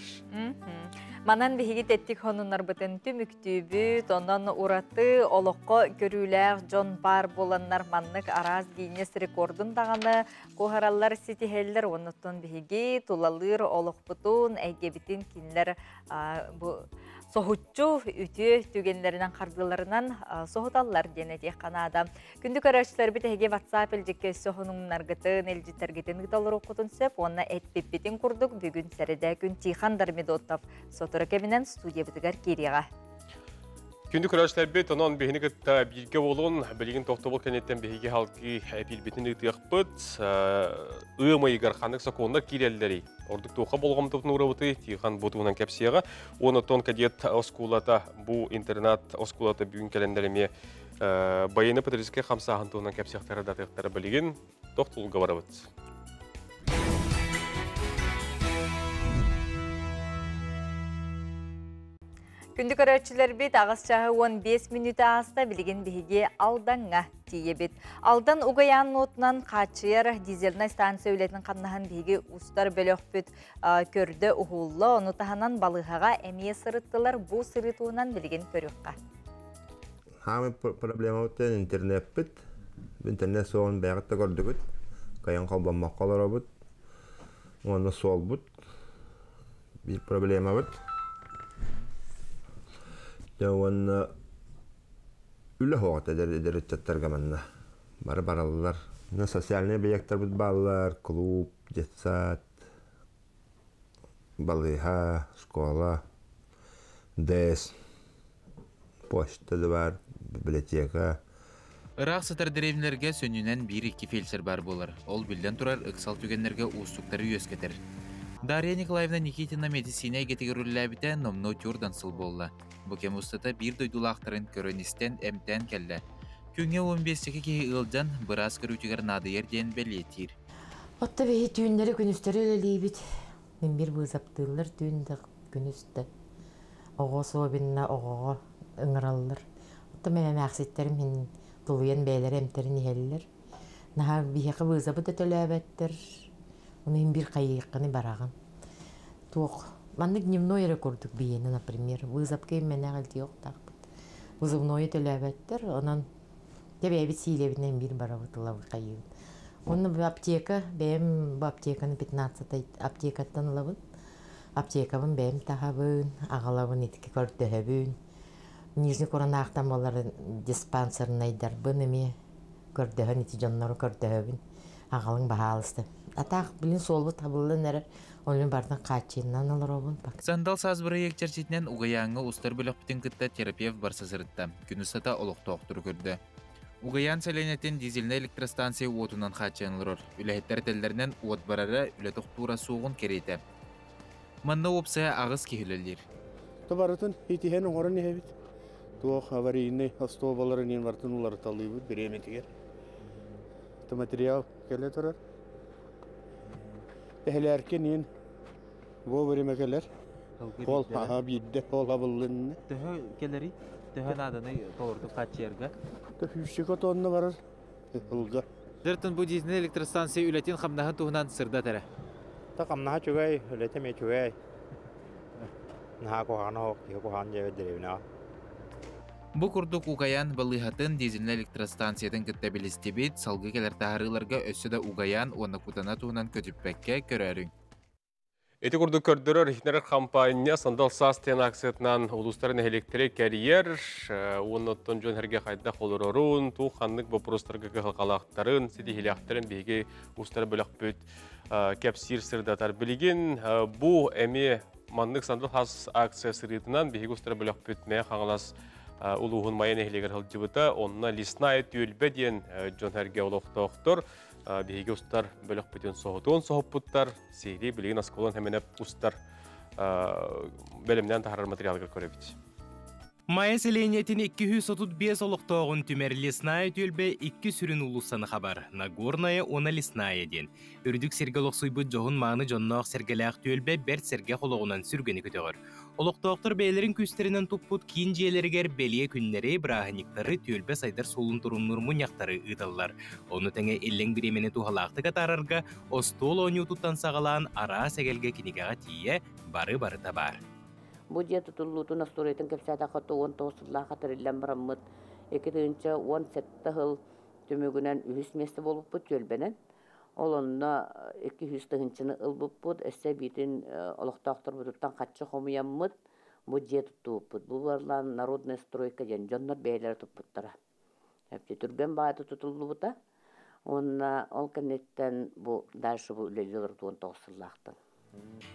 Манан бігігет әттік хонунар бұтын түміктүйбіт, ондан ұраты олыққа көрілер Джон Бар боланнар маннық араз Гиннес рекордын дағаны қоғыралар сетихеллер, оныттон бігігет, улалыр олық бұтын, әйгебітін кенлер соғытчу үті түгенлерінен қардыларынан соғыталар дене тек қанада. Күнді көрәшілер біт әге WhatsApp әлжекке соғыныңнар ғытын, әлжеттергетін ғыталыр оқытын сөп, онына әтпеппетін күрдік бүгін сәреді күн тиқандар медоттап сотыры кәмінен студия бітігер кереға. Күнді көрәшілер біт, онын бейіні күтті бірге болуын, білген тоқтабыл кәнеттен бейге халқы әпелбетін үйтіғ бұд, ұйымайығар қанық соқуындар керелдері. Ордық тоқа болғам тұптың ұрабыты, тиған бұтуынан кәпсияға. Оны тон кәдет оскулата, бұл интернат оскулата бүгін кәлендеріме байыны пәтіріске қамсағын тұғынан кәпсияқтары датықтары білген тоқтылға барабыд. Күнді көрәтшілер бет ағыз чағы 15 минута аста білген бейге алданға тие бет. Алдан ұғаян нотынан қачыр дизельной станция өлетін қаннаған бейге ұстар бөлік бет көрді ұғылы. Оны тағынан балығаға әмие сырыттылар бұл сырытуынан білген көріққа. Хамы проблема өттен интернет бет. Интернет соғын бәғітті көрді бет. Қаян қалбанмақ қалар бет. Оны сол бет. Bir проблема бет. Жауан үлі хоғат әдәреттеттерге мәнна. Бары баралылар. Социальный объекттар бұд балылар, клуб, детсад, балыға, школа, дэс, почта да бар, библиотека. Ирақ сатар деревнерге сөнінен 1-2 фельдшер бар болар. Ол білден тұрар ұқсал түгенлерге ұстықтары өскетер. Дарья Николаевна Никитина медицина гетегерулі әбіте номно түрдан сыл болла. Бұкем ұстата бір дойдулақтарын көріністен әмтен кәлі. Күнге 15-ке кей ұлдан біраз көрітігер нады ерден бәлі етір. Отта бейі түйіндері күністері өлі бет. Мен бір бұзаптылар түйінді күністі. Оғы соғабынна оғыға ұңыралылар. Отта мен әмәқсеттерім мен тұлуян бәйлер әмтерін елілер. Наға бейеқі бұзабы да төлі әбәттір. Мен бір қайыққаны бараған. Тоқ. Манны дневной рекордық бейені, например. Вызапқа мен әғілді еқ тақпыд. Вызывной төлөбөттөр, онан тебебит силебинен бир барабытылабы кайыбын. Онны аптека, бэм аптеканы 15 аптекаттан алабын. Аптекабын бэм тахабын, агалабын итки көрдөһөбүн. Нижний коронақтан болар диспансерын айдарбын эме көрдөһөн ити жоннору көрдөһөбүн. Агалың баһалысты. Атақ билин солбу табылын әрі олын бардын қачиннан алыр обын. Сандал сазбыры екчерчетінен уғаяңы устар бөлік бүтін кітті терапевт барса сырытта. Күністата олықты оқтыры көрді. Уғаян сәленетін дизельні электростанция уотунан қачынылыр. Үләхеттер тәлдерінен уот барары үләті ұқтура суғын керейті. Манна опсая ағыз кейілілер. Табарытын етихен оңырын ехебет. Туох аварийный автобаларын ен бартын улары талыбыт береметігер. Материал келе тұрар. Эхлеркен ен бұл беремекелер. Ол бейді, ол абылынны. Түхі келері? Түхі наданы толырды қатшы ерге? Түхішігі тонны барар. Ұлға. Дұртын бұл дизельный электростанция үлетін қамнағын туғынан сырда тәрі? Та қамнаға чөгай, үлетеме чөгай. Наға қоғаны оқ, қоған жеве деревіне. Бу курдук угаян балыхатын дизельный электростанциятын кыттабилистебит салгы келер тахарыларга өссөдө угаян оны кутана туунан көтүппекке көрөрүң. Эти курдук көрдөрөр хинер компания сандал састен акциятынан улустарын электрик карьер, оннотон жон херге кайда холорорун, ту ханнык вопростарга калактарын, сиди хилактарын беге устар бөлөкпөт кепсир сырдатар билген. Бу эми маннык сандал хас акция сырытынан беге устар бөлөкпөт ме хаңалас улуғын майын әхілегер ғылжыбыта, онына лесная түйілбе ден жон әрге олықтақтыр. Бейге ұстар бөлік бөтен соғытуын соғып бұттар, сейді білеген асқолын әменеп ұстар бөлімнен тағарар материалғыр көребет. Майя селенетин 235 олықтауғын түмер лесная түйілбе 2 сүрін улуссаны қабар. Нагорная она лесная ден. Үрдік сергелік сұйбыт жоғын маңы жоннақ сергелек түйілбе бәрт серге қолығынан сүргені көтеғыр. Олықтауқтар бәйлерін күстерінен тұппұт кейін жиелергер бәлие күннері брағаниктары түйілбе сайдар солын тұрын нұрмын яқтары ұдалар. Оны тәңе елің біремені туғалақты қатарарға остол оңы тұттан сағалан ара сәгелге кенегаға тие бары-бары табар. Бу же тутуллутун асторетін кепсата қаты 19 жылға қатырылан бараммыт. 2-10 жыл түмігінен үхіс месті болып бұд жөлбенен. Ол онына 200-тығыншыны ыл бұд бұд, әсі бейтін олықтақтыр бұдыттан қатшы қомыянмыд. Бу же тұттуып бұд. Бұл барлан народная стройка ден жоннар бәйлері тұп бұдтара. Әпте түрбен бағыты тұтылды бұда. Онына ол кәнеттен бұл дәрші бұл үлелер 19 жыллақтың.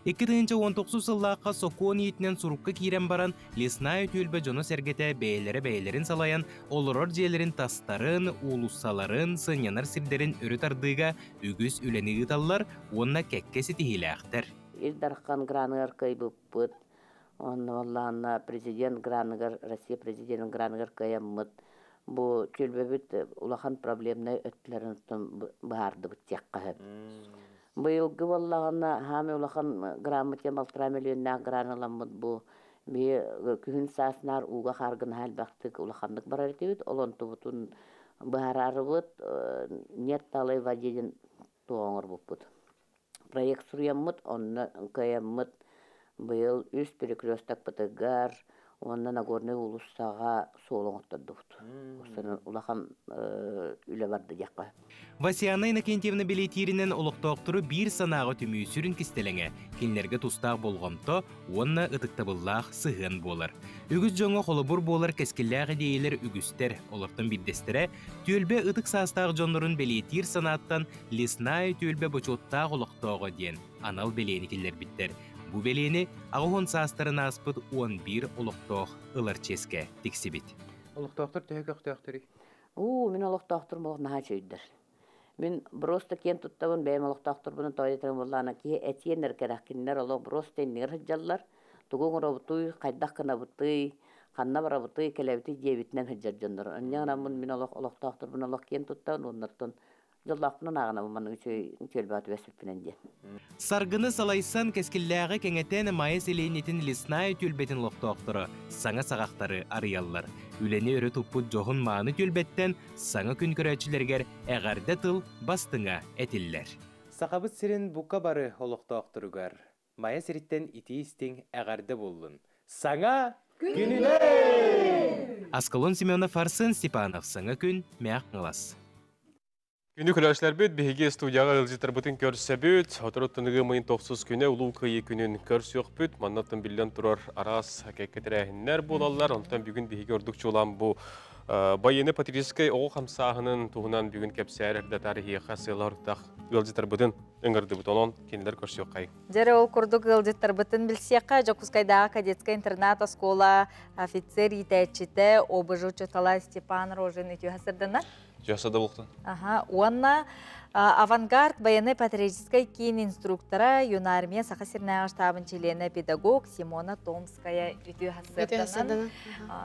2-19 сыллаққа сокуон етінен сұрыққа кейрен баран лесная түйілбі жоны сәргеті бәйлері салаян, олырор жиелерін тастарын, улуссаларын, сынянар сірдерін өріт ардыға үгіз үлені ұталылар, онына кәккесі тихиләқтір. Илдарқан граныгар кайбы бұд, онына президент граныгар, Россия президент граныгар каяммыд. Бұл түйілбі бүт улахан проблемны өттілерін барды бұд текқа хөп. Быйылгы боллағына хаме улахан грамоте 1,5 миллионна граныламыд бұл. Бе күхін саснар уға қарғын әлбәқтік улахандық барар етебет. Олонты бұтын бағарары бұд, нет талай вадеден туаңыр бұд. Проект сұруямыд, онына каямыд. Быйыл үст перекрестак бұтығар, онына Нагорный улуссаға солың ұттады бұд. Улахан үлі барды жаққа. Васяна Иннокентьевна билетиринен олықтауқтыры бір санағы түмүй сүрін кістеліңе, кенлерге тұстақ болғамто, онына ұтықтабыллақ сығын болар. Үгіз жоңы қолыбыр болар кәскілләғі дейілер үгістер, олықтың биддестірі, түйілбе ұтық састағы жонларын билетир санаттан лесная түйілбе бұчоттақ олықтауғы ден, анал белейні келер біттер. Бұ белейні ағуын састарын аспыд 11 олықтауқ ұлар ческе тіксі бит. Олықтауқтыр түйек өқтауқтыры? Мен олықтауқтыр болғын наға жөйдір. Мен просто кен туттабын бәйім олықтауқтыр бұны тойдетірін болғана ке әтиенер керәккенлер олық просто еннер хыджалар. Туғын ұрабытуй, қайдақ қына бұтый, қанна барабытый, кәләбіті дебітінен хыджар жондар. Аннағынан мен олықтауқтыр бұны олық кен туттабын, оннаттын жоллақпынан ағына бұманың чөлбәті бәсіппінен де. Саргыны салайсан кәскілләғі кәңетен майы селейнетін лесная тюлбетін олықтауқтыры, саңа сағақтары арыялар. Үлені өрі тұппыт жоғын маны тюлбеттен саңа күн көрәчілергер әғарды тыл бастыңа әтіллер. Сақабыт сирен бұқа бары олықтауқтырығар. Майы сереттен ити істен әғарды болын. Саңа Аскалон Семенов Арсын Степанов саңа күн мәк ңылас. Күні күләшлер бүт, бігеге студияға ылжытыр бұтын көрсе бүт, отырыттынығы мұйын тоқсыз күні ұлу қойы күнін көрсе өқ бүт, маннаттың білден тұрар арас кәккетірәхінлер болалар, онтан бүгін бігеге ордықчы olan bu bayını patrическай оғы қамсағының туғынан бүгін кәпсәрірді тарихи қасылар ұқтақ ылжытыр бұтын үңірді бұт, олан кенілер көрсе өқ қай. Жәрі ол күрдік ылжытыр бұтын білсеққа, Жокускайдағы кадетская интернат оскола офицер етәчіті обыжу чотала Степан Рожин үті хасырдына? Жасада болқтын. Онна авангард баяны патриотической кин инструктора юнармия сахасирная штабын члены педагог Симона Томская үті хасырдынан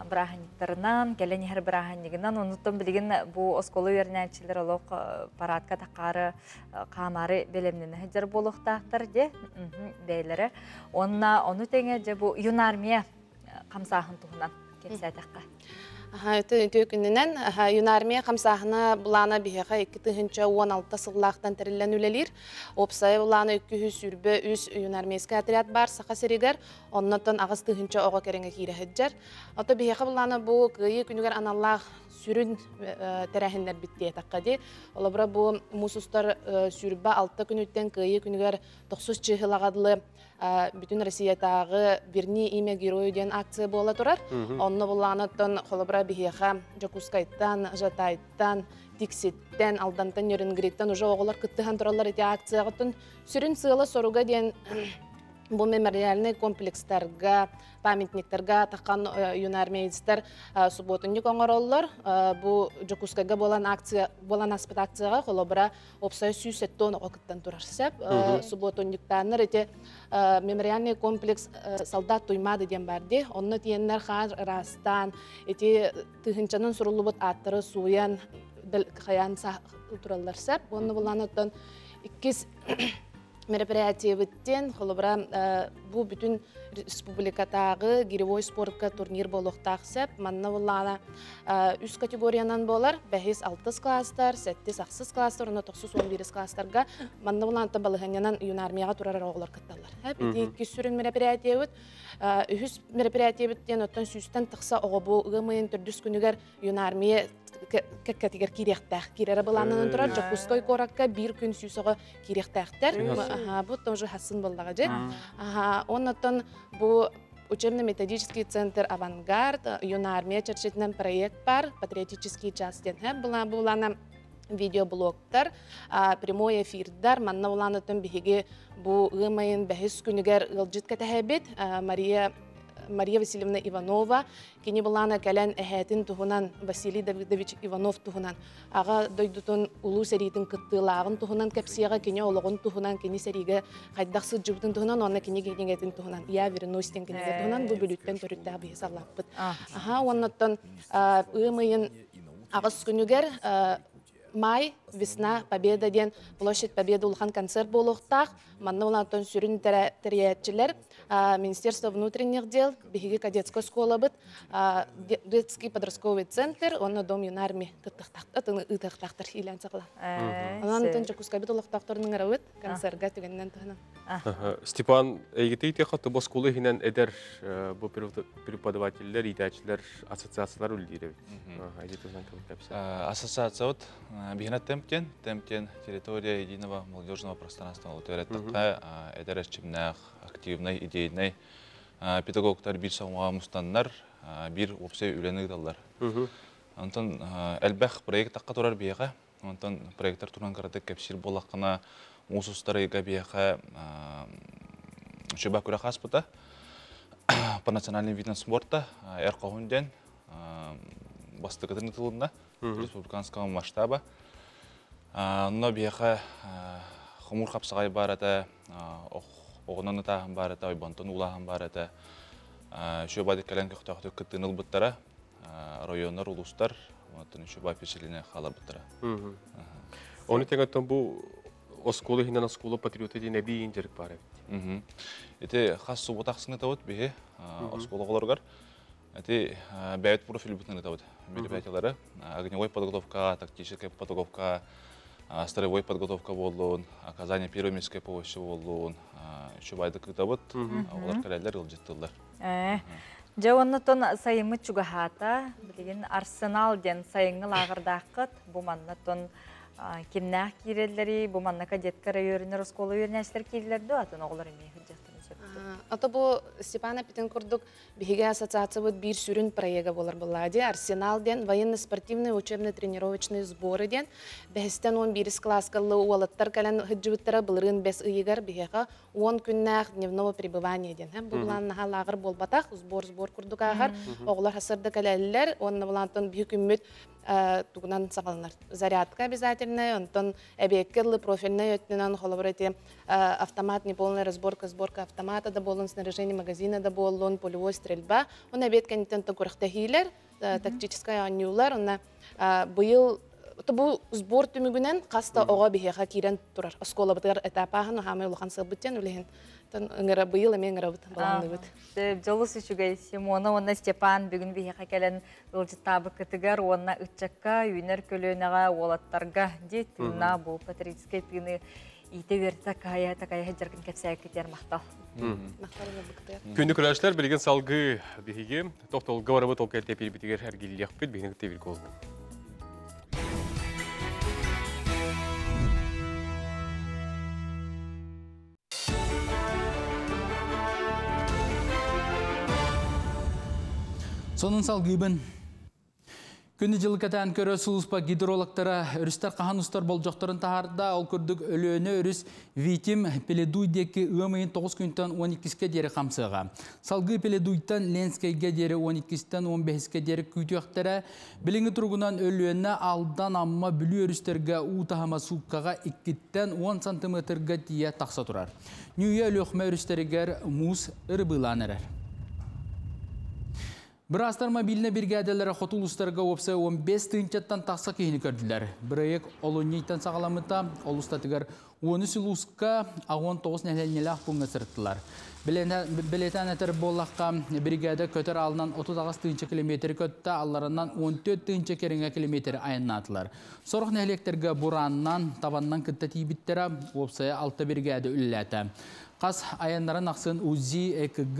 браханиктарынан, кәләнігер браханигынан, онуттан білген бұл осколы вернәтчілер олық парадқа тақары қамары белемнені хеджер болуқтақтыр де бәйлері. Оны тәңе же бұл юнармия қамсағын тұғынан кепсәтіққа. Өті күнінен юнармия қамсағына бұлана бігеға 2016 сыллақтан тәрілен үлелер. Опсай бұлана 200 сүрбі үз юнармейскі отряд бар сақа серегер, оннаттан ағыз түхінші оға кереңе кейрі хеджер. Оты бігеға бұлана бұл күйі күнігер аналлақ сүрін тәрәхіндер бітті етаққа де. Ола бұра бұл мұсыстар сүрбі 6 күн өттен күйі күнігер 90 чығылағадылы bütün Россиятағы бірні имя герою ден акция бола тұрар. Онны бұланаттан қолыбыра бігеға Жокускайттан, Жатайттан, Тиксеттен, Алдантан, Нөренгіреттен ұжа оғылар күттіған тұралар еті акцияғыттын сүрін сығылы соруға ден бұл мемориальный комплекстарға, памятниктарға таққан юнармейдістер субботынник оңыр олар. Бұл Жокускайға болан аспет акцияға қолыбыра опсай сүйсетті оны оқыттан тұрарсып. Субботынниктаныр еті мемориальный комплекс солдат туймады ден барды. Онны тиеннер қар растан, еті тұхынчанын сұрылы бұд аттыры суян қаян тұралар сәп. Онны бұланыттан 2 мероприятие біттен, қолыбыра бұл бүтін республикатағы гиревой спортқа турнир болуқтақ сәп. Манна бұлана үз категориянан болар, 5-6 кластар, 7-8 кластар, 9-11 кластарға манна бұланыта балығанянан юнармияға тұрар оғылар кытталар. Әпеті 2 сүрін мероприятие біт. Үз мероприятие біттен оттан сүйістен тұқса оғы бұл ұғымайын түрдіс күнігер юнармия кәттігер керектәқ. Керері бұланынан тұрар, Жокускай қораққа 1 күн сүйсіғы керектәқтер. Бұл тоже хасын болдығы же. Оннаттан бұл учебно-методический центр «Авангард», юнармия чарчетінен проект бар, патриотический частен. Бұлана видеоблогтар, прямой эфирдар, манна бұланатын бігі бұл ғымайын бәхіс күнігер ғылжит кәтәхәбет, Мария Васильевна Иванова, кені бұлана кәлән әхәтін тұғынан Василий Давидович Иванов тұғынан. Аға дойдутын ұлу сәрейдің күттілағын тұғынан кәпсияға кені олығын тұғынан, кені сәрейге қайдақсы жүбдің тұғынан, оны кені кегенетін тұғынан. Я верностен кенеге тұғынан, бұл бөліттен түрітті абығы сағлаппыд. Оннаттан ұйымайын ағыз күнігер май, весна, победа ден, площадь победы улхан концерт болуқтақ, манна олантон сүрін тәріятчілер, Министерство внутренних дел, бігігі кадетская школа бұд, детский подростковый центр, оны дом юнарми ұтықтақтар хилен сақла. Олантон Жокускай бұд олықтақтарының әрі өт, концертға түгеннен тұғынан. Степан, әйгеті қаты бұл сколы хинен әдер бұл преподавателлер, етәчілер, ассоциациялар үлдері? Ассоциация вот бигнат темптен территория единого молодежного пространства утвердитка эдеречимнах активный идейный педагогтар бир самуа мустаннар бир опсей үйленик даллар. Антон элбэх проект акка бияга, антон проекттар туран карады кепсир болакына мусустары габияга шуба күрә хаспыта по национальным видам спорта эркоунден бастыгытын тылында республиканского масштаба. Но бияха хумур хапсагай барата, оғынан тағын барата, ойбантын улағын барата. Шөбады кәлен көқтақты күттіныл бұттара, районар, улустар, шөба пешеліне қала бұттара. Оны теңеттен бұл осколы хинен осколы патриоты дейін әбейін жерік бар әбет? Эти хас субботақсыны тауыт бейі осколы қоларғар. Это бәйт профиль бұтын это вот мероприятиялары. Огневой подготовка, тактическая подготовка, строевой подготовка болуын, оказание первой медицинской помощи болуын. Еще байды кыта вот, олар кәрәлер ылжеттілдер. Жауаннытон сайымы чугахата, білген Арсенал ден сайыңы лағырдақыт, бұманнытон кемнақ керелері, бұманна кадетка районер осколы өрнәстер керелерді атын оғылар емей хүджақтын сөпті. Ата бұл Степана Петенкурдук биһиге ассоциация вот бир сүрін проега болар болады. Арсенал ден военно-спортивный учебно-тренировочный сборы ден бәхістен 11 класскалы уалаттар кәлін хүджібіттері бұлырын бәс ұйығар биһиға 10 күннәқ дневного пребывания ден. Бұлан наға лағыр болбатақ, сбор күрдік ағар, оғылар хасырды кәләлілер, онына бұлантын бүйік үммет тугунан сағалынар. Зарядка обязательно, онтон объективный профильный өттінен холобрати автомат, неполная разборка, сборка автомата да болон, снаряжение магазина да болон, полевой стрельба. Он обед канитен токурахта хилер, тактическая анюлар, он был бұл сбор түмігінен қаста оға бігеға кейрен тұрар. Оскола бұтығар этапаға нұхамай ұлған сылбыттен үлеген. Үңірі бұйыл әме үңірі бұт, баланды бұт. Жолыс үшігай Симона, онна Степан бүгін бігеға кәлін ұлжытабы кітігер, онна үтчакка, үйнер көлініға, олаттарға де түйіна бұл патрическай түйіні ите верді такая жарқын кәпсәй кетер мақтал. Күнді күрәшілер білген салғы бігеге, тоқтол ғаварабы толқа әлтепел бітігер әргелілік бет, бігені күттебіл қолды. Сонын салгыбын. Күнді жылы кәтән көрі сұлыспа гидрологтара өрістер қахан ұстар бол жоқтарын тағарда ол күрдік өліөні өріс витим пеледуйдекі ұмайын 9 күнтен 12-ке дері қамсыға. Салғы пеледуйттан Ленскайге дері 12-тен 15-ке дері күйтіяқтара біліңі тұрғынан өліөні алдан амма бүлі өрістерге ұтағама суққаға 2-тен 10 сантиметрға тия тақса тұрар. Нүйе өліөқме өрістерігер мұз ұрбыланырар. Бірастар мобильні бригадалары хотулустарға опса 15 тыңчаттан тақса кейіні көрділер. Бірайық олунийтан сағаламыта, олустатығар 13 ұлысқа 19 нәләнелі ақпыңға сұрттылар. Білетен әтір болаққа бригада көтір алынан 30 тыңчы километр көтті, алларынан 14 тыңчы керіңе километр айынатылар. Сорық нәлектерге бұраннан, табаннан күтті тейбіттері опсая 6 бригада үліләті. Қас аянларын ақсын УЗИ, ЭКГ,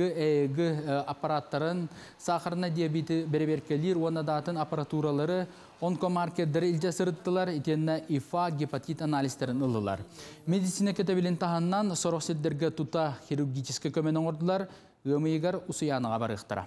аппараттарын, сақырына диабеті береберкелер, оны датын аппаратуралары, онкомаркердері илжа сырыттылар, етеніне ИФА, гепатит анализтерін ұлылар. Медицина көтебілін тағаннан сорықсетдерге тұта хирургическі көмен оңырдылар, ғымыйығар ұсыяныға барықтыра.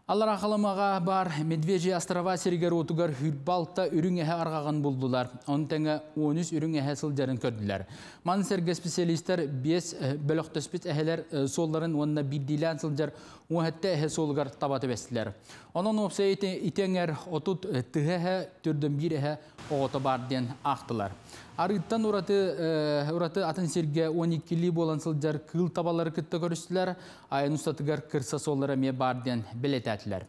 Аллар ақылымаға бар Медвежий острова сергер отугар хүрбалта үрің әхе арғаған бұлдылар. Оның тәңі 13 үрің әхе сылдарын көрділер. Маны серге специалистер 5 бөліқтөспет әхелер солларын онына бірдейлен сылдар 10 әхе солығар табаты бәстілер. Оның опса итеңер 30 түхәхе түрдің бір әхе оғыты бар ден ақтылар. Арыттан ураты атын серге 12-ли болан сылдар кыл табалары күтті көрістілер, айын ұстатығар кырса соллары ме бар ден білетәтілер.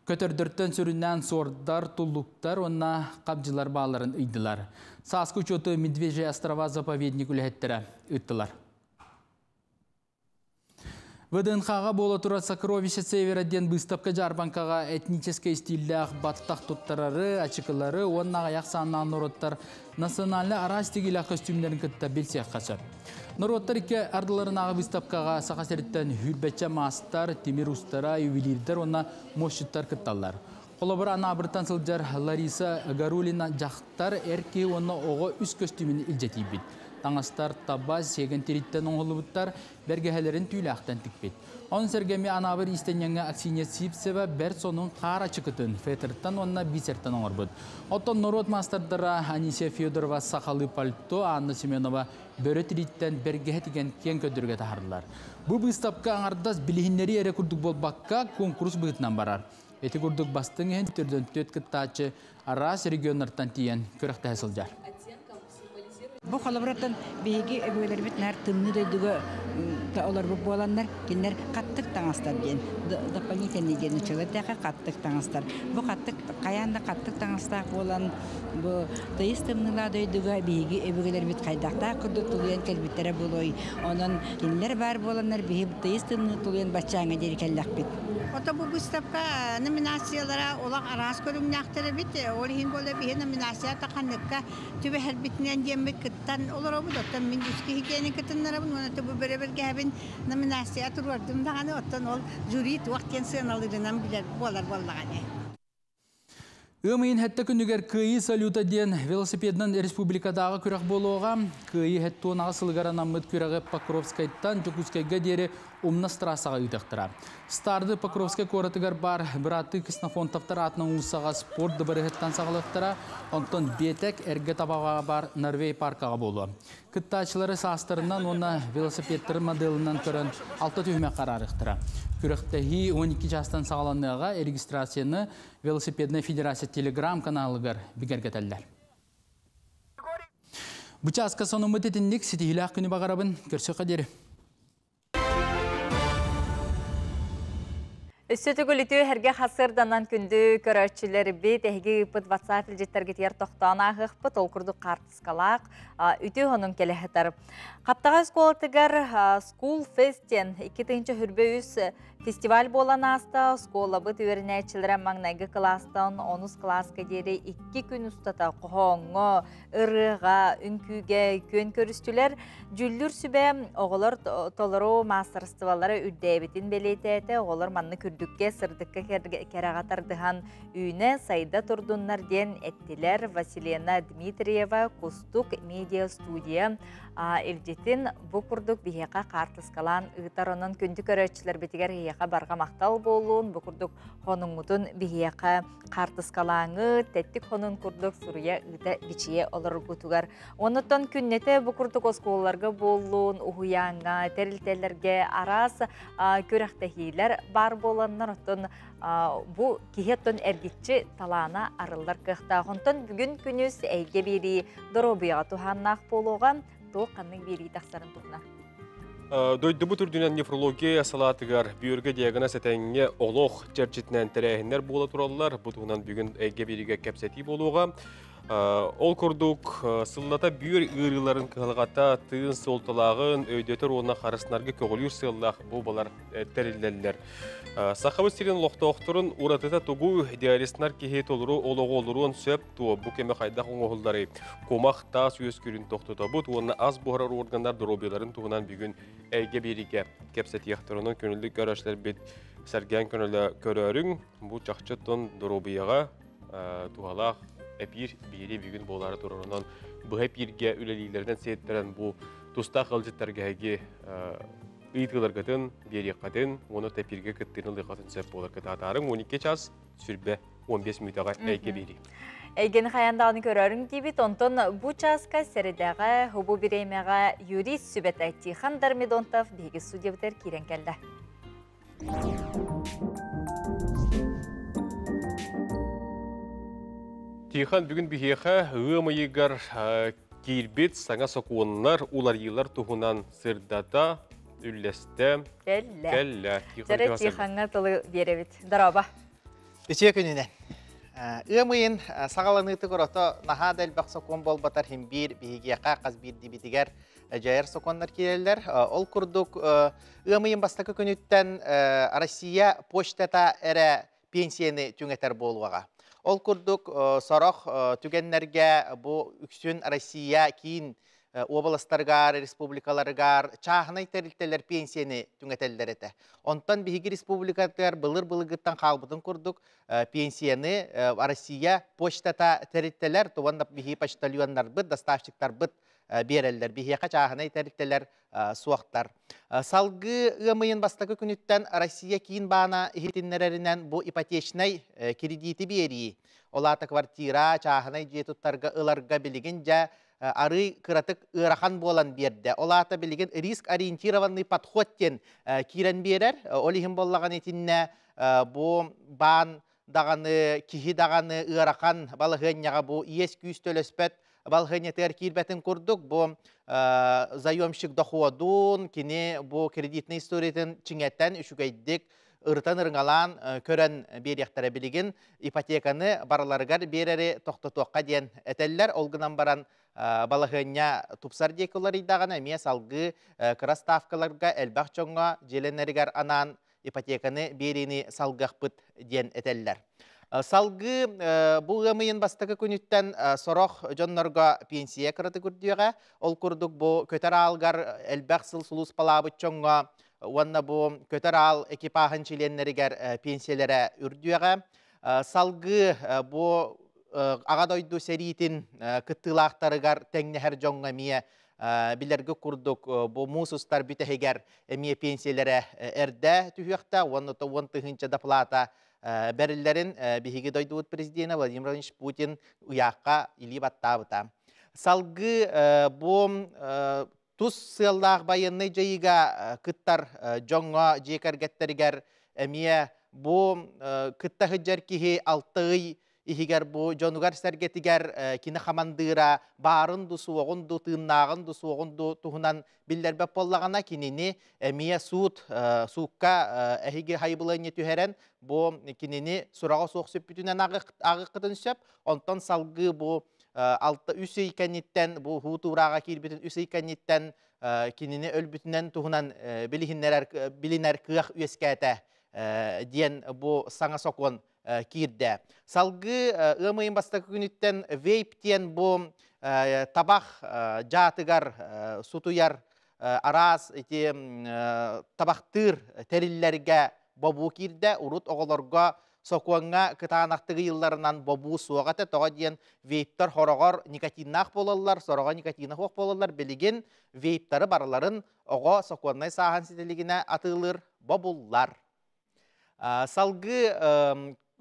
Көтірдірттен сүрінен сордар, тұллуқтар, онына қабжылар бағаларын ұйдылар. Сасқы чоты Медвежий острова заповедник үліхеттері ұйттылар. ВДНХ-ға бола тұра сокровище севераден бұстапқа жарбанкаға этнический стилях баттақ тұттарары, ачықылары, оннаға яқсаннан нороттар национальны арастигілі костюмдерін күтті белсек қашы. Нороттар ике ардыларын аға бұстапқаға сақасеріттен хүрбәтчә мастар, темир устара, ювелирдер, онна мощыттар күтталар. Қолабыр ана абыртан сылжар Лариса Гарулина жақтар әрке онна оғы үз костюмін үлжеті бит. Таңастар табаз сеген теріттен оңғылыбыттар бәргәхәлерін түйілі ақтан тікпет. Оның сәргеме анабыр истененге Аксинья Сипсева бәр соның қара чықытын, фетірттан онына бисерттен оңыр бұд. Оттан Норот мастардыра Анисия Федорова сақалы пальто, Анна Семенова бөрі теріттен бәргәхәтіген кен көдірге тағардылар. Бұл бұстапқа аңардас білігінлері әрі күрдік болбаққа конкурс бұғытынан барар. Эти күрдік бастың ең түрден төт күттачы арас регионлардан тиен көріқті әсілжар. Бұл қалабыраттан бейге өбөлер бет нәр тымны дөйдігі олар бұл боландар кенлер қаттық таңастар ден. Дополнительный ден ұчылы тәқі қаттық таңастар. Бұл қаттық қаянда қаттық таңастақ болан бұл тайыз тымныла дөйдігі бейге өбөлер бет қайдақта күрді тұлуен кәлбеттері болой. Оның кенлер бар боландар бейге тайыз тымны тұлуен бачаңа дері кәллақ бет. Ота бұл бұстапқа номинациялара олақ арас көрімнәқтері бет. Олығын болы бейге номинация тақанлыққа түбі әр бітінен дембек кыттан олар обуд. Оттан мен үскі хикені кыттанлары бұн. Оны бұл бәрі-бір кәбет бин номинация турдум даганы оттон ол жюри туактен сыналырынан билер болар боллаганы. Өмейін хәтті күнігер күйі салюта ден велосипеднан республикадағы күрек болуға, күйі хәтті онаға сылғаран аммыд күрегі Покровскайттан Жокускайға дері умна страсаға үйтіқтіра. Старды Покровскай коратыгар бар біраты Кыснафонтовтар атының ұсаға спорт дыбыры хәттан сағылықтыра, онтон бетек әрге табаға бар Норвей паркаға болу. Кыттачылары састырынан оны велосипедтері моделінен көрін 6 түйме қарарықтыра. Күректегі 12 жастан сағаланыға регистрацияны велосипедный федерация телеграм каналыгар бігергетелдер. Бұчасқа соны мұтетіндік сетігілі күні бағарабын көрсі қадері. Үстөті көліті әрге қасырданан күнді көрәтшілері бет әйгі ұпыт WhatsApp үлжеттерге тер тоқтауына ғықпыт ол күрді қартысқалақ үті оның келіхетар. Қаптаға сколатығар School Fest'ен 2-ші хүрбе үс фестиваль болан аста, скола бұт өрінәтшілері маңнайғы кластан 10 класқа дері 2 күн ұстата қоңы, ұрыға, үнкүйге көн көрістілер жүлдір сүбе оғылар толыру мастырыстывалары үддәйбетін белететі, оғылар манны күрдікке сырдыққа кәрағатардыған үйіне сайда тұрдынлар ден әттілер Василена Дмитриева Кустук медиа студия Элжетін бұ күрдік бейеқа қартысқалан ұйтар оның күнді көрәтшілер бетігер бейеқа барға мақтал болуын, бұ күрдік қоныңғытын бейеқа қартысқалаңы, тәттік қонын күрдік сұрыя ұйта бічие олар күтігер. Оныттан күннеті бұ күрдік осколларға болуын, ұхуяңға, тәрілтелерге арас көрәқтәхейлер бар боланнар оттан бұ кехеттен әргетші талана арылдар қықта. Онтан бүгін күніз әйге бері дұробыяға туханнақ болуға тоққанның бері тақсарын тұқна. Дойды бұ түрдінен нефрология салатығар бүйірге диагына сәтәңге олық чәрчетінен тәрәйінер бола тұралылар. Бұтығынан бүгін әйге беріге кәпсәті болуға. Ол күрдік сыллата бүйір үйріларын қылғата тыын солталағын өйдетір оны қарысынарға көғілір сыллақ бұл балар тәрілдәлілер. Сақабы сирен лоқтауқтырын ұратыта тұғу диаресінар кехет олыру олығы олыруын сөп туы бұл кеме қайдақ оңғылдары комақ тас өз көрін тоқтыта бұд, оны аз бұғырар органдар дұробияларын туғынан бүгін әйге беріге кәпсәт яқтырының көнілді көрәшілер бет сәрген көнілі көрәрің бұл чақчыттың дұробияға туғалақ әпір бейірі бүгін болары тұрырынан бұл әпірге үлелейлерден сеттерін бұл тұста қалжеттарға әге ұйтыларғатын, бері қатын, оны тәпірге күттірін лиқатын сөп болар кітатарың 12 час сүрбе 15 мүйтаға әйге бері. Әйген қаяндағыны көрерің дейбіт, онтон бұ часқа сәрідеға хұбу біреймеға юрист сүбет әйтті Хандар Медонтов бейгі судебітер керен келді. Тихан бүгін бігеға ғымайығар кейірбет саңа соқуынлар, улар елар тұғынан сырдата, үлләсті, кәлі. Жәрі Тиханға тұлы беребет. Дараба. Үсе күнінен. Ғымайын сағаланыты көріті наға дәл бақ соқуын бол батар химбир, бігеға қаз бір дебетігер жайыр соқуынлар келелер. Ол күрдік ғымайын бастақы күніттен Россия почтата әрі пенсияны түңетер болуаға. Ол күрдік сорох түгеннерге бұл үксін Россия кейін областаргар, республикаларгар, чағынай тәрілтелер пенсияны түңетелдер еті. Онтан бігі республикатар бұлыр-бұлығыттан қалбытын күрдік пенсияны Россия почтата тәрілтелер, туғанда бігі почтальонлар бұд, доставщиктар бұд берелдер, бігі чағынай тәрілтелер суақтар. Салғы ғымайын бастақы күніттен Россия кейін бана хетіннерерінен бұл ипотечнай кредиті бері. Олаты квартира, чағынай жетуттарға ыларға білеген жа ары кыратык ырахан болан берді. Олаты білеген риск-ориентированный подходтен кирен берер. Олихин боллаған етінне бұл бан дағаны, кихи дағаны ырахан балығынняға бұл ес күйіс төлөспет балғынетер кирбетін күрдік. Бұл заемщик доходун, кене бұл кредитный историятын чиңеттен үшігайдік ұрытан ұрыңалан көрін берияқтары білеген ипотеканы бараларғар берері тоқты-тоққа ден әтелілер. Олғынан баран балығыня тупсар дейкулар идағана мес алғы краставкаларға әлбақ жоңға желенерігер анан ипотеканы берені салғақ бұд ден әтелілер. Салгы бұл ғымыйын бастығы күніттен сорох жоннорға пенсия кырыты күрдіға. Ол күрдік бұл көтер алғар әлбәқ сыл сұлыс палабыт чоңға, онна бұл көтер ал экипахын чиленлерігер пенсиялері үрдіға. Салгы бұл ағадойду сәритін күттілақтарығар тәңнәхер жоңға мие билерге күрдік бұл мұсыстар бүтәхегер мие пенсиялері әрді түйіқта, онны тығынча да плата бәрілерін бігігі дойдуыт президенті Владимир Владимирович Путин ұяққа иліп аттабыта. Салгы бұл тұс сыллақ байынны жайыға күттар жоңға жекергеттерігер әмие бұл күтті хүджар кихи алтығы ихигер бұл жонугар сәргетігер кені қамандыра барынды суоғынды тыыннағынды суоғынды тұхынан білдербеп боллағана кенені әмие суыққа әхиге хайбылыне түхерен бұл кенені сұраға соқ сөппітінен ағы қытын сөп, онтан салғы бұл үсі икәнеттен, бұл хутураға кербетін үсі икәнеттен кенені өлбітінен тұхынан білінер күйақ өскәті диен бұл саңа соқуын кирді. Салғы ұмайын бастағы күніттен вейптен бұл табақ жатығар, сутуяр, араз, табақтыр тәрілерге бобу кирді, ұрут оғыларға соқуанға кытағанақтығы йылларынан бобу суағаты, тоға дейін вейптар хорағар никотиннақ болалар, сораға никотиннақ оқ болалар, білеген вейптары барыларын оға соқуаннай саған сетелігіне атылыр бобулар. Салғы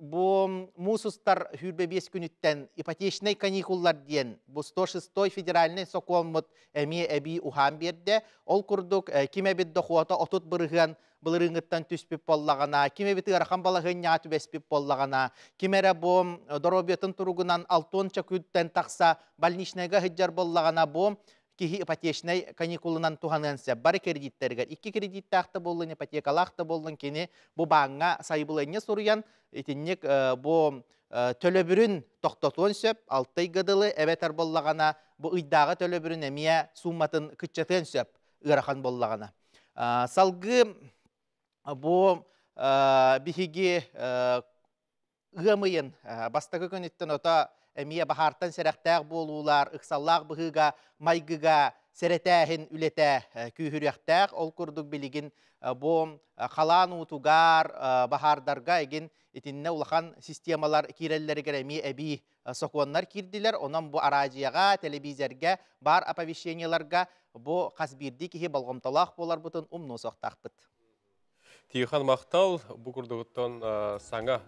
бұл мұсыстар хүрбе 5 күніттен ипотечный каникуллар дейін бұл 106-й федеральный соқуамыд әме әбей ұхан берді. Ол күрдік кеме бетді қуаты отыт бұрығын бұлырыңыттан түспеп боллағана, кеме беті арқан балығын ятып әспеп боллағана, кемері бұл доробетін тұрғынан 6 күттен тақса больничныйға хыджар боллағана бұл кихи ипотечный каникулынан туғанынсы бар кредиттергер. 2 кредиттақты болын, ипотекалақты болын кені бұл бағыңа сайбылыне сұрыян, етіннек бұл төлөбірін тоқтатуын сөп, 6 ғыдылы әбетер боллағана, бұл ұйдағы төлөбірін әмия сумматын күтчетін сөп, ұғарақан боллағана. Салғы бұл бігіге ұғымыйын бастағы көнеттен ота әмия бахартан сәрәқтәғ болулар, ұқсаллақ бұғыға, майгыға, сәрәтәғін үлеті күйіріқтәғ, ол күрдік білігін бұл қалан ұтуғар бахардарға еген етінне ұлақан системалар киреллерігер әмия әбей соқуанлар кирділер, онан бұл арадияға, телевизерге, бар оповещенияларға бұл қасбирді кеге балғымталақ болар бұтын ұмны соқтақпыт. Тихан мақтал бұл күрдігіттен саңа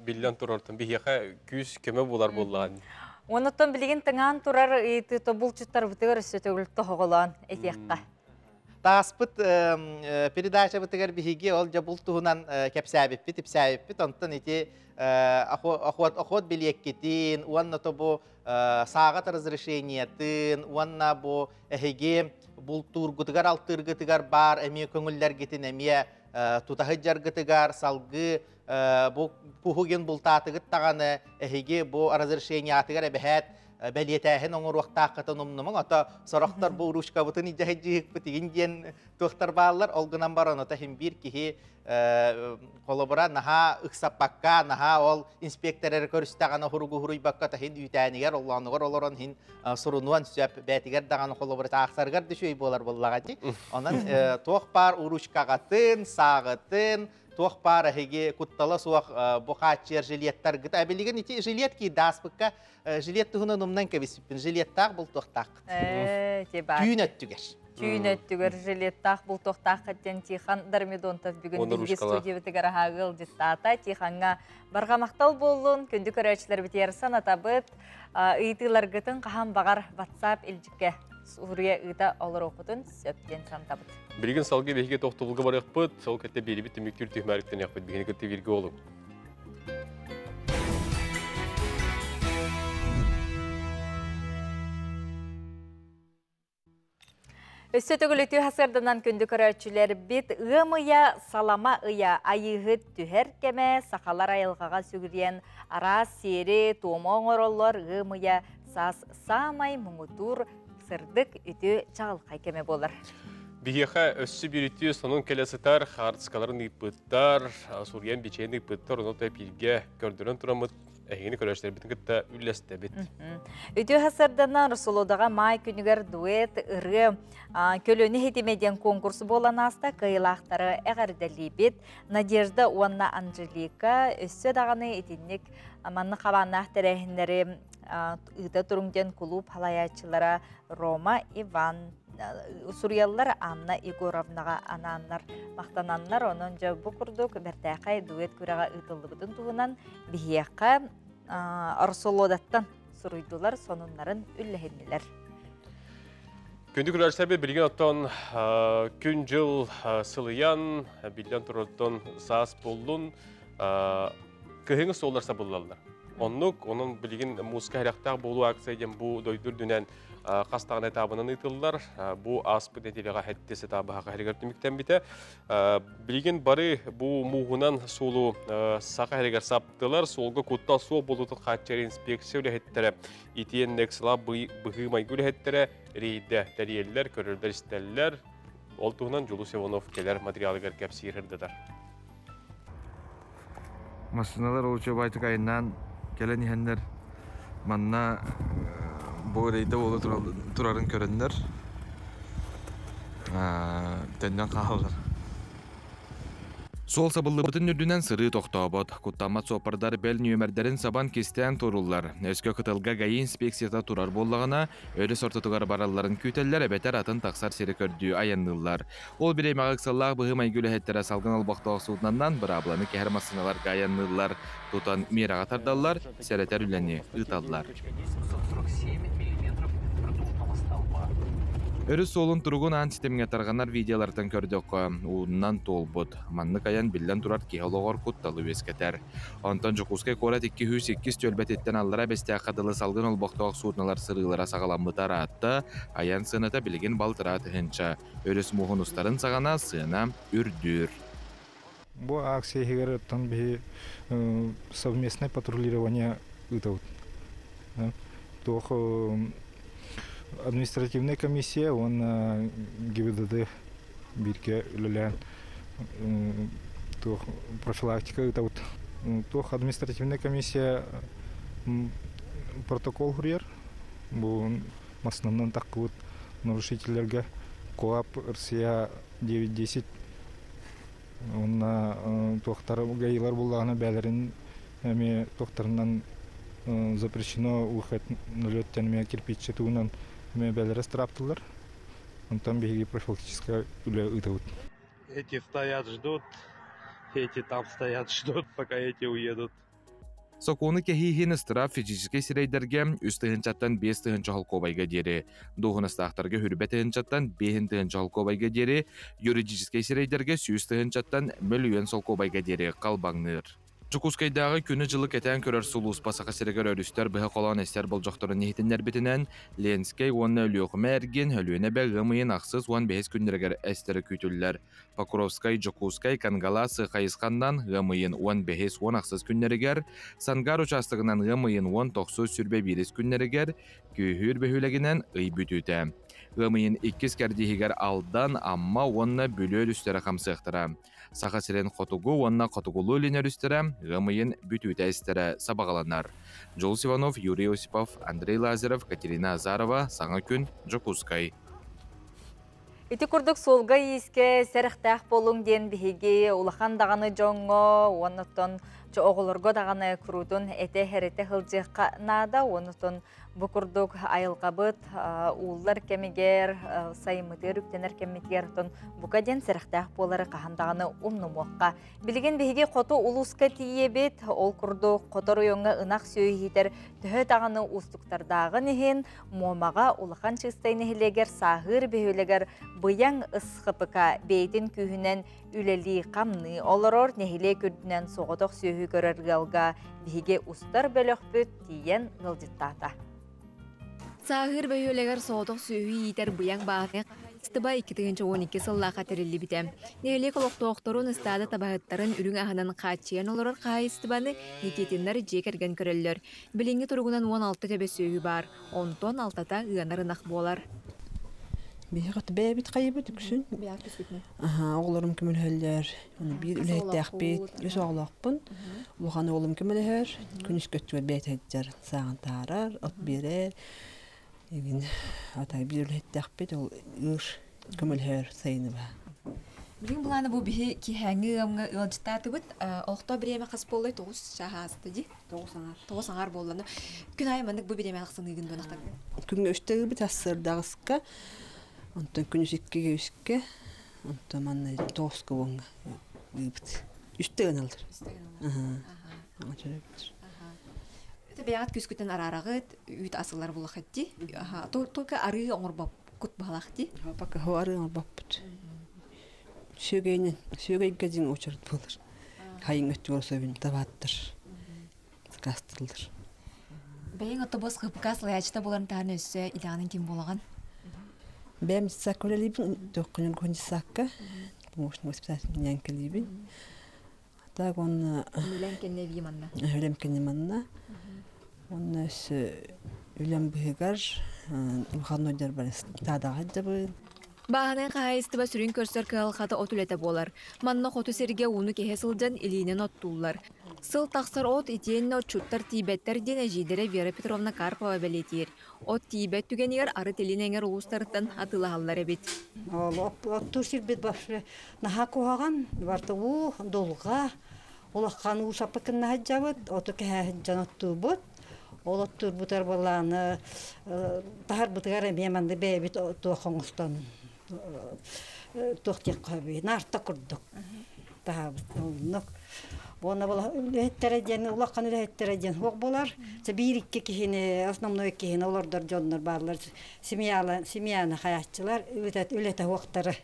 билен турартын бихеха күз кеме булар булган. Онуттан билеген тыңан турар тобулчуттар бутыгар сөтөгүл тоголан этекка. Таспыт передача бутыгар бихиге ол жабул туһунан кепсәбиппит, типсәбиппит, онтан ити охот билеккетин, уанна тобу сагат разрешениятын, уанна бу эхеге бул тургутыгар алтыргытыгар бар, эми көңүлләр гетин эми тутахыджаргытыгар салгы бұл пухуген бұл татығыт тағаны әхеге бұл разрешениятығар әбәхәт бәлетәхін оңыр уақтаққытын ұмнымың. Ата сұрақтар бұл рушка бұтын ижәхеджігік бұтығын ден тұқтар балылар. Олғынан баран ота хем бір кеге қолыбыра наға ұқсаппаққа, наға ол инспекторер көрістағаны ғұрғы-ғұрый баққа тахин үйтәнігер, олғанығыр оларын хин сұрынуан сөп бәтігер дағаны қолыбыра тақсарғар дүшөй болар болағати. Онан тоқ бар урушкағатын, сағытын, тоқ бар әхеге күтталы суақ бұқатчер жилеттар ғыт. Әбелеген ете жилет ки даспыққа жилет тұғынан ұмнан кәбесіппін. Жилеттақ бұл тоқтақ. Түйін өттігер. Түйін өттігер жилеттақ бұл тоқтақ қаттен Тихан Дармидонтов бүгін білге студиябітігер ағыл жеттата. Тиханға барға мақтал болуын, күнді көрәчілер бітер санатабыт, ұйтылар ғытын қаған бағар WhatsApp елжікке Сурия ыта олар оқытын сөптен сантабыт. Білген салғы бейге тоқтығылғы бар еқпыт, сол кәтті бері бітті мүктір түймәріктен еқпыт, бігені кәтті берге олу. Өссөті күліті хасырдынан күнді көрәтшілер бет ұмыя салама ұя айығыт түхер кәмә сақалар айылғаға сүгірен арас сері туымоң ороллар ұмыя сас самай мұңытур сырдық үті чағылқай кеме болыр. Бияха өссі бүрітті сонун келесітар, хардскаларын иппыттар, сурьян бичейін иппыттар, оны тәпирге көрдірін тұрамыд, әйгені көрәштер бітін күтті үлесті біт. Үті хасарданан Русулудаға май күнігер дуэт ұры көлөні хетемеден конкурсы болан аста кайылақтары әғардәлі бет. Надежда Уанна Анжелика өссі дағаны етіннік аманны қабаннақ тәрәхіндері ұйда тұрыңден клуб халаячылара Рома Иван Сурьяллар Анна Егоровнаға ананлар мақтананлар, onun жа бұқырдық бәртәқай дуэт көреға ұйтылды бұдың туғынан бігеққа Арсолодаттан сұруйдылар, сонынларын үлләхенмелер. Күнді көрәрсәбе білген оттан күн жыл сылыян, білген тұрыттан саас болдың, көхіңі соларса болалар. Оның білген музыка әріқтақ болу акцияден бұл дойдыр дүнен қастағын этабынан ұйтылылар. Бұл аспы нәтелеға әттесі табыға әрігертіміктен біті. Білген бары бұл мұғынан солу сақа әрігер саптылар. Солғы көттал сол болуды қатчары инспекция өлі әттері. Итиен нәксіла бұғы майгүлі әттері рейді тәриелілер, көрілдер істәлілер. Ол тұғынан Жолу Севонов келер материалығар кәпсиірдідар. Масыналар олчы байтық айынан келен ихендер манна бұл рейді олы тұрарын көріндер. Тәнден қағалар. Сол сабылы бұтын үрдінен сыры тоқтаубыд. Құттамат сопардар бәл нөмірдерін сабан кестен тұрулар. Өскі қытылға ғайы инспекцията тұрар боллағына, өрі сортытығар бараларын күйтелер әбәтер атын тақсар сері көрді аяннылар. Ол бірей мағықсаллақ бұғы майгүлі әттері салғын албақтау суытнаннан бір абланы кәр масыналарға аяннылар. Тұтан мераға тардалар, сәрәтер үләне ұталар. Өрі солын тұрғын антисистемге тарғанар видеолардан көрдіққа ұғыннан толбыд. Манны каян білден тұрар кеғалығар құтталы өскетер. Онтан жүқұскай қорат 208 төлбәт еттен аллара бәсті ақадылы салғын олбақтауық суырналар сырғылара сағаламбытар атты, аян сыныта білген балтыра тұхынша. Өріс мұғын ұстарын сағана сына үрдір. Бұл акция егеріттен бі совместное патрулирование ұтауд. Административная комиссия, он ГИБДД бирке люлян, профилактика это вот. Административная комиссия протокол хурьер, бу в основном так вот нарушителерге КОАП РСЯ 910, он тохтар гаилар буллагына бәлерин, эми тохтарынан запрещено выход на лед тянми кирпичи тугунан бәлері страптылар. Онтан беги профилактическая үлі ұйтауд. Эти стоят, ждут, эти там стоят, ждут, пока эти уедут. Сокуны кехихин страф физический сирейдерге үстігінчаттан 5 тыгынчы халковайга дері. Доғыныстақтарға хүрбет тыгынчаттан 5 тыгынчы халковайга дері. Юридический сирейдерге 100 тыгынчаттан миллион солковайга дері қалбаңныр. Жукускайдағы күні жылы кәтен көрер сұлуыс пасақа сірегер өрістер бұғы қолан әстер бұл жоқтырын нехетінлер бітінен Ленскай оны өліоқыма әрген өліөне бә ғымайын ақсыз оған бәйіз күндірігер әстері күйтілілер. Покровскай, Жукускай, Кангала сықайысқандан ғымайын оған бәйіз оған ақсыз күндірігер, Сангар участығынан ғымайын оған тоқсыз сүрбе беріз күндірігер, күйір бәйілігінен ұй бүтіті. Ғымайын 2 кәрдегер алдан, амма онына бөлі үстері қамсықтыра. Сақа сирен қотугу, онына қотугулу ленер үстері, ғымайын бүтіті әстері сабағаланар. Жол Сиванов, Юрий Осипов, Андрей Лазаров, Катерина Азарова, Саңа күн, Жокускай. Ити күрдік солға еске сәріқтәқ болуң ден бігі улахан дағаны жоңғы, оныттон оғылырға дағаны күрудun әте хәріті ғылжыққа нада, оныттон бұқырдық айылғабыт, уыллар кәмегер, сайымытыр үктенер кәмегер, бұқа ден сәріқтәқ болары қағандағаны ұмнымуаққа. Білген бігі қоту ұлысқа тие бет, ол күрдік қотыр ойыңға ұнақ сөйхетер түхі дағаны ұстықтардағы нехен, момаға улахан чыстайны хелегер, сағыр бейөлегер бұяң ысқыпыка бейтін күйінен үлелі қамны олырор нехиле күрдінен соғытық сөйхі көрер ғалға біге ұстар бөліқ бүт тиен ғылдеттата. Сағыр бәйөлегер соғытық сөйхі етер бұяң бағыны Стыба 2012 сыллаға тәрелі бітем. Нелі қолықтоқтырын ұстады табағыттарын үрің ағынан қатчиян олырыр қай стыбаны некетінлер жекерген көрелілер. Біліңі тұрғынан 16 тәбе сөйі бар, 10 тон алтата ұянарынақ болар. Bir kat bebit kaybı tüksün. Aha, oğlarım kimilheller. Bir ülhettek bit, yüz oğlakpın. Uluğan oğlum kimilher. Күнүс көттүгө бет эджер сагын тарар, от берер. Эгин атай bir ülhettek bit, ол ыр kimilher sayını ба. Билин буланы бу бихи ки ханги гамга ылжытаты бит, окто биреме кас болой 9 шахасты жи. 9 аңар болланы. Күн аймандык бу биреме аксын ыгын донактар. Күн өштөгү бит ассырдагыска. Онтон күнүс 2-ге 3-ке. Онтон манна 9-га вонга. Бит. Үстөгөн алдыр. Это бягат күскүтен арарагыт, үт асылар булахатти. Только ары оңорбап кут балахти. Пока ары оңорбаппыт. Сөгейге дейін очырды болыр. Хайың өтті болса бен табаттыр. Қастылдыр. Бәйін отобос қыпқас лаячта боларын тағын өсі илағының кем болаған? Бәйім жitsақ өлелейбін, тоққының көңді саққа. Мұшының өспітасын нәңкелейбін. Так, оны... Өлемкенне вейманна? Өлемкенне манна. Оны өсі өлем бұйығар, ұлған ойдар бар, тағдаға жабын. Баһанын қайыстыба сүрін көрсөр кығалқаты от үлеті болар. Манна қоту серге уны кеhe сылжан илинен оттулар. Сыл тақсыр от итенне отчуттар тибеттер ден әжидері Вера Петровна Карпова бәлетер. От тибет түгенегер ары телинеңер ұлыстарыттан атылағалар әбет. Оттур сирбет башы наха коғаған, барты у долға, олаққан ұшапы кінна хаджабыт, оты кәе жанатту бұт. Ол оттур бұтар боланы, тағар бұтығар әмеманды бәйбет тоқыңыстан. Тоқтек қабы, нарта күрдік. Оны бұл үлеттәрәден, ұлаққан үлеттәрәден оқ болар. Бір-2 кехіне, основной кехіне олардар жонлар барлар. Семьяны қаятчылар, үлеті оқтары.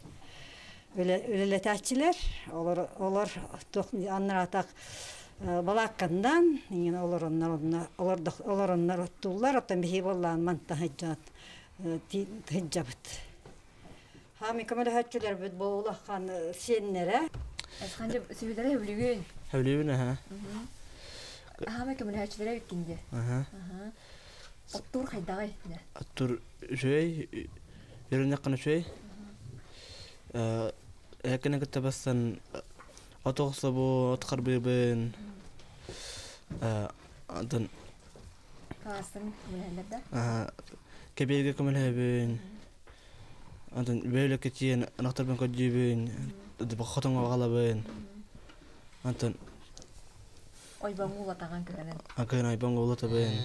Үлелеті әтчілер, олар аннаратақ балаққандан, олар оннар оттулар, оттан бейі болған манта хиджабыт. Хами камада хатчулар бит болаққан сеннере. Әсқанжы сөйлері өбілігін? Өбілігін, аха. Хами камада хатчулары өткенде? Оттур қайдағай? Оттур жөй, ерін яққаны жөй. Әкені күтті бастан отоқса бұ, отқар бұйбын. Антон... Қаластырын көміләлерді? Кебелге көміләбін. Антон böyle ketien anahtarban kodjibin de bakhatang galabin Антон ойбан улатаган көгөнөн акын айбан улатабын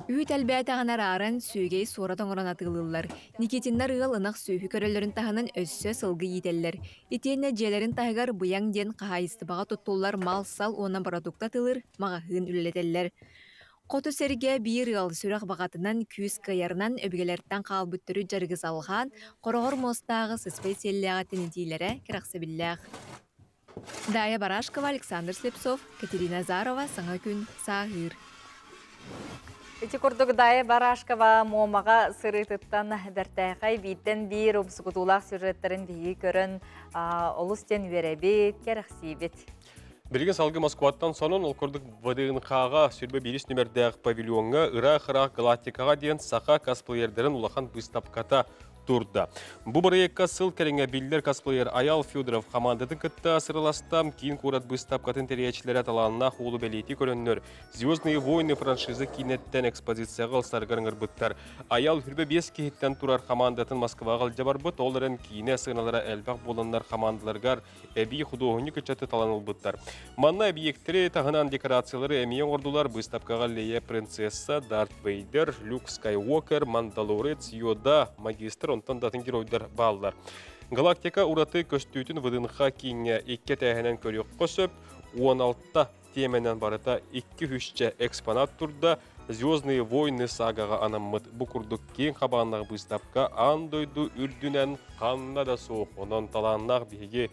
Үйт әлбәтәгән арарын сөйгей соратан оран атылылар. Никитиннар ыл ынак сөйхү көрөлөрүн таһанын өссө сылгы ителлер. Итенне желерин тайгар буяң ден каайыстыбага туттулар мал сал онан продукта тылыр магахын үлелетеллер. Қоту серге бир ыл сүрәк бағатынан күз кыярынан өбгелерден қалбыттыры жаргыз алған, қорғыр мостағы специалияға тенетилері керақсыбілләқ. Дая Барашкова, Александр Слепцов, Катерина Зарова, Саңа күн, Сағыр. Эти курдук Дая Барашкова момаға сырытыттан дәртәйқай бейттен бір обсығытулақ сюжеттерін бейі көрін олыстен веребет, керақсибет. Бірген салғы Москваттан сонын ол күрдік вадығын қаға сүрбе беріс нөмірдәғ павильонға ұрақ галактикаға дейін сақа косплеердерін улақан выставката турда. Бұл проектқа сыл кәріңе білдер косплеер Аял Федоров командаты кітті асырыластам кейін көрат выставкатын теречілері аталанына қолы бәлеті көріннер. Звездные войны франшизы кейнеттен экспозицияға алсарғарыңыр бұттар. Аял хүрбе 5 кейттен турар командатын Москваға алжабар бұт, оларын кейіне сығыналары әлбақ болынлар командаларғар әбей худоғыны күтчаты таланыл бұттар. Манна объекттері тағынан декорациялары әмейен ордулар выставкаға Лея принцесса, Дарт Вейдер, Люк Скайуокер, Мандалорец, Йода, магистр онтан датын геройдар балдар. Галактика ураты көстүйтін вадынға кейінге 2 тәхінен көрек қосып, 16 теменен барыта 2-3 экспонат турда Звездные войны сагаға анаммыт бұқұрдық кейін қабаннағы выставка андойду үрдінен қанна да соқ, онын таланнақ бейге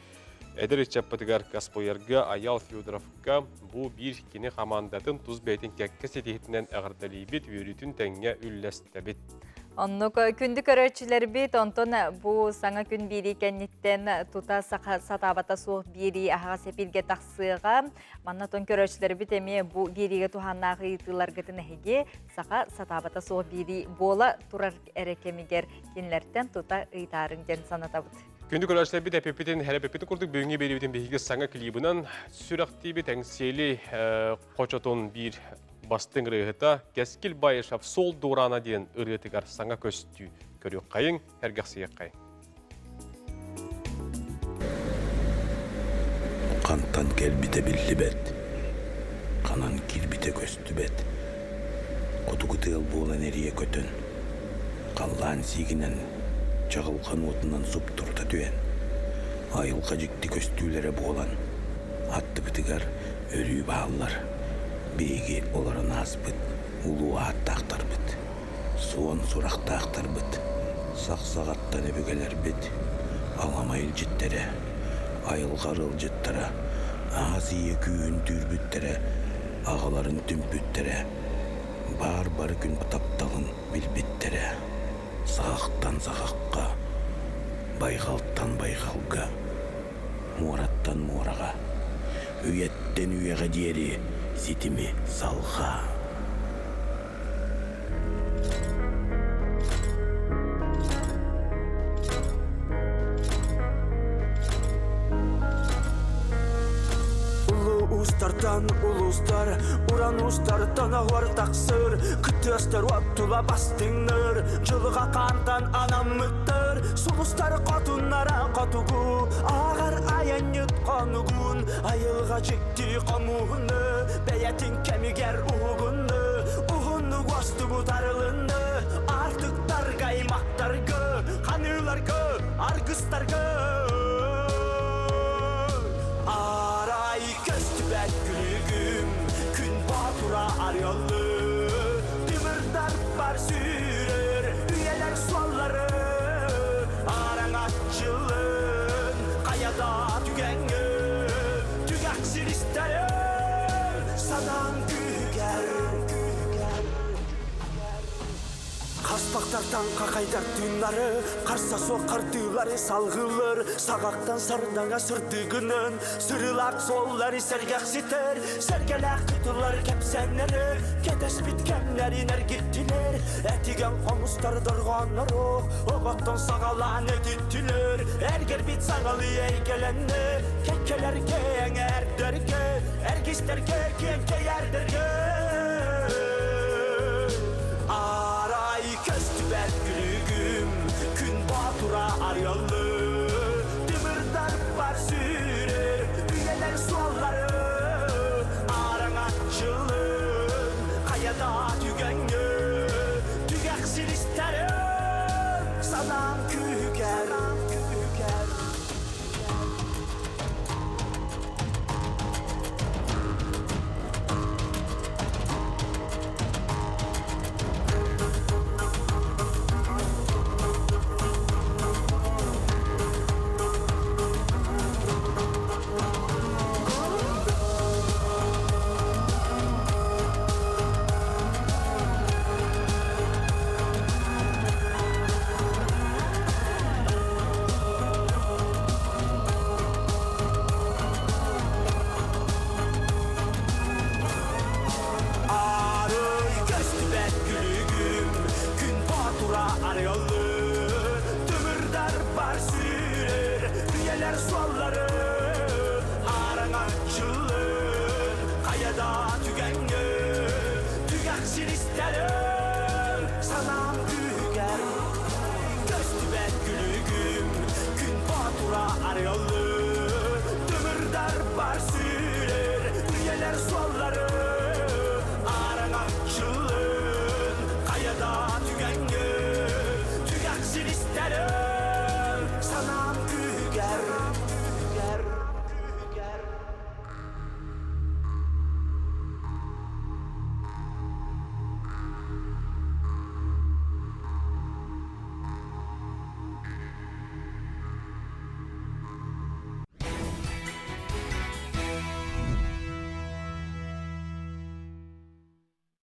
Эдер чаппатыгар косплеерге Аял Федоровка бұл бір кені командатын тұз бәйтін кәкке сететінен әғырдалейбет өрітін тәңе үлләстәбет. Оннук күндү көрөчүлөр бит онтон бу саңа күн бири кенниттен тута сатабата суох бири ага сепилге таксыга маннатон көрөчүлөр бит эми бу бириге туханнагы ытылар гытынеге сака сатабата суох бири бола турар эрекемигер кинлерден тута ыйтарын ден санатабыт. Күндү көрөчүлөр бит эпипитин херепипити курдук бүгүнгө берибитин бихиге саңа клибынан сүрактиби теңсели кочотон бир бастың рыгыта кескил байышап сол дурана дейін ыргытыгар саңа көстүү көрөк кайың әргақсыйық кайың. Қантан келбите билли бет, қанан кирбите көстү бет. Кутугу тыыл болан эрие көтөн, қаллаан сигинен чағылған отынан суп турта түйен. Айылға жикти көстүүлері болан, атты бітігар өрүй бағалар. Бейге оларын азбыт, улу аттақтар бит. Суон сурақтақтар бит. Сақ-сағаттан өбігелер бит. Аламайыл життері, айылғарыл життері, азия күйін түрбіттері, ағаларын түмпіттері, бар күн тапталын білбіттері. Сағақтан сағаққа, байғалттан байғалға, мораттан мораға, үйеттен үйеға дері, ситими салға. Улу устардан улустар, уран устардан ағар тақсыр, күттестер оттула бастыңныр, жылыға қантан анамыттыр, сұлыстар қотыннара қотугу, ағар аянет қонугун, айылға жекті қомуыны, бәйәтін кәмігер уғынны, уғынны қосты бұтарылынны, артықтарға имақтарға, қаныларға, арғыстарға. Арай көсті бәт күлігім, күн батура арялы, дымырдар бар сүйрер, үйелер суаллары, араң атшылын, қаяда түгәңі, түгәксір істері, санан күгер. Қаспақтардан қақайдар түнлары, қарса соққардылары салғылыр, сағақтан сардаңа сырдығының, сырылақ соллары сәргәқ сетер, сәргәләқ күтілер кәпсәнлері, кетес біткәмләрін әргеттілер, әтіген қомыстар дұрғанлары, оғаттан сағалан әдеттілер, әргер бит сағалы әйгеленні, кәккелерге әң әрдерге, әргестерге кенке әрдерге. Aray köstü bel gülügüm, gün batura aryalı.